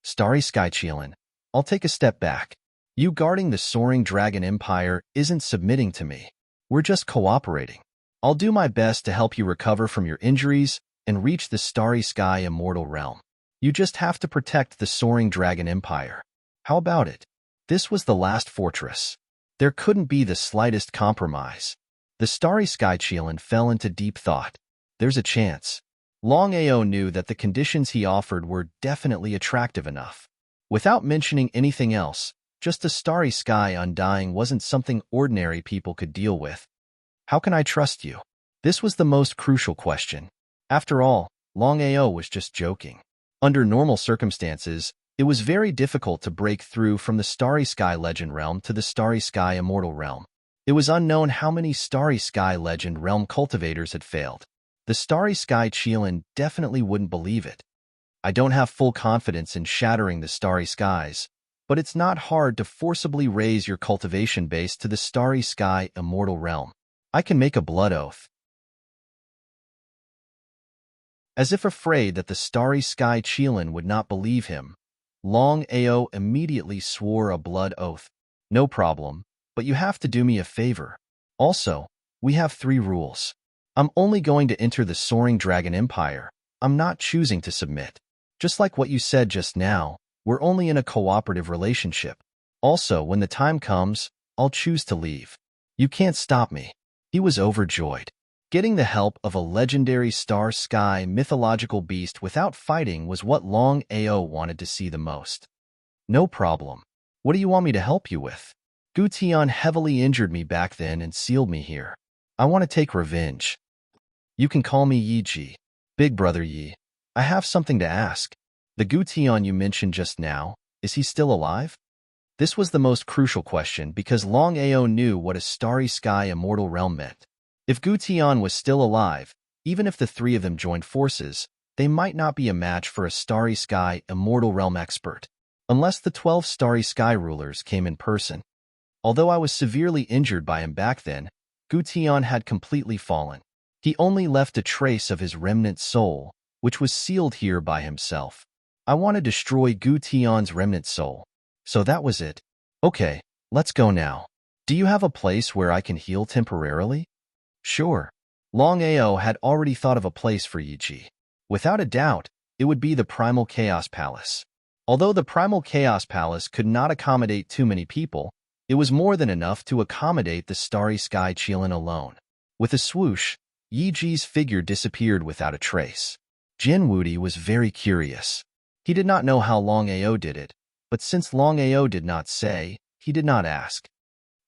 "Starry sky Qilin, I'll take a step back. You guarding the Soaring Dragon Empire isn't submitting to me. We're just cooperating. I'll do my best to help you recover from your injuries and reach the starry sky immortal realm. You just have to protect the Soaring Dragon Empire. How about it?" This was the last fortress. There couldn't be the slightest compromise. The starry sky Qilin fell into deep thought. There's a chance. Longao knew that the conditions he offered were definitely attractive enough. Without mentioning anything else, just a starry sky undying wasn't something ordinary people could deal with. How can I trust you? This was the most crucial question. After all, Longao was just joking. Under normal circumstances, it was very difficult to break through from the Starry Sky Legend realm to the Starry Sky Immortal realm. It was unknown how many Starry Sky Legend realm cultivators had failed. The Starry Sky Qilin definitely wouldn't believe it. "I don't have full confidence in shattering the starry skies, but it's not hard to forcibly raise your cultivation base to the Starry Sky Immortal realm. I can make a blood oath." As if afraid that the Starry Sky Qilin would not believe him, Longao immediately swore a blood oath. "No problem, but you have to do me a favor. Also, we have 3 rules. I'm only going to enter the Soaring Dragon Empire. I'm not choosing to submit. Just like what you said just now, we're only in a cooperative relationship. Also, when the time comes, I'll choose to leave. You can't stop me." He was overjoyed. Getting the help of a legendary star sky mythological beast without fighting was what Longao wanted to see the most. "No problem. What do you want me to help you with? Gutian heavily injured me back then and sealed me here. I want to take revenge. You can call me Yi Ji. Big brother Yi. I have something to ask. The Gutian you mentioned just now, is he still alive? This was the most crucial question because Longao knew what a starry sky immortal realm meant. If Gutian was still alive, even if the three of them joined forces, they might not be a match for a starry sky immortal realm expert, unless the 12 starry sky rulers came in person. Although I was severely injured by him back then, Gutian had completely fallen. He only left a trace of his remnant soul, which was sealed here by himself. I want to destroy Gutian's remnant soul. So that was it. Okay, let's go now. Do you have a place where I can heal temporarily? Sure. Longao had already thought of a place for Yiji. Without a doubt, it would be the Primal Chaos Palace. Although the Primal Chaos Palace could not accommodate too many people, it was more than enough to accommodate the starry sky Qilin alone. With a swoosh, Yiji's figure disappeared without a trace. Jin Wudi was very curious. He did not know how Longao did it, but since Longao did not say, he did not ask.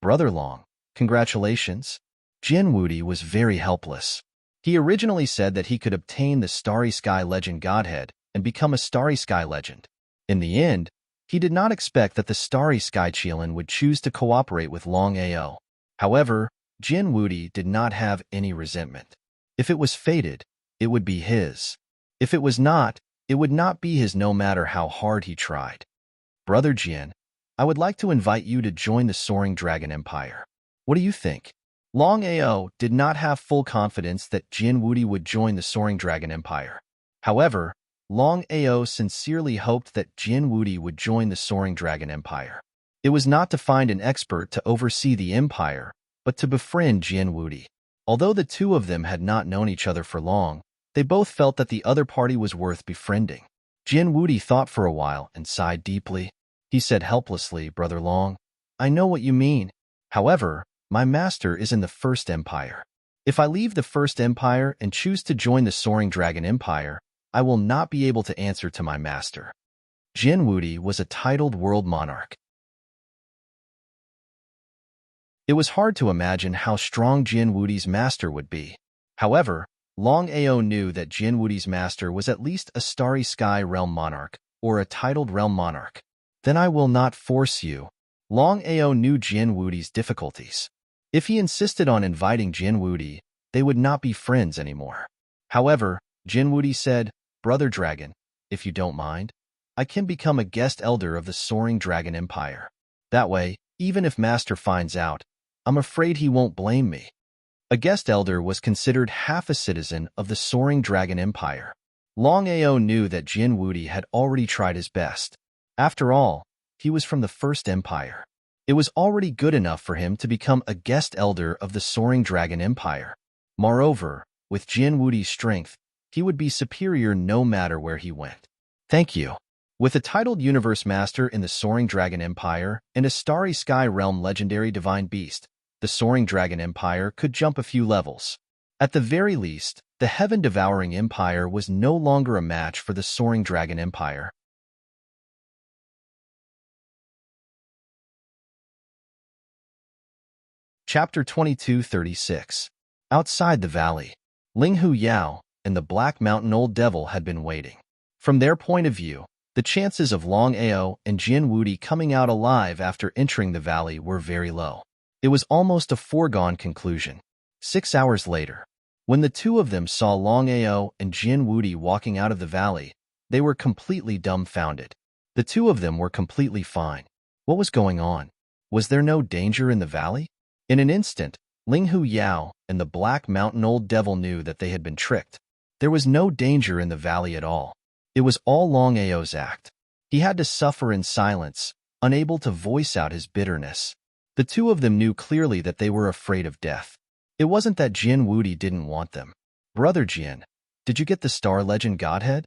Brother Long, congratulations. Jin Wudi was very helpless. He originally said that he could obtain the Starry Sky Legend Godhead and become a Starry Sky Legend. In the end, he did not expect that the Starry Sky Qilin would choose to cooperate with Longao. However, Jin Wudi did not have any resentment. If it was fated, it would be his. If it was not, it would not be his no matter how hard he tried. Brother Jin, I would like to invite you to join the Soaring Dragon Empire. What do you think? Longao did not have full confidence that Jin Wudi would join the Soaring Dragon Empire. However, Longao sincerely hoped that Jin Wudi would join the Soaring Dragon Empire. It was not to find an expert to oversee the empire, but to befriend Jin Wudi. Although the two of them had not known each other for long, they both felt that the other party was worth befriending. Jin Wudi thought for a while and sighed deeply. He said helplessly, Brother Long, I know what you mean. However, my master is in the First Empire. If I leave the First Empire and choose to join the Soaring Dragon Empire, I will not be able to answer to my master. Jin Wudi was a titled world monarch. It was hard to imagine how strong Jin Wudi's master would be. However, Longao knew that Jin Wudi's master was at least a Starry Sky Realm Monarch, or a titled Realm Monarch. Then I will not force you. Longao knew Jin Wudi's difficulties. If he insisted on inviting Jin Wudi, they would not be friends anymore. However, Jin Wudi said, Brother Dragon, if you don't mind, I can become a guest elder of the Soaring Dragon Empire. That way, even if Master finds out, I'm afraid he won't blame me. A guest elder was considered half a citizen of the Soaring Dragon Empire. Longao knew that Jin Wudi had already tried his best. After all, he was from the First Empire. It was already good enough for him to become a guest elder of the Soaring Dragon Empire. Moreover, with Jin Wudi's strength, he would be superior no matter where he went. Thank you. With a titled Universe Master in the Soaring Dragon Empire and a Starry Sky Realm legendary divine beast, the Soaring Dragon Empire could jump a few levels. At the very least, the Heaven-Devouring Empire was no longer a match for the Soaring Dragon Empire. Chapter 2236. Outside the valley, Ling Hu Yao and the Black Mountain Old Devil had been waiting. From their point of view, the chances of Longao and Jin Wudi coming out alive after entering the valley were very low. It was almost a foregone conclusion. 6 hours later, when the two of them saw Longao and Jin Wudi walking out of the valley, they were completely dumbfounded. The two of them were completely fine. What was going on? Was there no danger in the valley? In an instant, Ling Hu Yao and the Black Mountain Old Devil knew that they had been tricked. There was no danger in the valley at all. It was all Longao's act. He had to suffer in silence, unable to voice out his bitterness. The two of them knew clearly that they were afraid of death. It wasn't that Jin Wudi didn't want them. Brother Jin, did you get the Star Legend Godhead?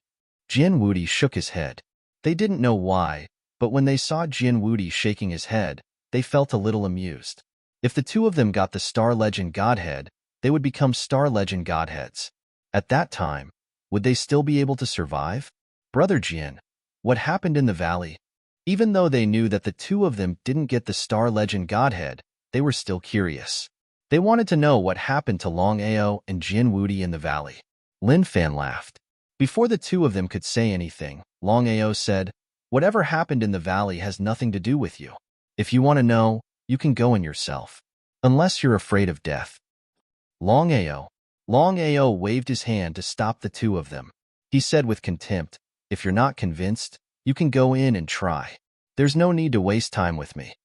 Jin Wudi shook his head. They didn't know why, but when they saw Jin Wudi shaking his head, they felt a little amused. If the two of them got the Star Legend Godhead, they would become Star Legend Godheads. At that time, would they still be able to survive? Brother Jin, what happened in the valley? Even though they knew that the two of them didn't get the Star Legend Godhead, they were still curious. They wanted to know what happened to Longao and Jin Wudi in the valley. Lin Fan laughed. Before the two of them could say anything, Longao said, "Whatever happened in the valley has nothing to do with you. If you want to know, you can go in yourself. Unless you're afraid of death." Longao. Longao waved his hand to stop the two of them. He said with contempt, "If you're not convinced, you can go in and try. There's no need to waste time with me."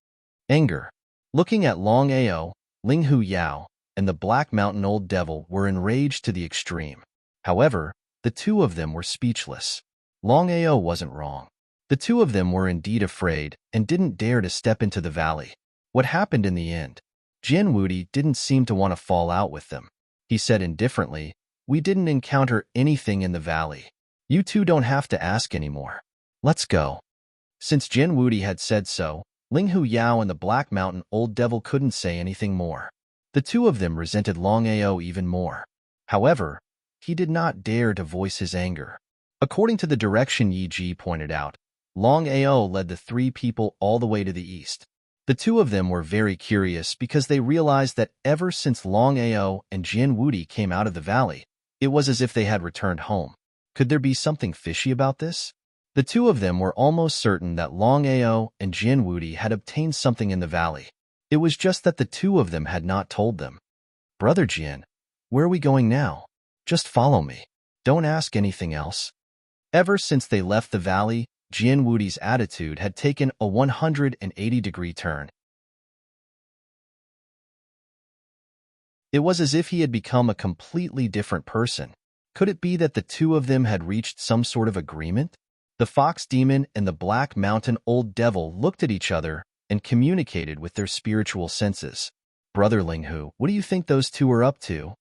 Anger. Looking at Longao, Ling Hu Yao, and the Black Mountain Old Devil were enraged to the extreme. However, the two of them were speechless. Longao wasn't wrong. The two of them were indeed afraid and didn't dare to step into the valley. What happened in the end? Jin Wudi didn't seem to want to fall out with them. He said indifferently, "We didn't encounter anything in the valley. You two don't have to ask anymore. Let's go." Since Jin Wudi had said so, Ling Hu Yao and the Black Mountain Old Devil couldn't say anything more. The two of them resented Longao even more. However, he did not dare to voice his anger. According to the direction Yi Ji pointed out, Longao led the three people all the way to the east. The two of them were very curious because they realized that ever since Longao and Jin Wudi came out of the valley, it was as if they had returned home. Could there be something fishy about this? The two of them were almost certain that Longao and Jin Wudi had obtained something in the valley. It was just that the two of them had not told them. "Brother Jin, where are we going now? Just follow me. Don't ask anything else." Ever since they left the valley, Jin Wudi's attitude had taken a 180-degree turn. It was as if he had become a completely different person. Could it be that the two of them had reached some sort of agreement? The Fox Demon and the Black Mountain Old Devil looked at each other and communicated with their spiritual senses. "Brother Linghu, what do you think those two are up to?"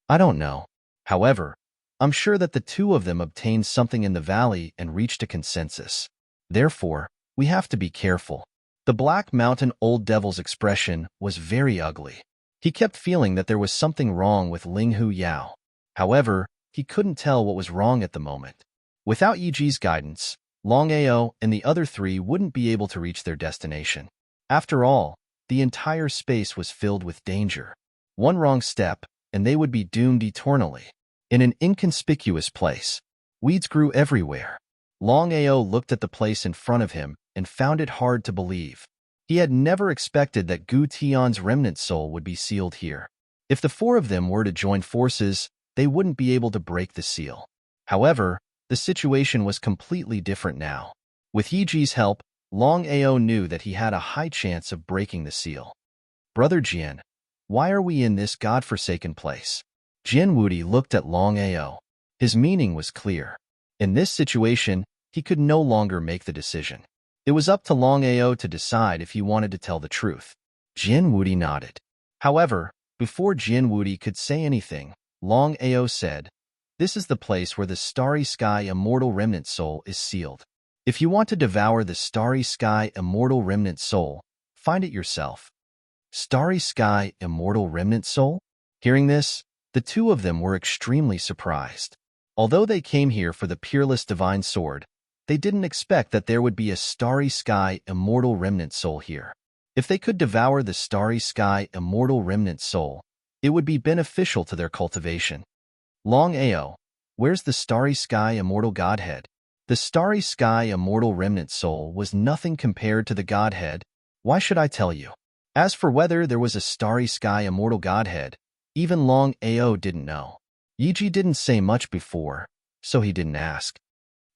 "I don't know. However, I'm sure that the two of them obtained something in the valley and reached a consensus. Therefore, we have to be careful." The Black Mountain Old Devil's expression was very ugly. He kept feeling that there was something wrong with Ling Hu Yao. However, he couldn't tell what was wrong at the moment. Without Yi Ji's guidance, Longao and the other three wouldn't be able to reach their destination. After all, the entire space was filled with danger. One wrong step, and they would be doomed eternally. In an inconspicuous place, weeds grew everywhere. Longao looked at the place in front of him and found it hard to believe. He had never expected that Gu Tian's remnant soul would be sealed here. If the four of them were to join forces, they wouldn't be able to break the seal. However, the situation was completely different now. With Yi Ji's help, Longao knew that he had a high chance of breaking the seal. "Brother Jian, why are we in this godforsaken place?" Jin Wudi looked at Longao. His meaning was clear. In this situation, he could no longer make the decision. It was up to Longao to decide if he wanted to tell the truth. Jin Wudi nodded. However, before Jin Wudi could say anything, Longao said, "This is the place where the Starry Sky Immortal Remnant Soul is sealed. If you want to devour the Starry Sky Immortal Remnant Soul, find it yourself." Starry Sky Immortal Remnant Soul? Hearing this, the two of them were extremely surprised. Although they came here for the Peerless Divine Sword, they didn't expect that there would be a Starry Sky Immortal Remnant Soul here. If they could devour the Starry Sky Immortal Remnant Soul, it would be beneficial to their cultivation. "Longao, where's the Starry Sky Immortal Godhead?" The Starry Sky Immortal Remnant Soul was nothing compared to the Godhead. Why should I tell you? As for whether there was a Starry Sky Immortal Godhead, even Longao didn't know. Yi Ji didn't say much before, so he didn't ask.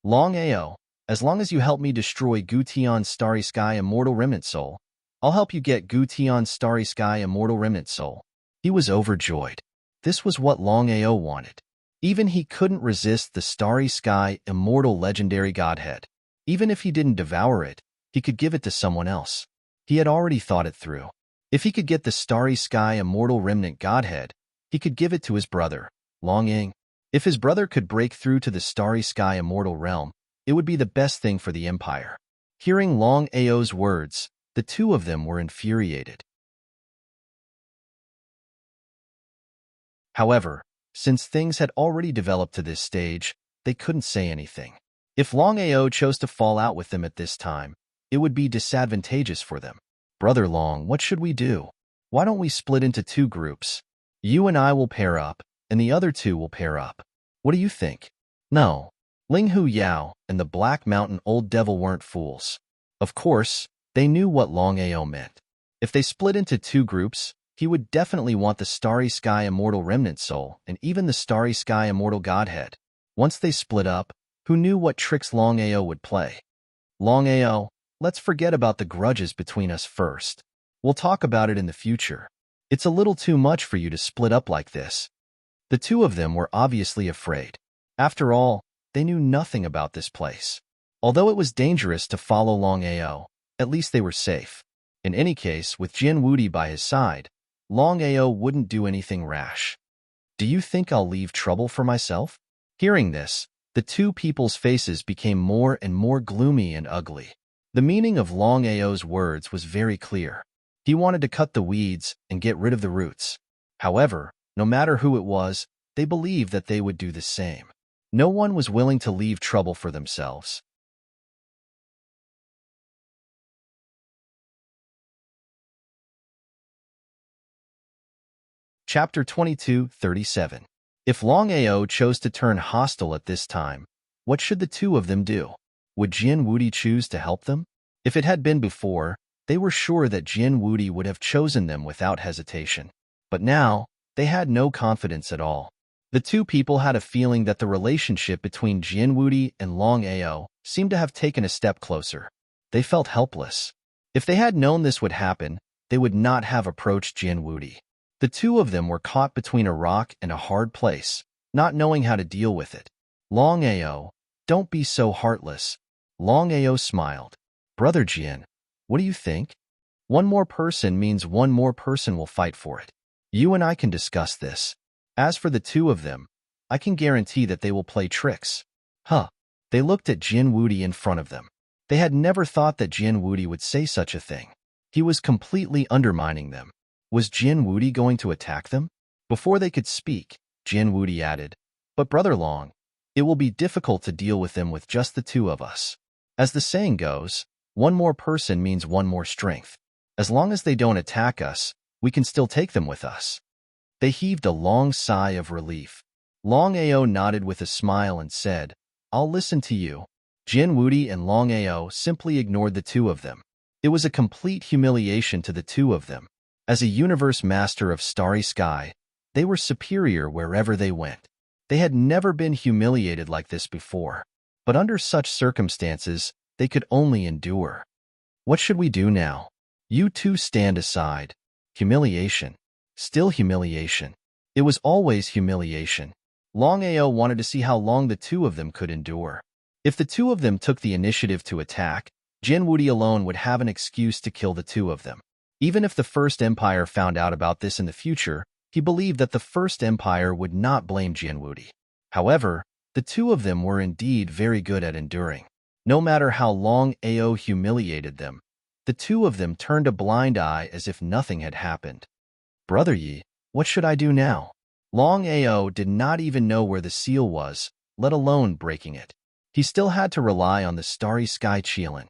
"Longao, as long as you help me destroy Gu Tian's Starry Sky Immortal Remnant Soul, I'll help you get Gu Tian's Starry Sky Immortal Remnant Soul." He was overjoyed. This was what Longao wanted. Even he couldn't resist the Starry Sky Immortal Legendary Godhead. Even if he didn't devour it, he could give it to someone else. He had already thought it through. If he could get the Starry Sky Immortal Remnant Godhead, he could give it to his brother, Longying. If his brother could break through to the Starry Sky Immortal Realm, it would be the best thing for the Empire. Hearing Longao's words, the two of them were infuriated. However, since things had already developed to this stage, they couldn't say anything. If Longao chose to fall out with them at this time, it would be disadvantageous for them. "Brother Long, what should we do?" Why don't we split into two groups? You and I will pair up, and the other two will pair up. What do you think? No. Ling Hu Yao and the Black Mountain Old Devil weren't fools. Of course, they knew what Longao meant. If they split into two groups, he would definitely want the Starry Sky Immortal Remnant Soul and even the Starry Sky Immortal Godhead. Once they split up, who knew what tricks Longao would play? Longao, let's forget about the grudges between us first. We'll talk about it in the future. It's a little too much for you to split up like this. The two of them were obviously afraid. After all, they knew nothing about this place. Although it was dangerous to follow Longao, at least they were safe. In any case, with Jin Wudi by his side, Longao wouldn't do anything rash. Do you think I'll leave trouble for myself? Hearing this, the two people's faces became more and more gloomy and ugly. The meaning of Longao's words was very clear. He wanted to cut the weeds and get rid of the roots. However, no matter who it was, they believed that they would do the same. No one was willing to leave trouble for themselves. Chapter 22:37. If Longao chose to turn hostile at this time, what should the two of them do? Would Jin Wudi choose to help them? If it had been before, they were sure that Jin Wudi would have chosen them without hesitation. But now, they had no confidence at all. The two people had a feeling that the relationship between Jin Wudi and Longao seemed to have taken a step closer. They felt helpless. If they had known this would happen, they would not have approached Jin Wudi. The two of them were caught between a rock and a hard place, not knowing how to deal with it. Longao, don't be so heartless. Longao smiled. Brother Jin, what do you think? One more person means one more person will fight for it. You and I can discuss this. As for the two of them, I can guarantee that they will play tricks. Huh. They looked at Jin Wudi in front of them. They had never thought that Jin Wudi would say such a thing. He was completely undermining them. Was Jin Wudi going to attack them? Before they could speak, Jin Wudi added, But Brother Long, it will be difficult to deal with them with just the two of us. As the saying goes, one more person means one more strength. As long as they don't attack us, we can still take them with us. They heaved a long sigh of relief. Longao nodded with a smile and said, I'll listen to you. Jin Wudi and Longao simply ignored the two of them. It was a complete humiliation to the two of them. As a universe master of Starry Sky, they were superior wherever they went. They had never been humiliated like this before. But under such circumstances, they could only endure. What should we do now? You two stand aside. Humiliation. Still humiliation. It was always humiliation. Longao wanted to see how long the two of them could endure. If the two of them took the initiative to attack, Jin Wudi alone would have an excuse to kill the two of them. Even if the First Empire found out about this in the future, he believed that the First Empire would not blame Jin Wudi. However, the two of them were indeed very good at enduring. No matter how long Ao humiliated them, the two of them turned a blind eye as if nothing had happened. Brother Yi, what should I do now? Long Ao did not even know where the seal was, let alone breaking it. He still had to rely on the Starry Sky Qilin.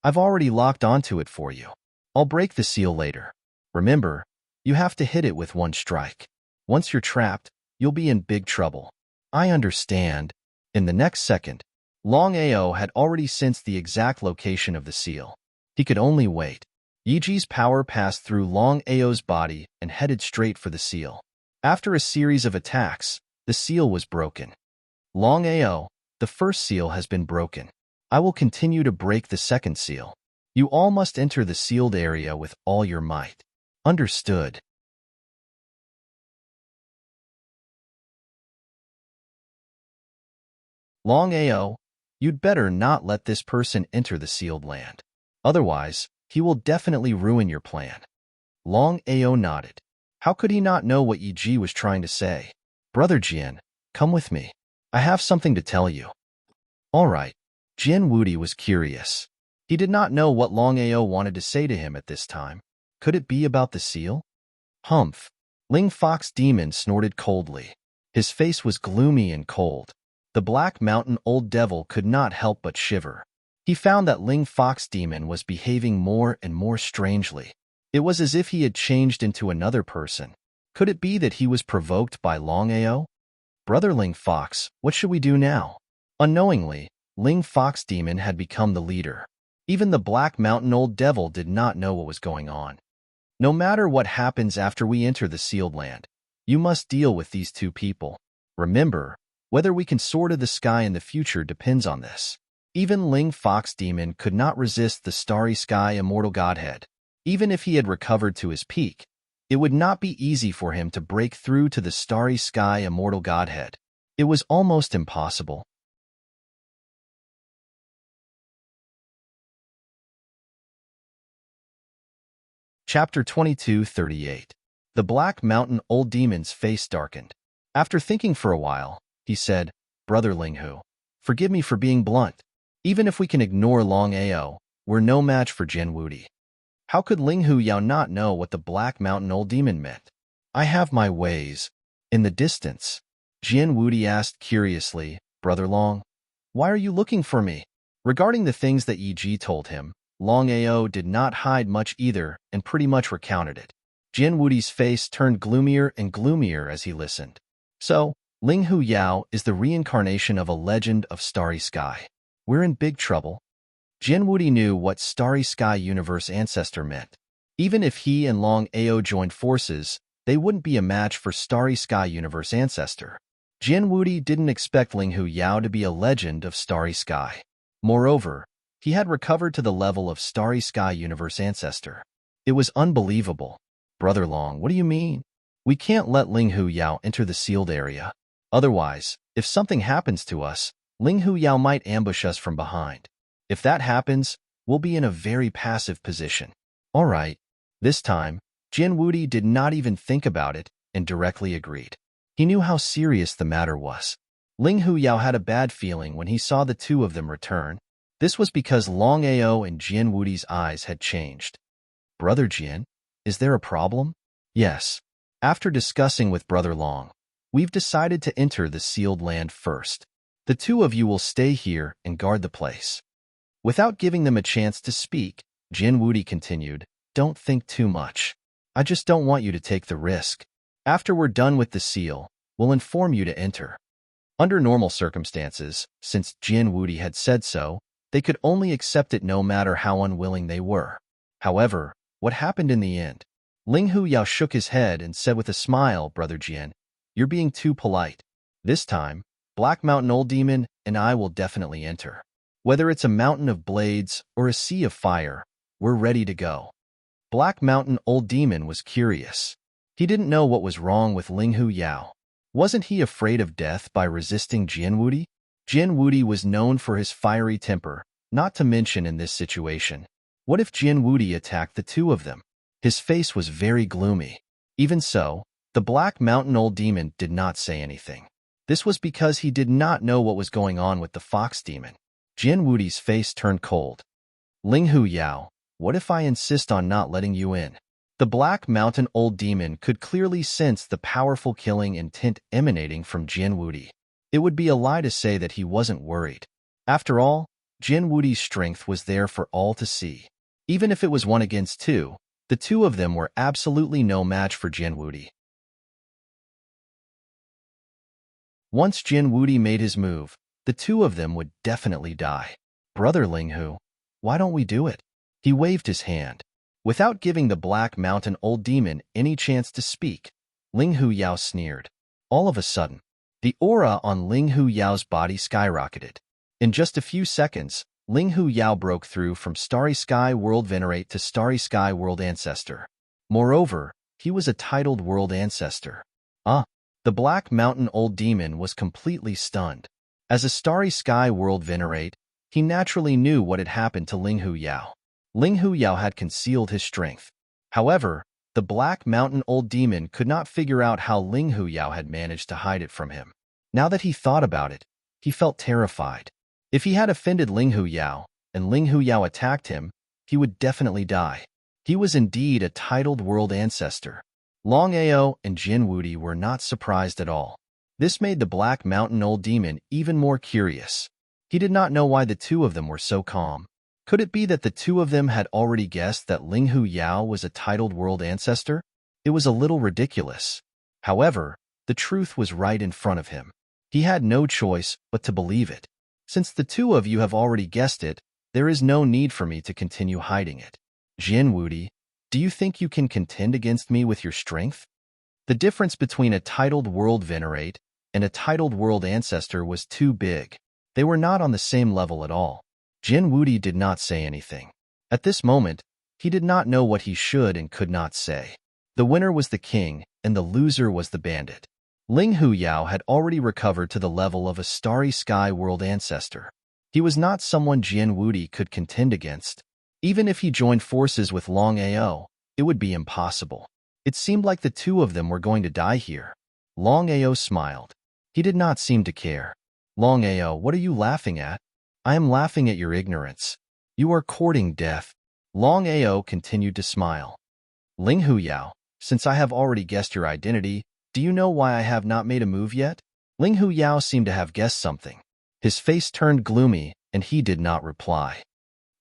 I've already locked onto it for you. I'll break the seal later. Remember, you have to hit it with one strike. Once you're trapped, you'll be in big trouble. I understand. In the next second, Long Ao had already sensed the exact location of the seal. He could only wait. Yiji's power passed through Long Ao's body and headed straight for the seal. After a series of attacks, the seal was broken. Long Ao, the first seal has been broken. I will continue to break the second seal. You all must enter the sealed area with all your might. Understood. Long Ao, you'd better not let this person enter the sealed land. Otherwise, he will definitely ruin your plan. Long Ao nodded. How could he not know what Yi was trying to say? Brother Jin, come with me. I have something to tell you. All right. Jin Wudi was curious. He did not know what Long Ao wanted to say to him at this time. Could it be about the seal? Humph. Ling Fox Demon snorted coldly. His face was gloomy and cold. The Black Mountain Old Devil could not help but shiver. He found that Ling Fox Demon was behaving more and more strangely. It was as if he had changed into another person. Could it be that he was provoked by Longao? Brother Ling Fox, what should we do now? Unknowingly, Ling Fox Demon had become the leader. Even the Black Mountain Old Devil did not know what was going on. No matter what happens after we enter the sealed land, you must deal with these two people. Remember, whether we can soar to the sky in the future depends on this. Even Ling Fox Demon could not resist the Starry Sky Immortal Godhead. Even if he had recovered to his peak, it would not be easy for him to break through to the Starry Sky Immortal Godhead. It was almost impossible. Chapter 22:38. The Black Mountain Old Demon's face darkened. After thinking for a while, he said, Brother Linghu, forgive me for being blunt. Even if we can ignore Longao, we're no match for Jin Wudi. How could Linghu Yao not know what the Black Mountain Old Demon meant? I have my ways. In the distance, Jin Wudi asked curiously, Brother Long, why are you looking for me? Regarding the things that Yi Ji told him, Longao did not hide much either and pretty much recounted it. Jin Wudi's face turned gloomier and gloomier as he listened. So, Linghu Yao is the reincarnation of a legend of Starry Sky. We're in big trouble. Jin Wudi knew what Starry Sky Universe Ancestor meant. Even if he and Longao joined forces, they wouldn't be a match for Starry Sky Universe Ancestor. Jin Wudi didn't expect Linghu Yao to be a legend of Starry Sky. Moreover, he had recovered to the level of Starry Sky Universe Ancestor. It was unbelievable. Brother Long, what do you mean? We can't let Linghu Yao enter the sealed area. Otherwise, if something happens to us, Linghu Yao might ambush us from behind. If that happens, we'll be in a very passive position. All right. This time, Jin Wudi did not even think about it and directly agreed. He knew how serious the matter was. Linghu Yao had a bad feeling when he saw the two of them return. This was because Longao and Jin Wudi's eyes had changed. Brother Jin, is there a problem? Yes. After discussing with Brother Long, we've decided to enter the sealed land first. The two of you will stay here and guard the place. Without giving them a chance to speak, Jin Wudi continued, Don't think too much. I just don't want you to take the risk. After we're done with the seal, we'll inform you to enter. Under normal circumstances, since Jin Wudi had said so, they could only accept it no matter how unwilling they were. However, what happened in the end? Linghu Yao shook his head and said with a smile, Brother Jin, you're being too polite. This time, Black Mountain Old Demon and I will definitely enter. Whether it's a mountain of blades or a sea of fire, we're ready to go. Black Mountain Old Demon was curious. He didn't know what was wrong with Linghu Yao. Wasn't he afraid of death by resisting Jin Wudi? Jin Wudi was known for his fiery temper, not to mention in this situation. What if Jin Wudi attacked the two of them? His face was very gloomy. Even so, the Black Mountain Old Demon did not say anything. This was because he did not know what was going on with the Fox Demon. Jin Wudi's face turned cold. Linghu Yao, what if I insist on not letting you in? The Black Mountain Old Demon could clearly sense the powerful killing intent emanating from Jin Wudi. It would be a lie to say that he wasn't worried. After all, Jin Wudi's strength was there for all to see. Even if it was 1 against 2, the two of them were absolutely no match for Jin Wudi. Once Jin Wudi made his move, the two of them would definitely die. Brother Linghu, why don't we do it? He waved his hand. Without giving the Black Mountain Old Demon any chance to speak, Linghu Yao sneered. All of a sudden, the aura on Linghu Yao's body skyrocketed. In just a few seconds, Linghu Yao broke through from Starry Sky World Venerate to Starry Sky World Ancestor. Moreover, he was a titled World Ancestor. The Black Mountain Old Demon was completely stunned. As a Starry Sky World Venerate, he naturally knew what had happened to Linghu Yao. Linghu Yao had concealed his strength. However, the Black Mountain Old Demon could not figure out how Linghu Yao had managed to hide it from him. Now that he thought about it, he felt terrified. If he had offended Linghu Yao, and Linghu Yao attacked him, he would definitely die. He was indeed a titled World Ancestor. Longao and Jin Wudi were not surprised at all. This made the Black Mountain Old Demon even more curious. He did not know why the two of them were so calm. Could it be that the two of them had already guessed that Linghu Yao was a titled world ancestor? It was a little ridiculous. However, the truth was right in front of him. He had no choice but to believe it. Since the two of you have already guessed it, there is no need for me to continue hiding it. Jin Wudi, do you think you can contend against me with your strength? The difference between a titled world venerate and a titled world ancestor was too big. They were not on the same level at all. Jin Wudi did not say anything. At this moment, he did not know what he should and could not say. The winner was the king, and the loser was the bandit. Linghu Yao had already recovered to the level of a starry sky world ancestor. He was not someone Jin Wudi could contend against. Even if he joined forces with Longao, it would be impossible. It seemed like the two of them were going to die here. Longao smiled. He did not seem to care. Longao, what are you laughing at? I am laughing at your ignorance. You are courting death. Longao continued to smile. Linghu Yao, since I have already guessed your identity, do you know why I have not made a move yet? Linghu Yao seemed to have guessed something. His face turned gloomy, and he did not reply.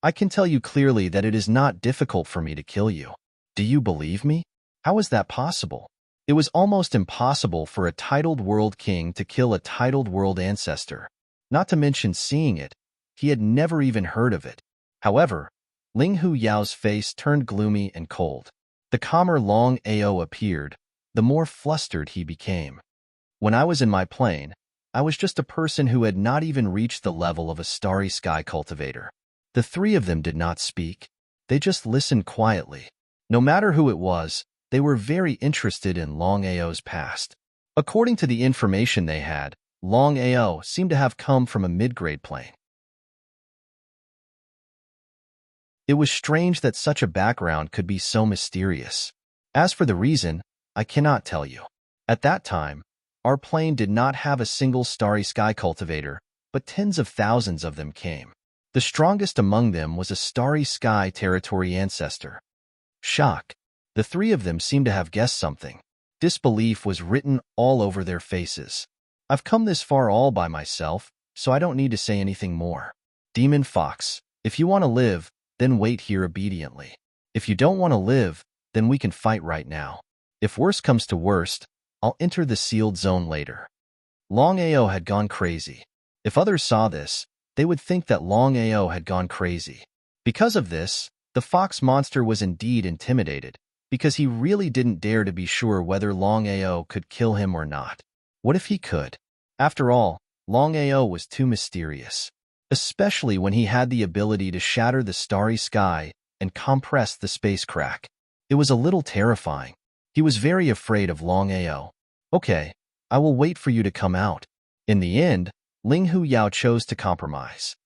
I can tell you clearly that it is not difficult for me to kill you. Do you believe me? How is that possible? It was almost impossible for a titled world king to kill a titled world ancestor. Not to mention seeing it, he had never even heard of it. However, Linghu Yao's face turned gloomy and cold. The calmer Longao appeared, the more flustered he became. When I was in my plane, I was just a person who had not even reached the level of a starry sky cultivator. The three of them did not speak. They just listened quietly. No matter who it was, they were very interested in Longao's past. According to the information they had, Longao seemed to have come from a mid-grade plane. It was strange that such a background could be so mysterious. As for the reason, I cannot tell you. At that time, our plane did not have a single starry sky cultivator, but tens of thousands of them came. The strongest among them was a starry sky territory ancestor. Shock. The three of them seemed to have guessed something. Disbelief was written all over their faces. I've come this far all by myself, so I don't need to say anything more. Demon Fox, if you want to live, then wait here obediently. If you don't want to live, then we can fight right now. If worst comes to worst, I'll enter the sealed zone later. Longao had gone crazy. If others saw this, they would think that Longao had gone crazy. Because of this, the fox monster was indeed intimidated, because he really didn't dare to be sure whether Longao could kill him or not. What if he could? After all, Longao was too mysterious, especially when he had the ability to shatter the starry sky and compress the space crack. It was a little terrifying. He was very afraid of Longao. Okay, I will wait for you to come out. In the end, Linghu Yao chose to compromise.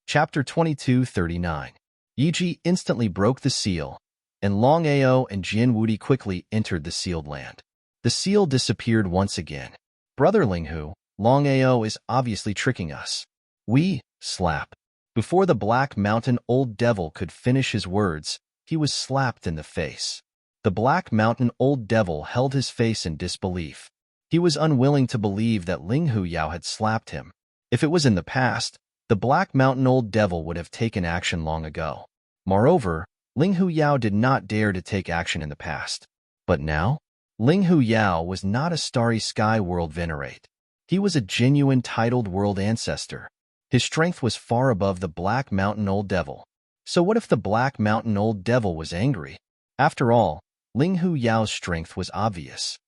Chapter 2239. Yiji instantly broke the seal, and Longao and Jin Wudi quickly entered the sealed land. The seal disappeared once again. Brother Linghu, Longao is obviously tricking us. We, slap. Before the Black Mountain Old Devil could finish his words, he was slapped in the face. The Black Mountain Old Devil held his face in disbelief. He was unwilling to believe that Linghu Yao had slapped him. If it was in the past, the Black Mountain Old Devil would have taken action long ago. Moreover, Linghu Yao did not dare to take action in the past. But now? Linghu Yao was not a starry sky world venerate. He was a genuine titled world ancestor. His strength was far above the Black Mountain Old Devil. So what if the Black Mountain Old Devil was angry? After all, Linghu Yao's strength was obvious.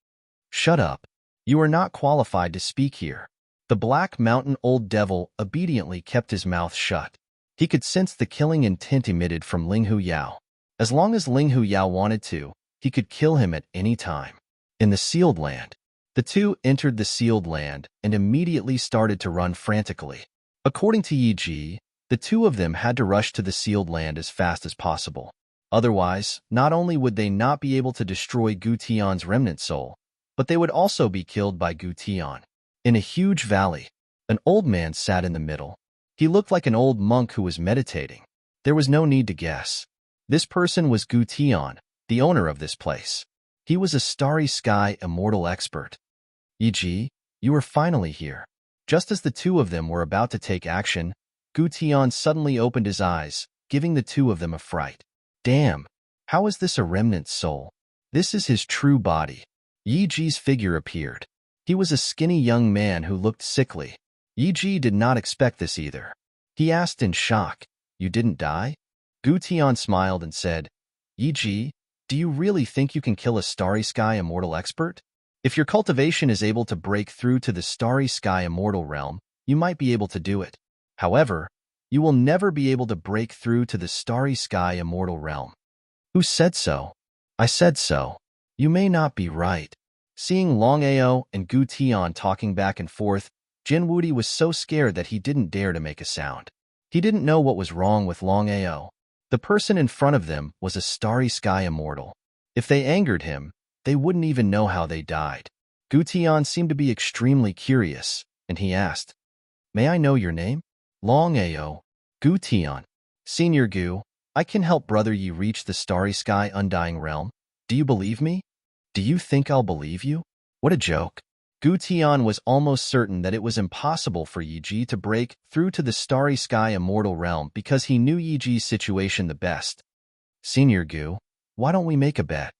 Shut up. You are not qualified to speak here. The Black Mountain Old Devil obediently kept his mouth shut. He could sense the killing intent emitted from Linghu Yao. As long as Linghu Yao wanted to, he could kill him at any time. In the sealed land, the two entered the sealed land and immediately started to run frantically. According to Yiji, the two of them had to rush to the sealed land as fast as possible. Otherwise, not only would they not be able to destroy Gu Tian's remnant soul, but they would also be killed by Gu Tian. In a huge valley, an old man sat in the middle. He looked like an old monk who was meditating. There was no need to guess. This person was Gu Tian, the owner of this place. He was a starry sky immortal expert. Yiji, You are finally here. Just as the two of them were about to take action, Gu Tian suddenly opened his eyes, giving the two of them a fright. Damn! How is this a remnant soul? This is his true body. Yi Ji's figure appeared. He was a skinny young man who looked sickly. Yi Ji did not expect this either. He asked in shock, "You didn't die?" Gu Tian smiled and said, "Yi Ji, do you really think you can kill a Starry Sky Immortal expert? If your cultivation is able to break through to the Starry Sky Immortal realm, you might be able to do it. However, you will never be able to break through to the Starry Sky Immortal realm." Who said so? I said so. You may not be right. Seeing Longao and Gu Tian talking back and forth, Jin Wudi was so scared that he didn't dare to make a sound. He didn't know what was wrong with Longao. The person in front of them was a Starry Sky Immortal. If they angered him, they wouldn't even know how they died. Gu Tian seemed to be extremely curious, and he asked, "May I know your name?" Longao. Gu Tian. Senior Gu, I can help Brother Yi reach the Starry Sky Undying Realm. Do you believe me? Do you think I'll believe you? What a joke. Gu Tian was almost certain that it was impossible for Yi Ji to break through to the Starry Sky Immortal Realm because he knew Yi Ji's situation the best. Senior Gu, why don't we make a bet?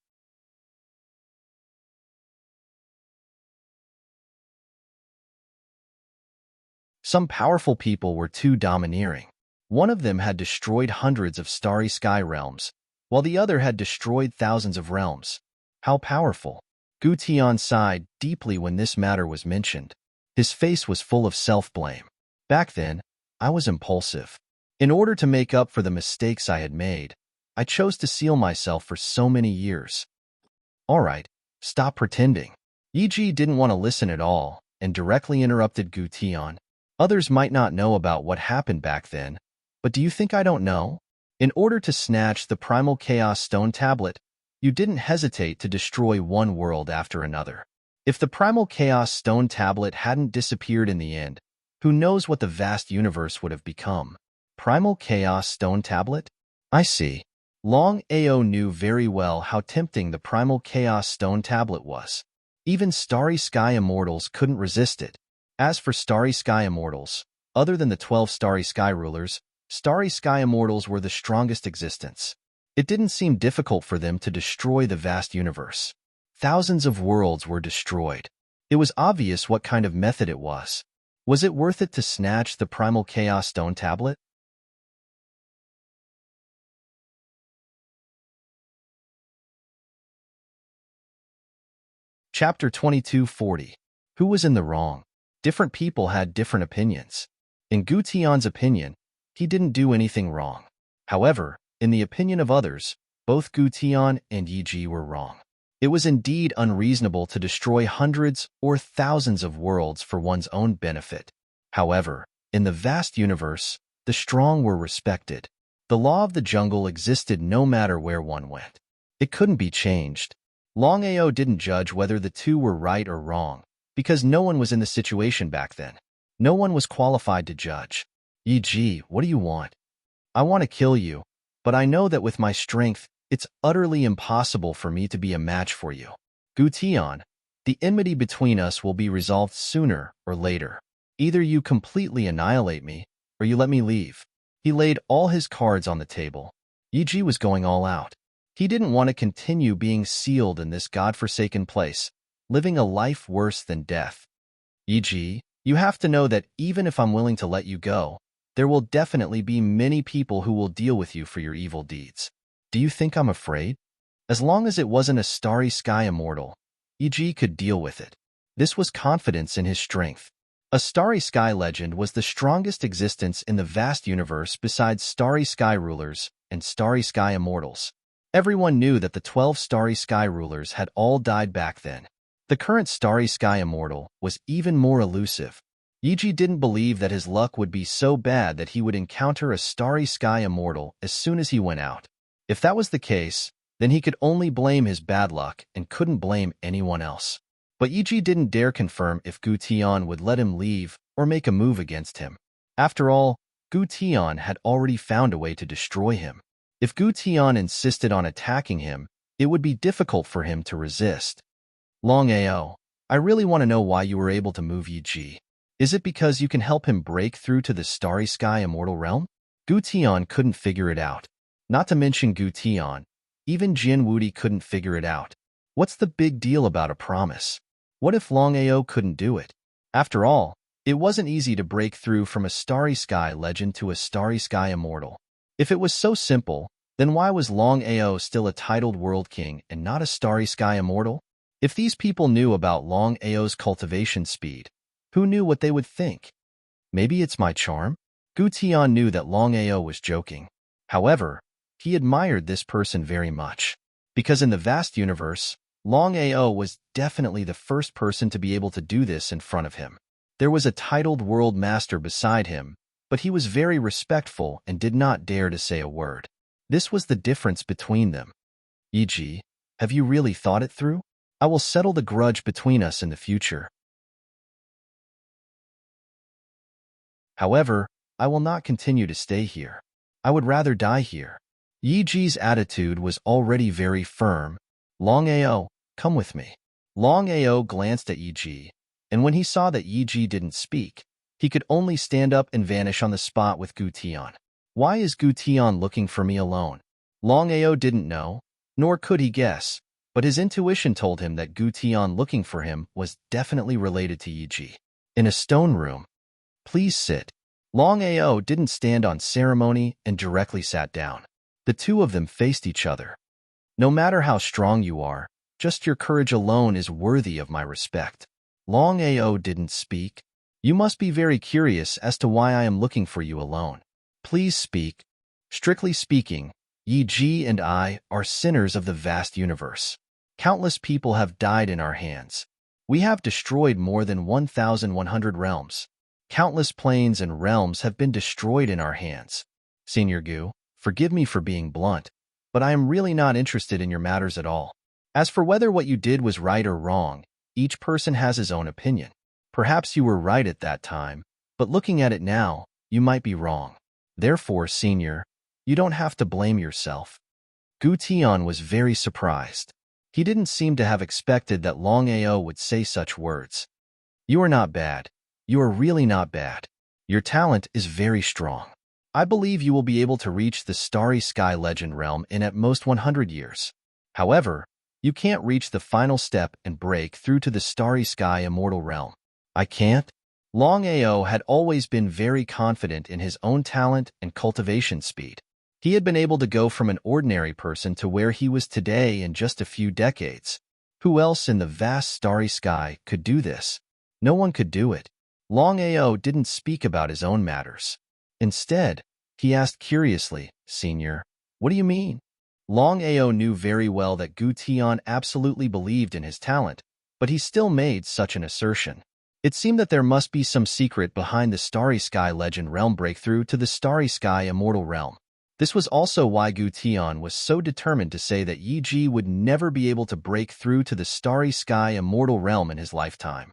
Some powerful people were too domineering. One of them had destroyed hundreds of Starry Sky realms, while the other had destroyed thousands of realms. How powerful! Gu Tian sighed deeply when this matter was mentioned. His face was full of self-blame. Back then, I was impulsive. In order to make up for the mistakes I had made, I chose to seal myself for so many years. All right, stop pretending. Yi Ji didn't want to listen at all and directly interrupted Gu Tian. Others might not know about what happened back then, but do you think I don't know? In order to snatch the Primal Chaos Stone Tablet, you didn't hesitate to destroy one world after another. If the Primal Chaos Stone Tablet hadn't disappeared in the end, who knows what the vast universe would have become? Primal Chaos Stone Tablet? I see. Long Ao knew very well how tempting the Primal Chaos Stone Tablet was. Even Starry Sky Immortals couldn't resist it. As for Starry Sky Immortals, other than the 12 Starry Sky Rulers, Starry Sky Immortals were the strongest existence. It didn't seem difficult for them to destroy the vast universe. Thousands of worlds were destroyed. It was obvious what kind of method it was. Was it worth it to snatch the Primal Chaos Stone Tablet? Chapter 2240. Who was in the wrong? Different people had different opinions. In Gu Tian's opinion, he didn't do anything wrong. However, in the opinion of others, both Gu Tian and Yi Ji were wrong. It was indeed unreasonable to destroy hundreds or thousands of worlds for one's own benefit. However, in the vast universe, the strong were respected. The law of the jungle existed no matter where one went. It couldn't be changed. Long Ao didn't judge whether the two were right or wrong, because no one was in the situation back then. No one was qualified to judge. Yi Ji, what do you want? I want to kill you, but I know that with my strength, it's utterly impossible for me to be a match for you. Gu Tian, the enmity between us will be resolved sooner or later. Either you completely annihilate me, or you let me leave. He laid all his cards on the table. Yi Ji was going all out. He didn't want to continue being sealed in this godforsaken place, living a life worse than death. Yi Ji, you have to know that even if I'm willing to let you go, there will definitely be many people who will deal with you for your evil deeds. Do you think I'm afraid? As long as it wasn't a Starry Sky Immortal, Yi Ji could deal with it. This was confidence in his strength. A Starry Sky Legend was the strongest existence in the vast universe besides Starry Sky Rulers and Starry Sky Immortals. Everyone knew that the 12 Starry Sky Rulers had all died back then. The current Starry Sky Immortal was even more elusive. Yi Ji didn't believe that his luck would be so bad that he would encounter a Starry Sky Immortal as soon as he went out. If that was the case, then he could only blame his bad luck and couldn't blame anyone else. But Yi Ji didn't dare confirm if Gu Tian would let him leave or make a move against him. After all, Gu Tian had already found a way to destroy him. If Gu Tian insisted on attacking him, it would be difficult for him to resist. Long Ao, I really want to know why you were able to move Yi. Is it because you can help him break through to the starry sky immortal realm? Gu Tian couldn't figure it out. Not to mention Gu Tian, even Jin Wudi couldn't figure it out. What's the big deal about a promise? What if Longao couldn't do it? After all, it wasn't easy to break through from a starry sky legend to a starry sky immortal. If it was so simple, then why was Longao still a titled world king and not a starry sky immortal? If these people knew about Longao's cultivation speed, who knew what they would think? Maybe it's my charm? Gu Tian knew that Longao was joking. However, he admired this person very much. Because in the vast universe, Longao was definitely the first person to be able to do this in front of him. There was a titled world master beside him, but he was very respectful and did not dare to say a word. This was the difference between them. E.g., have you really thought it through? I will settle the grudge between us in the future. However, I will not continue to stay here. I would rather die here. Yiji's attitude was already very firm. Longao, come with me. Longao glanced at Yiji, and when he saw that Yiji didn't speak, he could only stand up and vanish on the spot with Gu Tian. Why is Gu Tian looking for me alone? Longao didn't know, nor could he guess, but his intuition told him that Gu Tian looking for him was definitely related to Yiji. In a stone room. Please sit. Longao didn't stand on ceremony and directly sat down. The two of them faced each other. No matter how strong you are, just your courage alone is worthy of my respect. Longao didn't speak. You must be very curious as to why I am looking for you alone. Please speak. Strictly speaking, Yi Ji and I are sinners of the vast universe. Countless people have died in our hands. We have destroyed more than 1,100 realms. Countless planes and realms have been destroyed in our hands. Senior Gu, forgive me for being blunt, but I am really not interested in your matters at all. As for whether what you did was right or wrong, each person has his own opinion. Perhaps you were right at that time, but looking at it now, you might be wrong. Therefore, Senior, you don't have to blame yourself. Gu Tian was very surprised. He didn't seem to have expected that Longao would say such words. You are not bad. You are really not bad. Your talent is very strong. I believe you will be able to reach the Starry Sky Legend realm in at most 100 years. However, you can't reach the final step and break through to the Starry Sky Immortal realm. I can't? Longao had always been very confident in his own talent and cultivation speed. He had been able to go from an ordinary person to where he was today in just a few decades. Who else in the vast starry sky could do this? No one could do it. Longao didn't speak about his own matters. Instead, he asked curiously, Senior, what do you mean? Longao knew very well that Gu Tian absolutely believed in his talent, but he still made such an assertion. It seemed that there must be some secret behind the Starry Sky Legend realm breakthrough to the Starry Sky Immortal realm. This was also why Gu Tian was so determined to say that Yi Ji would never be able to break through to the Starry Sky Immortal realm in his lifetime.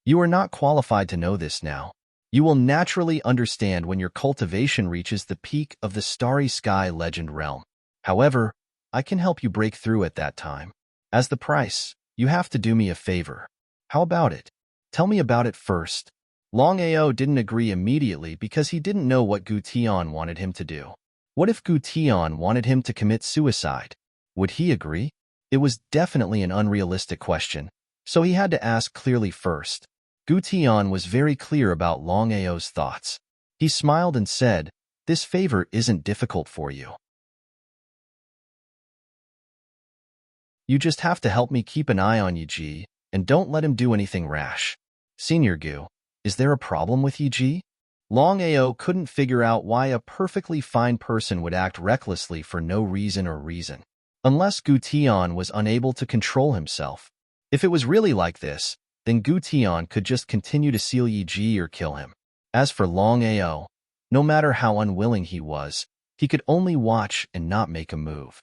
You are not qualified to know this now. You will naturally understand when your cultivation reaches the peak of the Starry Sky Legend realm. However, I can help you break through at that time. As the price, you have to do me a favor. How about it? Tell me about it first. Longao didn't agree immediately because he didn't know what Gu Tian wanted him to do. What if Gu Tian wanted him to commit suicide? Would he agree? It was definitely an unrealistic question, so he had to ask clearly first. Gu Tian was very clear about Longao's thoughts. He smiled and said, this favor isn't difficult for you. You just have to help me keep an eye on Yi Ji, and don't let him do anything rash. Senior Gu, is there a problem with Yi Ji? Longao couldn't figure out why a perfectly fine person would act recklessly for no reason or reason, unless Gu Tian was unable to control himself. If it was really like this, then Gu Tian could just continue to seal Yi Ji or kill him. As for Longao, no matter how unwilling he was, he could only watch and not make a move.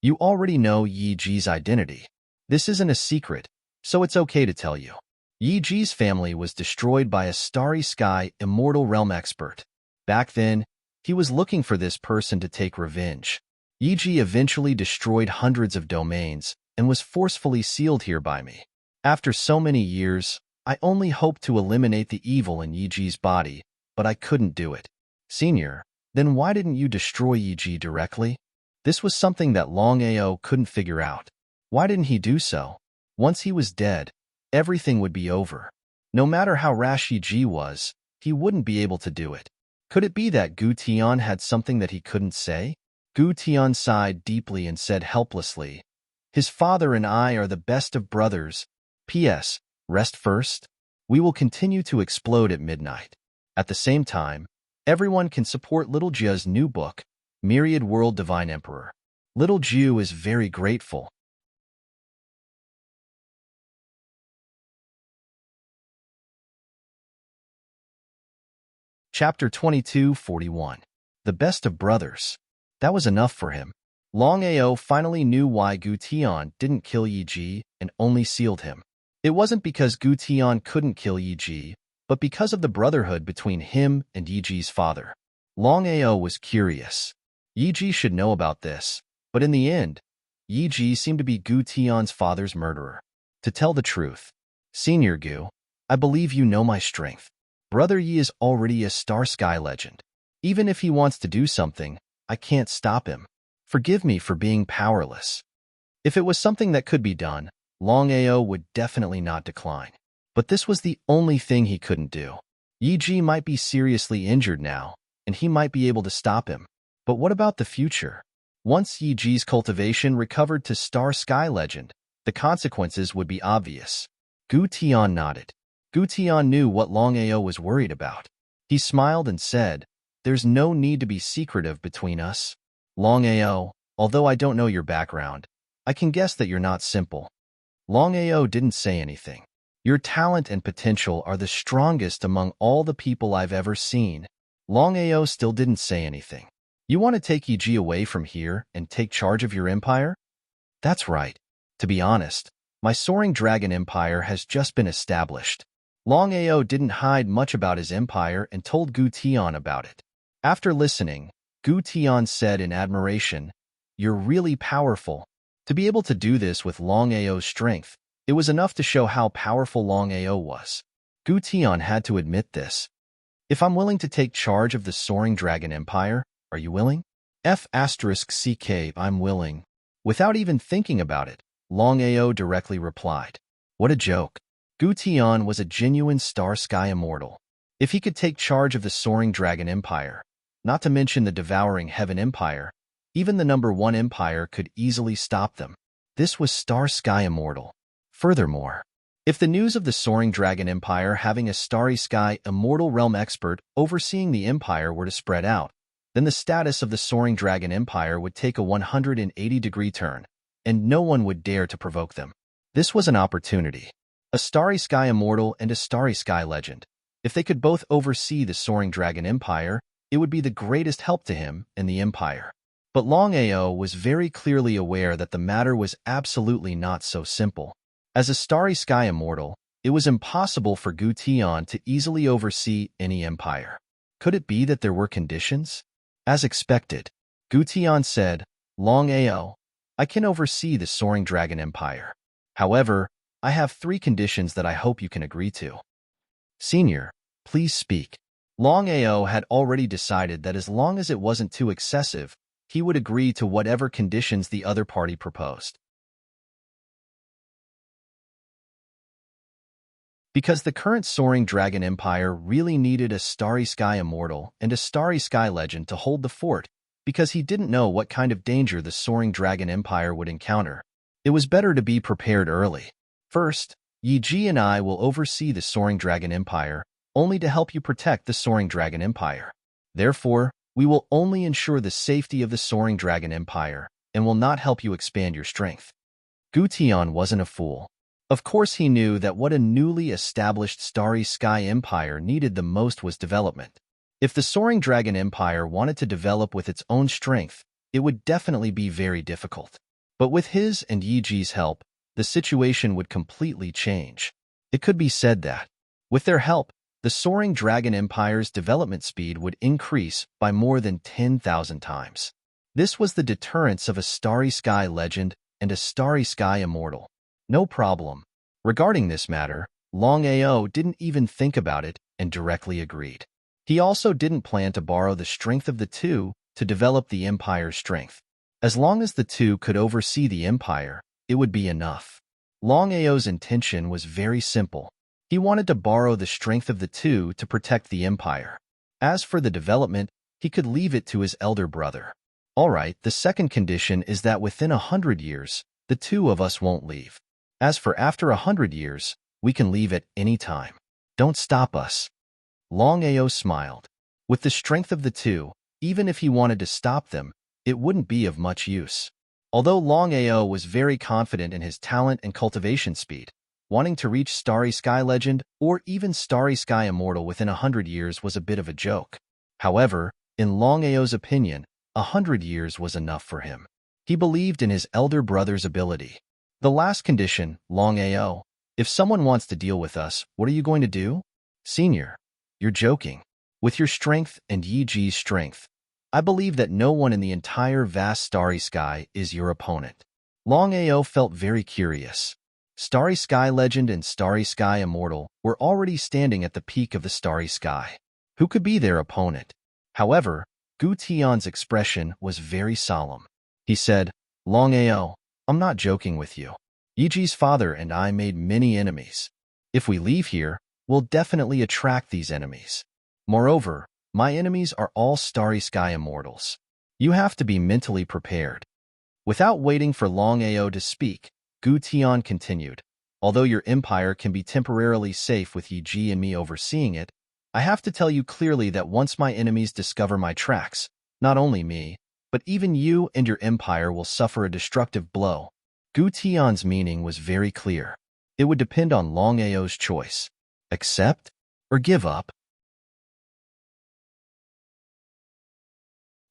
You already know Yi Ji's identity. This isn't a secret, so it's okay to tell you. Yi Ji's family was destroyed by a Starry Sky Immortal Realm expert. Back then, he was looking for this person to take revenge. Yi Ji eventually destroyed hundreds of domains and was forcefully sealed here by me. After so many years, I only hoped to eliminate the evil in Yiji's body, but I couldn't do it. Senior, then why didn't you destroy Yiji directly? This was something that Longao couldn't figure out. Why didn't he do so? Once he was dead, everything would be over. No matter how rash Yiji was, he wouldn't be able to do it. Could it be that Gu Tian had something that he couldn't say? Gu Tian sighed deeply and said helplessly, "His father and I are the best of brothers. P.S. Rest first. We will continue to explode at midnight." At the same time, everyone can support Little Jia's new book, Myriad World Divine Emperor. Little Jiu is very grateful. Chapter 22:41. The Best of Brothers. That was enough for him. Long Ao finally knew why Gu Tian didn't kill Yi Ji and only sealed him. It wasn't because Gu Tian couldn't kill Yi Ji, but because of the brotherhood between him and Yi Ji's father. Long Ao was curious. Yi Ji should know about this, but in the end, Yi Ji seemed to be Gu Tian's father's murderer. To tell the truth, Senior Gu, I believe you know my strength. Brother Yi is already a star sky legend. Even if he wants to do something, I can't stop him. Forgive me for being powerless. If it was something that could be done, Long Ao would definitely not decline. But this was the only thing he couldn't do. Yi Ji might be seriously injured now, and he might be able to stop him. But what about the future? Once Yi Ji's cultivation recovered to star sky legend, the consequences would be obvious. Gu Tian nodded. Gu Tian knew what Long Ao was worried about. He smiled and said, "There's no need to be secretive between us. Long Ao, although I don't know your background, I can guess that you're not simple." Long Ao didn't say anything. "Your talent and potential are the strongest among all the people I've ever seen." Long Ao still didn't say anything. "You want to take Yi away from here and take charge of your empire?" "That's right. To be honest, my soaring dragon empire has just been established." Long Ao didn't hide much about his empire and told Gu Tian about it. After listening, Gu Tian said in admiration, "You're really powerful." To be able to do this with Long Ao's strength, it was enough to show how powerful Long Ao was. Gu Tian had to admit this. "If I'm willing to take charge of the soaring dragon empire, are you willing?" F***CK, I'm willing. Without even thinking about it, Long Ao directly replied. What a joke. Gu Tian was a genuine star sky immortal. If he could take charge of the soaring dragon empire, not to mention the devouring heaven empire, even the #1 empire could easily stop them. This was star sky immortal. Furthermore, if the news of the soaring dragon empire having a starry sky immortal realm expert overseeing the empire were to spread out, then the status of the soaring dragon empire would take a 180-degree turn, and no one would dare to provoke them. This was an opportunity. A starry sky immortal and a starry sky legend. If they could both oversee the soaring dragon empire, it would be the greatest help to him and the empire. But Long Ao was very clearly aware that the matter was absolutely not so simple. As a starry sky immortal, it was impossible for Gu Tian to easily oversee any empire. Could it be that there were conditions? As expected, Gu Tian said, Long Ao, I can oversee the soaring dragon empire. However, I have 3 conditions that I hope you can agree to. Senior, please speak. Long Ao had already decided that as long as it wasn't too excessive, he would agree to whatever conditions the other party proposed. Because the current soaring dragon empire really needed a starry sky immortal and a starry sky legend to hold the fort, because he didn't know what kind of danger the soaring dragon empire would encounter. It was better to be prepared early. First, Yi Ji and I will oversee the soaring dragon empire, only to help you protect the soaring dragon empire. Therefore, we will only ensure the safety of the soaring dragon empire, and will not help you expand your strength. Gu Tian wasn't a fool. Of course he knew that what a newly established starry sky empire needed the most was development. If the soaring dragon empire wanted to develop with its own strength, it would definitely be very difficult. But with his and Yi Ji's help, the situation would completely change. It could be said that, with their help, the soaring dragon empire's development speed would increase by more than 10,000 times. This was the deterrence of a starry sky legend and a starry sky immortal. No problem. Regarding this matter, Longao didn't even think about it and directly agreed. He also didn't plan to borrow the strength of the two to develop the Empire's strength. As long as the two could oversee the Empire, it would be enough. Longao's intention was very simple. He wanted to borrow the strength of the two to protect the Empire. As for the development, he could leave it to his elder brother. Alright, the second condition is that within 100 years, the two of us won't leave. As for after 100 years, we can leave at any time. Don't stop us. Longao smiled. With the strength of the two, even if he wanted to stop them, it wouldn't be of much use. Although Longao was very confident in his talent and cultivation speed, wanting to reach Starry Sky Legend or even Starry Sky Immortal within 100 years was a bit of a joke. However, in Longao's opinion, 100 years was enough for him. He believed in his elder brother's ability. The last condition, Longao, if someone wants to deal with us, what are you going to do? Senior, you're joking. With your strength and Yi Ji's strength, I believe that no one in the entire vast starry sky is your opponent. Longao felt very curious. Starry Sky Legend and Starry Sky Immortal were already standing at the peak of the starry sky. Who could be their opponent? However, Gu Tian's expression was very solemn. He said, Longao, I'm not joking with you. Yi Ji's father and I made many enemies. If we leave here, we'll definitely attract these enemies. Moreover, my enemies are all Starry Sky Immortals. You have to be mentally prepared. Without waiting for Longao to speak, Gu Tian continued, although your empire can be temporarily safe with Yi Ji and me overseeing it, I have to tell you clearly that once my enemies discover my tracks, not only me, but even you and your empire will suffer a destructive blow. Gu Tian's meaning was very clear. It would depend on Longao's choice. Accept or give up?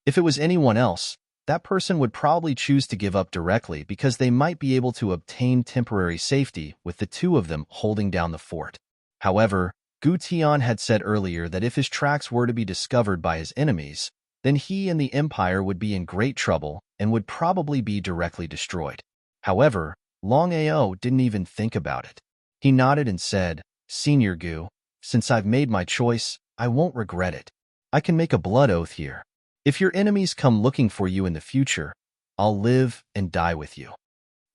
If it was anyone else, that person would probably choose to give up directly because they might be able to obtain temporary safety with the two of them holding down the fort. However, Gu Tian had said earlier that if his tracks were to be discovered by his enemies, then he and the Empire would be in great trouble and would probably be directly destroyed. However, Longao didn't even think about it. He nodded and said, Senior Gu, since I've made my choice, I won't regret it. I can make a blood oath here. If your enemies come looking for you in the future, I'll live and die with you.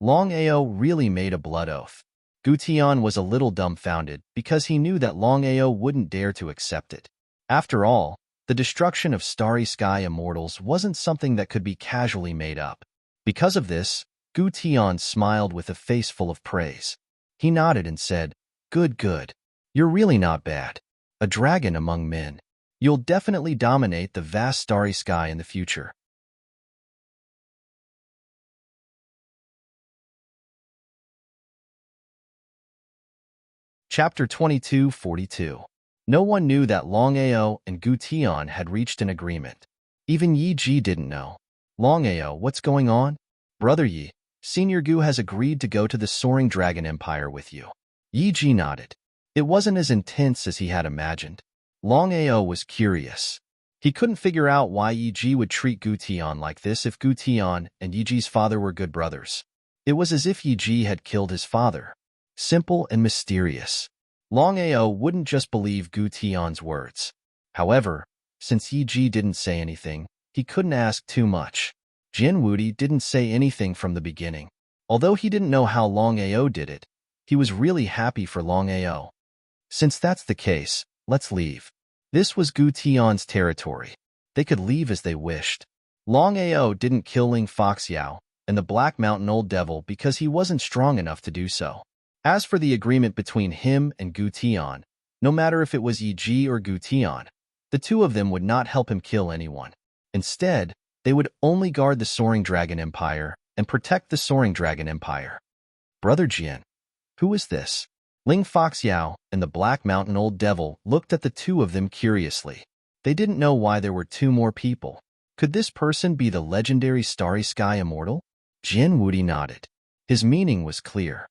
Longao really made a blood oath. Gu Tian was a little dumbfounded because he knew that Longao wouldn't dare to accept it. After all, the destruction of Starry Sky Immortals wasn't something that could be casually made up. Because of this, Gu Tian smiled with a face full of praise. He nodded and said, Good, good. You're really not bad. A dragon among men. You'll definitely dominate the vast starry sky in the future. Chapter 2242. No one knew that Longao and Gu Tian had reached an agreement. Even Yi Ji didn't know. Longao, what's going on? Brother Yi, Senior Gu has agreed to go to the Soaring Dragon Empire with you. Yi Ji nodded. It wasn't as intense as he had imagined. Longao was curious. He couldn't figure out why Yi Ji would treat Gu Tian like this if Gu Tian and Yi Ji's father were good brothers. It was as if Yi Ji had killed his father. Simple and mysterious. Longao wouldn't just believe Gu Tian's words. However, since Yi Ji didn't say anything, he couldn't ask too much. Jin Wudi didn't say anything from the beginning. Although he didn't know how Longao did it, he was really happy for Longao. Since that's the case, let's leave. This was Gu Tian's territory. They could leave as they wished. Longao didn't kill Ling Foxiao and the Black Mountain Old Devil because he wasn't strong enough to do so. As for the agreement between him and Gu Tian, no matter if it was Yi Ji or Gu Tian, the two of them would not help him kill anyone. Instead, they would only guard the Soaring Dragon Empire and protect the Soaring Dragon Empire. Brother Jian, who is this? Ling Foxiao and the Black Mountain Old Devil looked at the two of them curiously. They didn't know why there were two more people. Could this person be the legendary Starry Sky Immortal? Jin Wudi nodded. His meaning was clear.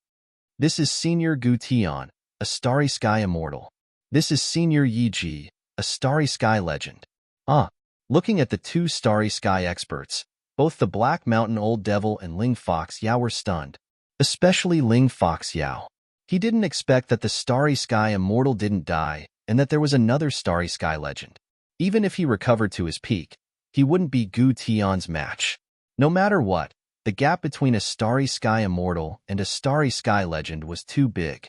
This is Senior Gu Tian, a Starry Sky Immortal. This is Senior Yi Ji, a Starry Sky Legend. Looking at the two Starry Sky experts, both the Black Mountain Old Devil and Ling Foxiao were stunned. Especially Ling Foxiao. He didn't expect that the Starry Sky Immortal didn't die and that there was another Starry Sky legend. Even if he recovered to his peak, he wouldn't be Gu Tian's match. No matter what, the gap between a Starry Sky Immortal and a Starry Sky legend was too big.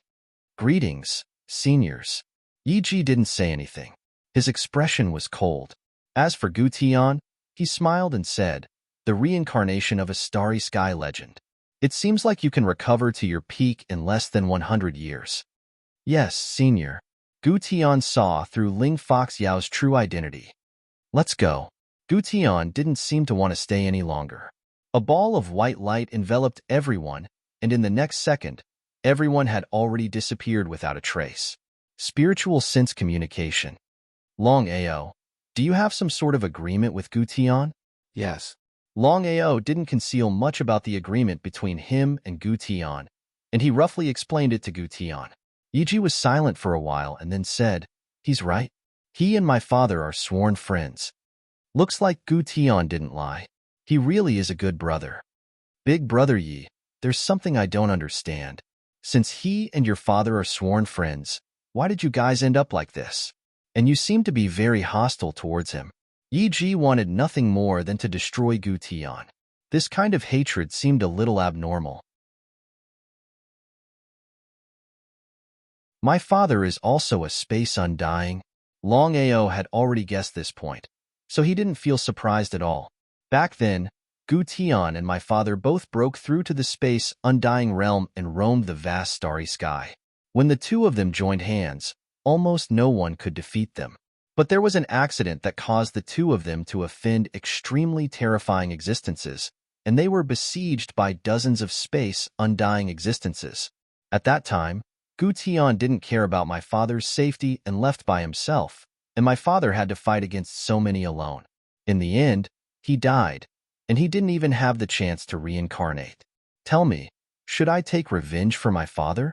Greetings, seniors. Yi Ji didn't say anything. His expression was cold. As for Gu Tian, he smiled and said, the reincarnation of a Starry Sky legend. It seems like you can recover to your peak in less than 100 years. Yes, senior. Gu Tian saw through Ling Foxyao's true identity. Let's go. Gu Tian didn't seem to want to stay any longer. A ball of white light enveloped everyone, and in the next second, everyone had already disappeared without a trace. Spiritual sense communication. Longao, do you have some sort of agreement with Gu Tian? Yes. Longao didn't conceal much about the agreement between him and Gu Tian, and he roughly explained it to Gu Tian. Yiji was silent for a while and then said, he's right. He and my father are sworn friends. Looks like Gu Tian didn't lie. He really is a good brother. Big brother Yi, there's something I don't understand. Since he and your father are sworn friends, why did you guys end up like this? And you seem to be very hostile towards him. Yi Ji wanted nothing more than to destroy Gu Tian. This kind of hatred seemed a little abnormal. My father is also a space undying. Longao had already guessed this point, so he didn't feel surprised at all. Back then, Gu Tian and my father both broke through to the space undying realm and roamed the vast starry sky. When the two of them joined hands, almost no one could defeat them. But there was an accident that caused the two of them to offend extremely terrifying existences, and they were besieged by dozens of space undying existences. At that time, Gu Tian didn't care about my father's safety and left by himself, and my father had to fight against so many alone. In the end, he died, and he didn't even have the chance to reincarnate. Tell me, should I take revenge for my father?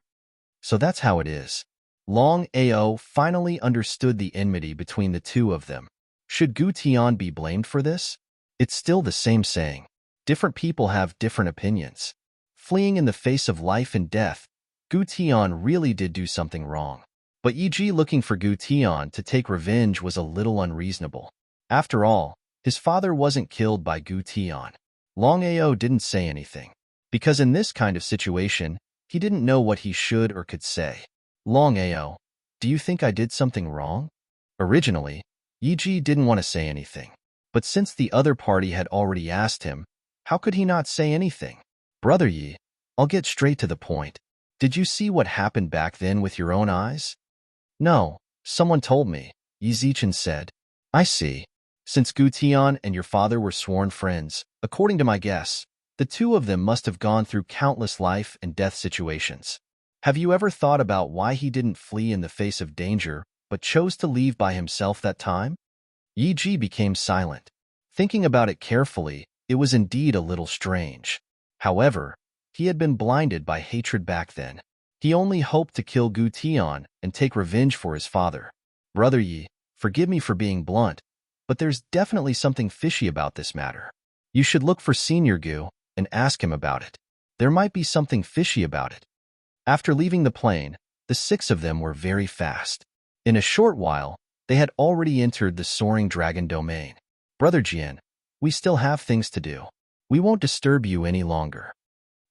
So that's how it is. Longao finally understood the enmity between the two of them. Should Gu Tian be blamed for this? It's still the same saying. Different people have different opinions. Fleeing in the face of life and death, Gu Tian really did do something wrong. But Yi Ji looking for Gu Tian to take revenge was a little unreasonable. After all, his father wasn't killed by Gu Tian. Longao didn't say anything, because in this kind of situation, he didn't know what he should or could say. Longao, do you think I did something wrong? Originally, Yi Ji didn't want to say anything, but since the other party had already asked him, how could he not say anything? Brother Yi, I'll get straight to the point. Did you see what happened back then with your own eyes? No, someone told me, Yi Zichen said. I see. Since Gu Tian and your father were sworn friends, according to my guess, the two of them must have gone through countless life and death situations. Have you ever thought about why he didn't flee in the face of danger, but chose to leave by himself that time? Yi Ji became silent. Thinking about it carefully, it was indeed a little strange. However, he had been blinded by hatred back then. He only hoped to kill Gu Tian and take revenge for his father. Brother Yi, forgive me for being blunt, but there's definitely something fishy about this matter. You should look for Senior Gu and ask him about it. There might be something fishy about it. After leaving the plane, the six of them were very fast. In a short while, they had already entered the soaring dragon domain. Brother Jian, we still have things to do. We won't disturb you any longer.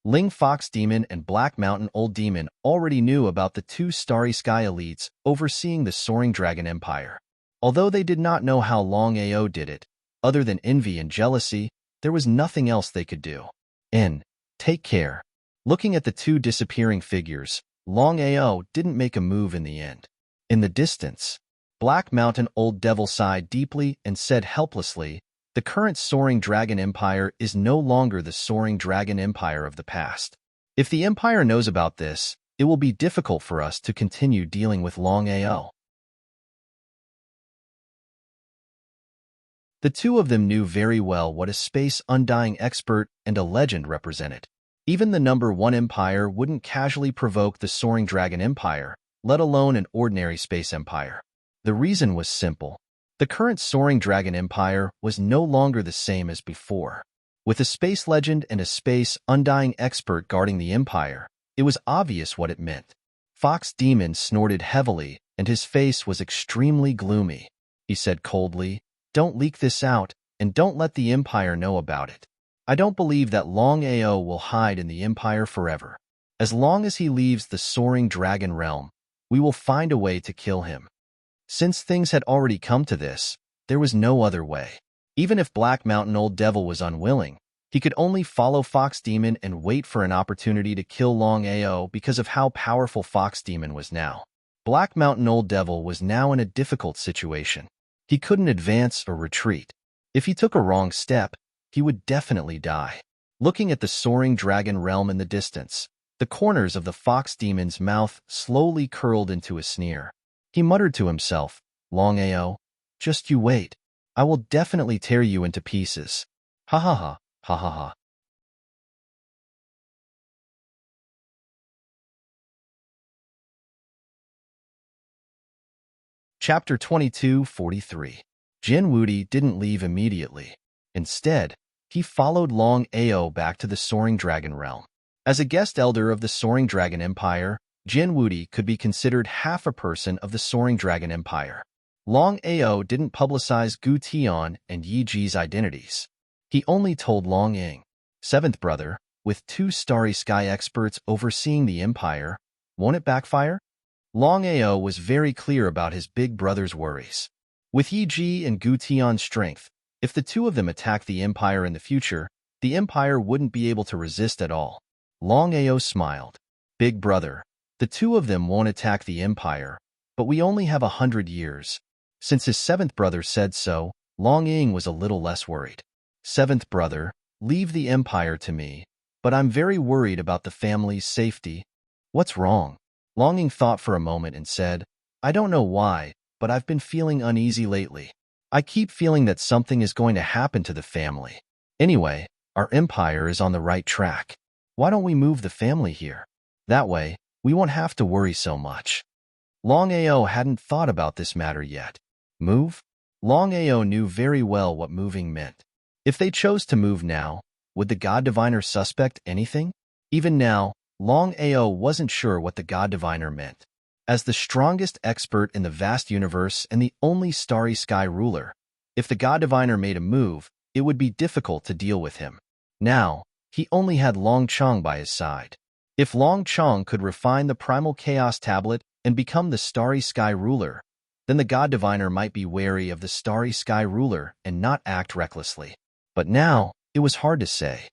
Ling Fox Demon and Black Mountain Old Demon already knew about the two Starry Sky elites overseeing the Soaring Dragon Empire. Although they did not know how long Ao did it, other than envy and jealousy, there was nothing else they could do. Take care. Looking at the two disappearing figures, Long Ao didn't make a move in the end. In the distance, Black Mountain Old Devil sighed deeply and said helplessly, the current Soaring Dragon Empire is no longer the Soaring Dragon Empire of the past. If the Empire knows about this, it will be difficult for us to continue dealing with Long Ao. The two of them knew very well what a space undying expert and a legend represented. Even the number one empire wouldn't casually provoke the Soaring Dragon Empire, let alone an ordinary space empire. The reason was simple. The current Soaring Dragon Empire was no longer the same as before. With a space legend and a space undying expert guarding the empire, it was obvious what it meant. Fox Demon snorted heavily, and his face was extremely gloomy. He said coldly, "Don't leak this out, and don't let the Empire know about it. I don't believe that Longao will hide in the Empire forever. As long as he leaves the soaring dragon realm, we will find a way to kill him." Since things had already come to this, there was no other way. Even if Black Mountain Old Devil was unwilling, he could only follow Fox Demon and wait for an opportunity to kill Longao because of how powerful Fox Demon was now. Black Mountain Old Devil was now in a difficult situation. He couldn't advance or retreat. If he took a wrong step, he would definitely die. Looking at the soaring dragon realm in the distance, the corners of the Fox Demon's mouth slowly curled into a sneer. He muttered to himself, "Longao, just you wait. I will definitely tear you into pieces. Ha ha ha, ha ha ha." Chapter 22:43. Jin Wudi didn't leave immediately. Instead, he followed Long Ao back to the Soaring Dragon Realm. As a guest elder of the Soaring Dragon Empire, Jin Wudi could be considered half a person of the Soaring Dragon Empire. Long Ao didn't publicize Gu Tian and Yi Ji's identities. He only told Long Ying, seventh brother, with two Starry Sky experts overseeing the Empire. Won't it backfire? Long Ao was very clear about his big brother's worries. With Yi Ji and Gu Tian's strength, if the two of them attacked the Empire in the future, the Empire wouldn't be able to resist at all. Long Ao smiled. "Big brother, the two of them won't attack the Empire, but we only have 100 years. Since his seventh brother said so, Long Ying was a little less worried. "Seventh brother, leave the Empire to me, but I'm very worried about the family's safety." "What's wrong?" Long Ying thought for a moment and said, "I don't know why, but I've been feeling uneasy lately. I keep feeling that something is going to happen to the family. Anyway, our empire is on the right track. Why don't we move the family here? That way, we won't have to worry so much." Long Ao hadn't thought about this matter yet. Move? Long Ao knew very well what moving meant. If they chose to move now, would the God Diviner suspect anything? Even now, Long Ao wasn't sure what the God Diviner meant. As the strongest expert in the vast universe and the only Starry Sky ruler, if the God Diviner made a move, it would be difficult to deal with him. Now, he only had Long Chong by his side. If Long Chong could refine the Primal Chaos Tablet and become the Starry Sky ruler, then the God Diviner might be wary of the Starry Sky ruler and not act recklessly. But now, it was hard to say.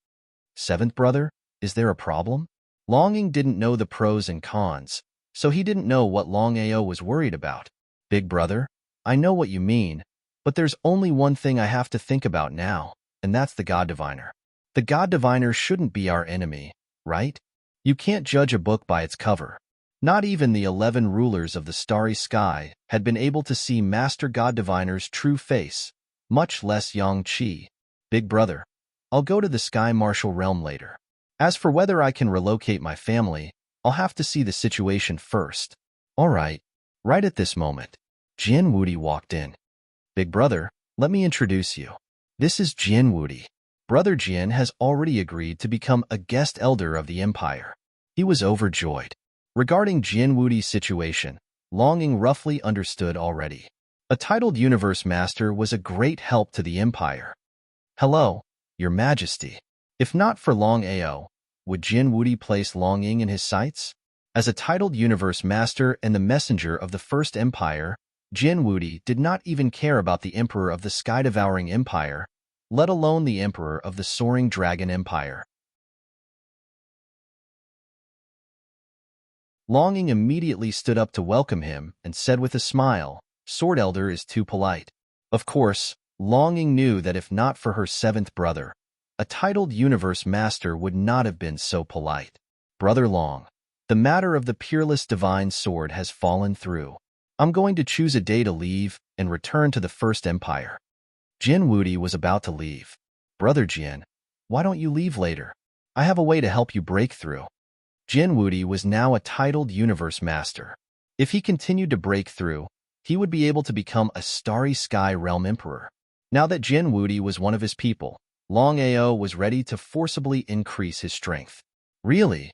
"Seventh brother, is there a problem?" Longing didn't know the pros and cons, so he didn't know what Long Ao was worried about. "Big brother, I know what you mean, but there's only one thing I have to think about now, and that's the God Diviner. The God Diviner shouldn't be our enemy, right? You can't judge a book by its cover." Not even the 11 rulers of the Starry Sky had been able to see Master God Diviner's true face, much less Yang Qi. "Big brother, I'll go to the Sky Martial Realm later. As for whether I can relocate my family, I'll have to see the situation first." "All right." Right at this moment, Jin Wudi walked in. "Big brother, let me introduce you. This is Jin Wudi. Brother Jin has already agreed to become a guest elder of the Empire." He was overjoyed. Regarding Jin Wudi's situation, Longing roughly understood already. A titled Universe Master was a great help to the Empire. "Hello, Your Majesty." If not for Long Ao, would Jin Wudi place Longing in his sights? As a titled Universe Master and the messenger of the First Empire, Jin Wudi did not even care about the Emperor of the Sky-Devouring Empire, let alone the Emperor of the Soaring Dragon Empire. Longing immediately stood up to welcome him and said with a smile, "Sword Elder is too polite." Of course, Longing knew that if not for her seventh brother, a titled Universe Master would not have been so polite. "Brother Long, the matter of the peerless divine sword has fallen through. I'm going to choose a day to leave and return to the First Empire." Jin Wudi was about to leave. "Brother Jin, why don't you leave later? I have a way to help you break through." Jin Wudi was now a titled Universe Master. If he continued to break through, he would be able to become a Starry Sky Realm Emperor. Now that Jin Wudi was one of his people, Long Ao was ready to forcibly increase his strength. "Really?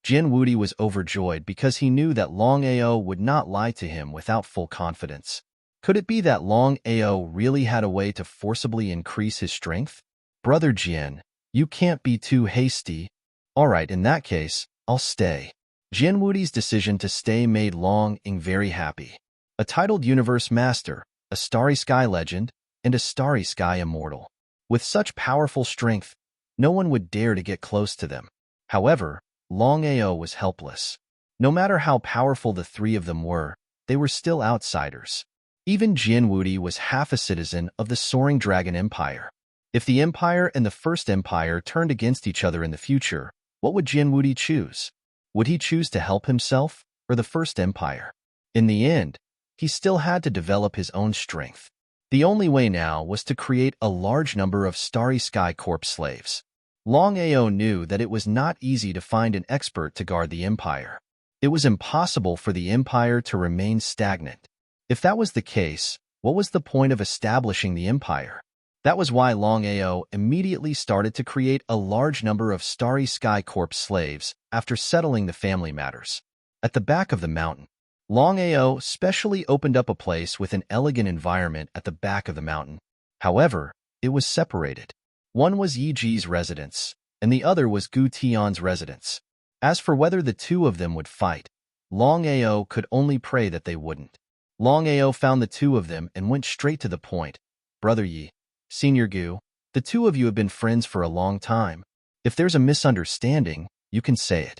Jin Wudi was overjoyed because he knew that Longao would not lie to him without full confidence. Could it be that Longao really had a way to forcibly increase his strength? Brother Jin, you can't be too hasty. All right, in that case, I'll stay. Jin Wudi's decision to stay made Longing very happy. A titled universe master, a starry sky legend, and a starry sky immortal. With such powerful strength, no one would dare to get close to them. However, Longao was helpless. No matter how powerful the three of them were, they were still outsiders. Even Jin Wudi was half a citizen of the Soaring Dragon Empire. If the Empire and the First Empire turned against each other in the future, what would Jin Wudi choose? Would he choose to help himself or the First Empire? In the end, he still had to develop his own strength. The only way now was to create a large number of Starry Sky Corps slaves. Longao knew that it was not easy to find an expert to guard the Empire. It was impossible for the Empire to remain stagnant. If that was the case, what was the point of establishing the Empire? That was why Longao immediately started to create a large number of Starry Sky Corps slaves after settling the family matters. At the back of the mountain, Longao specially opened up a place with an elegant environment at the back of the mountain. However, it was separated. One was Yiji's residence, and the other was Gu Tian's residence. As for whether the two of them would fight, Longao could only pray that they wouldn't. Longao found the two of them and went straight to the point. Brother Yi, Senior Gu, the two of you have been friends for a long time. If there's a misunderstanding, you can say it.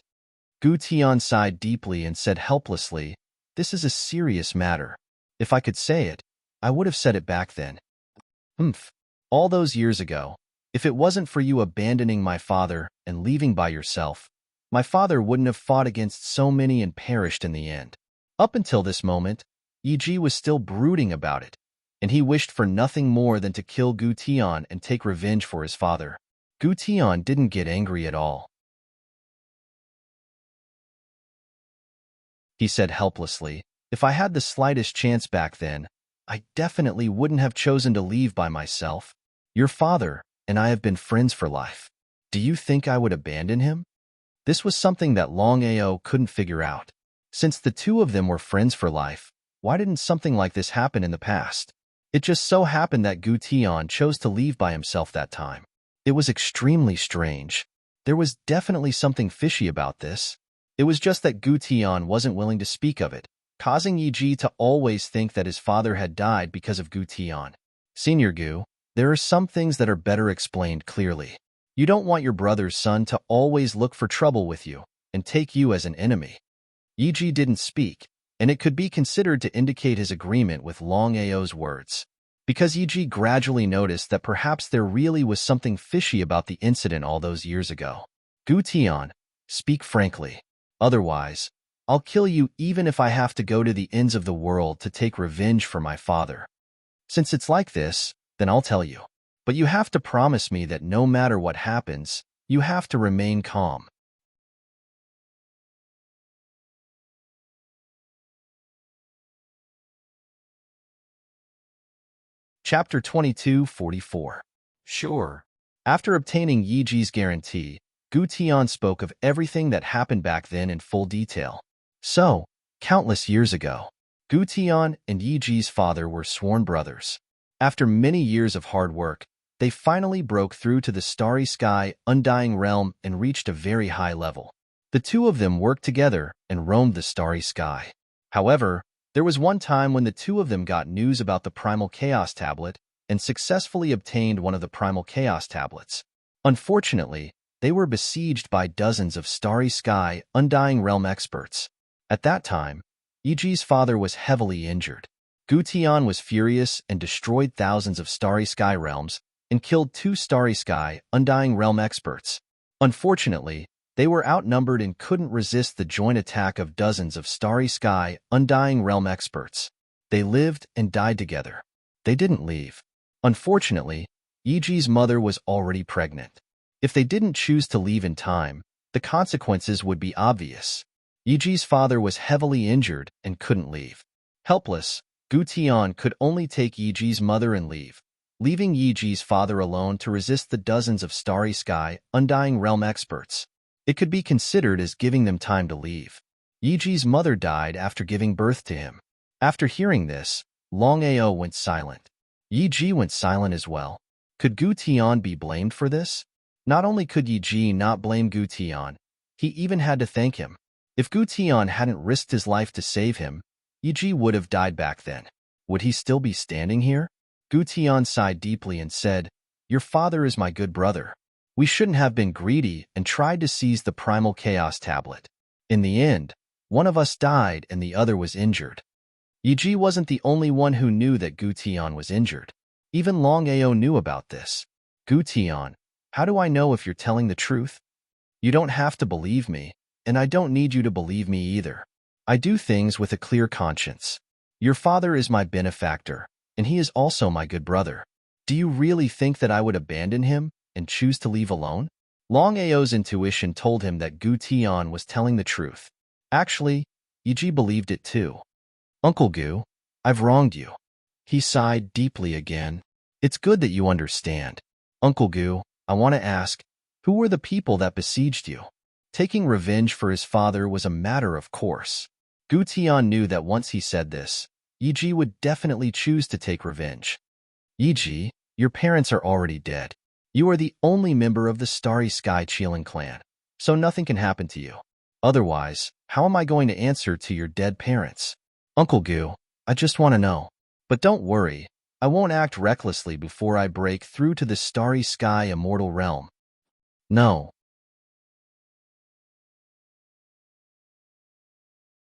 Gu Tian sighed deeply and said helplessly, this is a serious matter. If I could say it, I would have said it back then. All those years ago, if it wasn't for you abandoning my father and leaving by yourself, my father wouldn't have fought against so many and perished in the end. Up until this moment, Yiji was still brooding about it, and he wished for nothing more than to kill Gu Tian and take revenge for his father. Gu Tian didn't get angry at all. He said helplessly, if I had the slightest chance back then, I definitely wouldn't have chosen to leave by myself. Your father and I have been friends for life. Do you think I would abandon him? This was something that Longao couldn't figure out. Since the two of them were friends for life, why didn't something like this happen in the past? It just so happened that Gu Tian chose to leave by himself that time. It was extremely strange. There was definitely something fishy about this. It was just that Gu Tian wasn't willing to speak of it, causing Yiji to always think that his father had died because of Gu Tian. Senior Gu, there are some things that are better explained clearly. You don't want your brother's son to always look for trouble with you and take you as an enemy. Yiji didn't speak, and it could be considered to indicate his agreement with Longao's words. Because Yiji gradually noticed that perhaps there really was something fishy about the incident all those years ago. Gu Tian, speak frankly. Otherwise, I'll kill you even if I have to go to the ends of the world to take revenge for my father. Since it's like this, then I'll tell you. But you have to promise me that no matter what happens, you have to remain calm. Chapter 22:44. Sure. After obtaining Yiji's guarantee, Gu Tian spoke of everything that happened back then in full detail. So, countless years ago, Gu Tian and Yiji's father were sworn brothers. After many years of hard work, they finally broke through to the starry sky, undying realm and reached a very high level. The two of them worked together and roamed the starry sky. However, there was one time when the two of them got news about the Primal Chaos Tablet and successfully obtained one of the Primal Chaos Tablets. Unfortunately, they were besieged by dozens of starry sky, undying realm experts. At that time, Yiji's father was heavily injured. Gu Tian was furious and destroyed thousands of starry sky realms and killed 2 starry sky, undying realm experts. Unfortunately, they were outnumbered and couldn't resist the joint attack of dozens of starry sky, undying realm experts. They lived and died together. They didn't leave. Unfortunately, Yiji's mother was already pregnant. If they didn't choose to leave in time, the consequences would be obvious. Yiji's father was heavily injured and couldn't leave. Helpless, Gu Tian could only take Yiji's mother and leave, leaving Yiji's father alone to resist the dozens of starry sky, undying realm experts. It could be considered as giving them time to leave. Yiji's mother died after giving birth to him. After hearing this, Longao went silent. Yiji went silent as well. Could Gu Tian be blamed for this? Not only could Yiji not blame Gu Tian, he even had to thank him. If Gu Tian hadn't risked his life to save him, Yiji would have died back then. Would he still be standing here? Gu Tian sighed deeply and said, "Your father is my good brother. We shouldn't have been greedy and tried to seize the primal chaos tablet. In the end, one of us died and the other was injured." Yiji wasn't the only one who knew that Gu Tian was injured. Even Longao knew about this. "Gu Tian, how do I know if you're telling the truth? You don't have to believe me, and I don't need you to believe me either. I do things with a clear conscience. Your father is my benefactor, and he is also my good brother. Do you really think that I would abandon him and choose to leave alone?" Longao's intuition told him that Gu Tian was telling the truth. Actually, Yiji believed it too. "Uncle Gu, I've wronged you." He sighed deeply again. "It's good that you understand. Uncle Gu, I want to ask, who were the people that besieged you?" Taking revenge for his father was a matter of course. Gu Tian knew that once he said this, Yiji would definitely choose to take revenge. "Yiji, your parents are already dead. You are the only member of the Starry Sky Qilin clan, so nothing can happen to you. Otherwise, how am I going to answer to your dead parents?" "Uncle Gu, I just want to know. But don't worry, I won't act recklessly before I break through to the Starry Sky Immortal Realm." "No."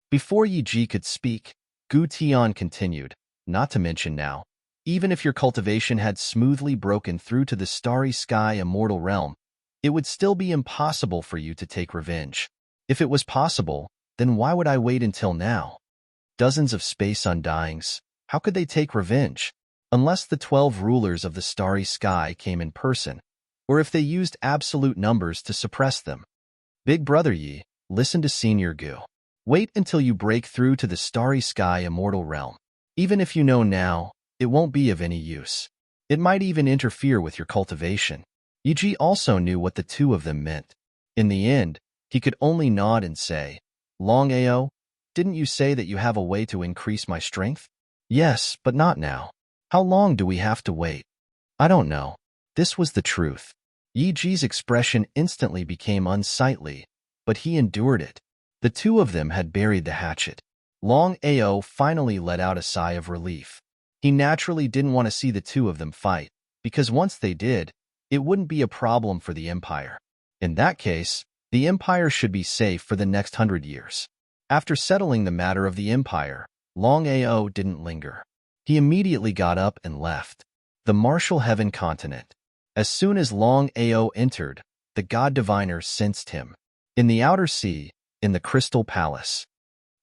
Before Yiji could speak, Gu Tian continued, "Not to mention now, even if your cultivation had smoothly broken through to the Starry Sky Immortal Realm, it would still be impossible for you to take revenge. If it was possible, then why would I wait until now? Dozens of space undyings, how could they take revenge? Unless the 12 rulers of the Starry Sky came in person, or if they used absolute numbers to suppress them. Big Brother Yi, listen to Senior Gu. Wait until you break through to the Starry Sky Immortal Realm. Even if you know now, it won't be of any use. It might even interfere with your cultivation." Yiji also knew what the two of them meant. In the end, he could only nod and say, "Longao, didn't you say that you have a way to increase my strength?" "Yes, but not now." "How long do we have to wait?" "I don't know." This was the truth. Yiji's expression instantly became unsightly, but he endured it. The two of them had buried the hatchet. Longao finally let out a sigh of relief. He naturally didn't want to see the two of them fight, because once they did, it wouldn't be a problem for the Empire. In that case, the Empire should be safe for the next 100 years. After settling the matter of the Empire, Longao didn't linger. He immediately got up and left. The Martial Heaven continent. As soon as Longao entered, the God Diviner sensed him. In the outer sea, in the Crystal Palace.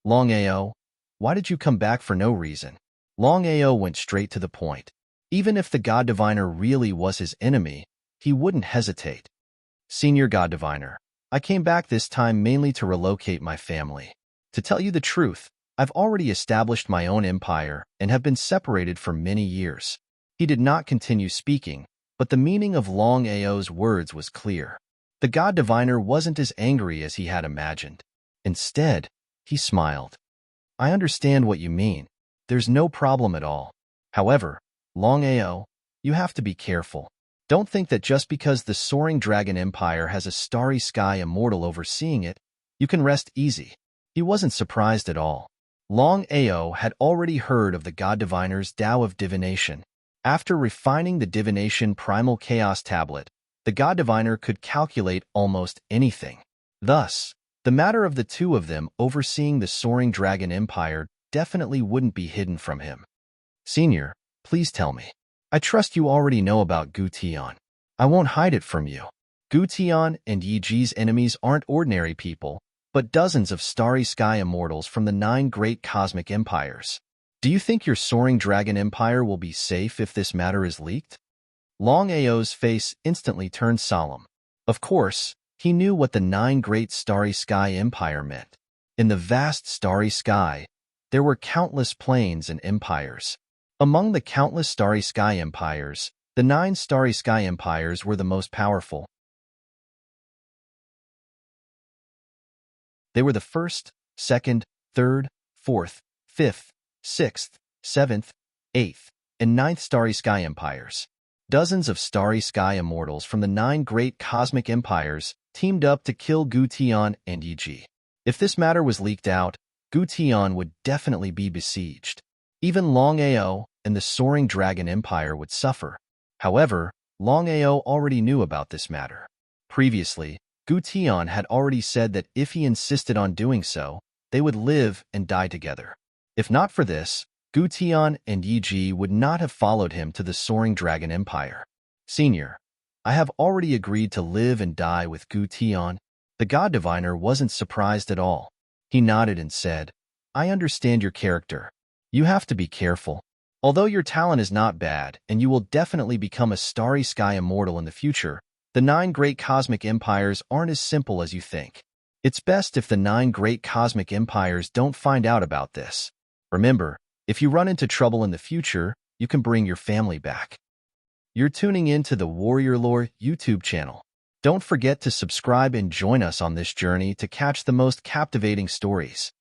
"Longao, why did you come back for no reason?" Longao went straight to the point. Even if the God Diviner really was his enemy, he wouldn't hesitate. "Senior God Diviner, I came back this time mainly to relocate my family. To tell you the truth, I've already established my own empire and have been separated for many years." He did not continue speaking, but the meaning of Longao's words was clear. The God Diviner wasn't as angry as he had imagined. Instead, he smiled. "I understand what you mean. There's no problem at all. However, Longao, you have to be careful. Don't think that just because the Soaring Dragon Empire has a Starry Sky Immortal overseeing it, you can rest easy." He wasn't surprised at all. Longao had already heard of the God Diviner's Tao of Divination. After refining the Divination Primal Chaos Tablet, the God Diviner could calculate almost anything. Thus, the matter of the two of them overseeing the Soaring Dragon Empire definitely wouldn't be hidden from him. "Senior, please tell me. I trust you already know about Gu Tian. I won't hide it from you. Gu Tian and Yiji's enemies aren't ordinary people, but dozens of Starry Sky Immortals from the 9 great cosmic empires. Do you think your Soaring Dragon Empire will be safe if this matter is leaked?" Longao's face instantly turned solemn. Of course, he knew what the 9 great Starry Sky Empire meant. In the vast Starry Sky, there were countless planes and empires. Among the countless Starry Sky Empires, the 9 Starry Sky Empires were the most powerful. They were the first, second, third, fourth, fifth, sixth, seventh, eighth, and ninth starry sky empires. Dozens of starry sky immortals from the 9 great cosmic empires teamed up to kill Gutian and Yi. If this matter was leaked out, Gutian would definitely be besieged. Even Longao and the soaring dragon empire would suffer. However, Longao already knew about this matter. Previously, Gutian had already said that if he insisted on doing so, they would live and die together. If not for this, Gutian and Yi would not have followed him to the soaring dragon empire. Senior, I have already agreed to live and die with Gutian. The god diviner wasn't surprised at all. He nodded and said, I understand your character. You have to be careful. Although your talent is not bad, and you will definitely become a starry sky immortal in the future, the 9 great cosmic empires aren't as simple as you think. It's best if the 9 great cosmic empires don't find out about this. Remember, if you run into trouble in the future, you can bring your family back. You're tuning in to the Warrior Lore YouTube channel. Don't forget to subscribe and join us on this journey to catch the most captivating stories.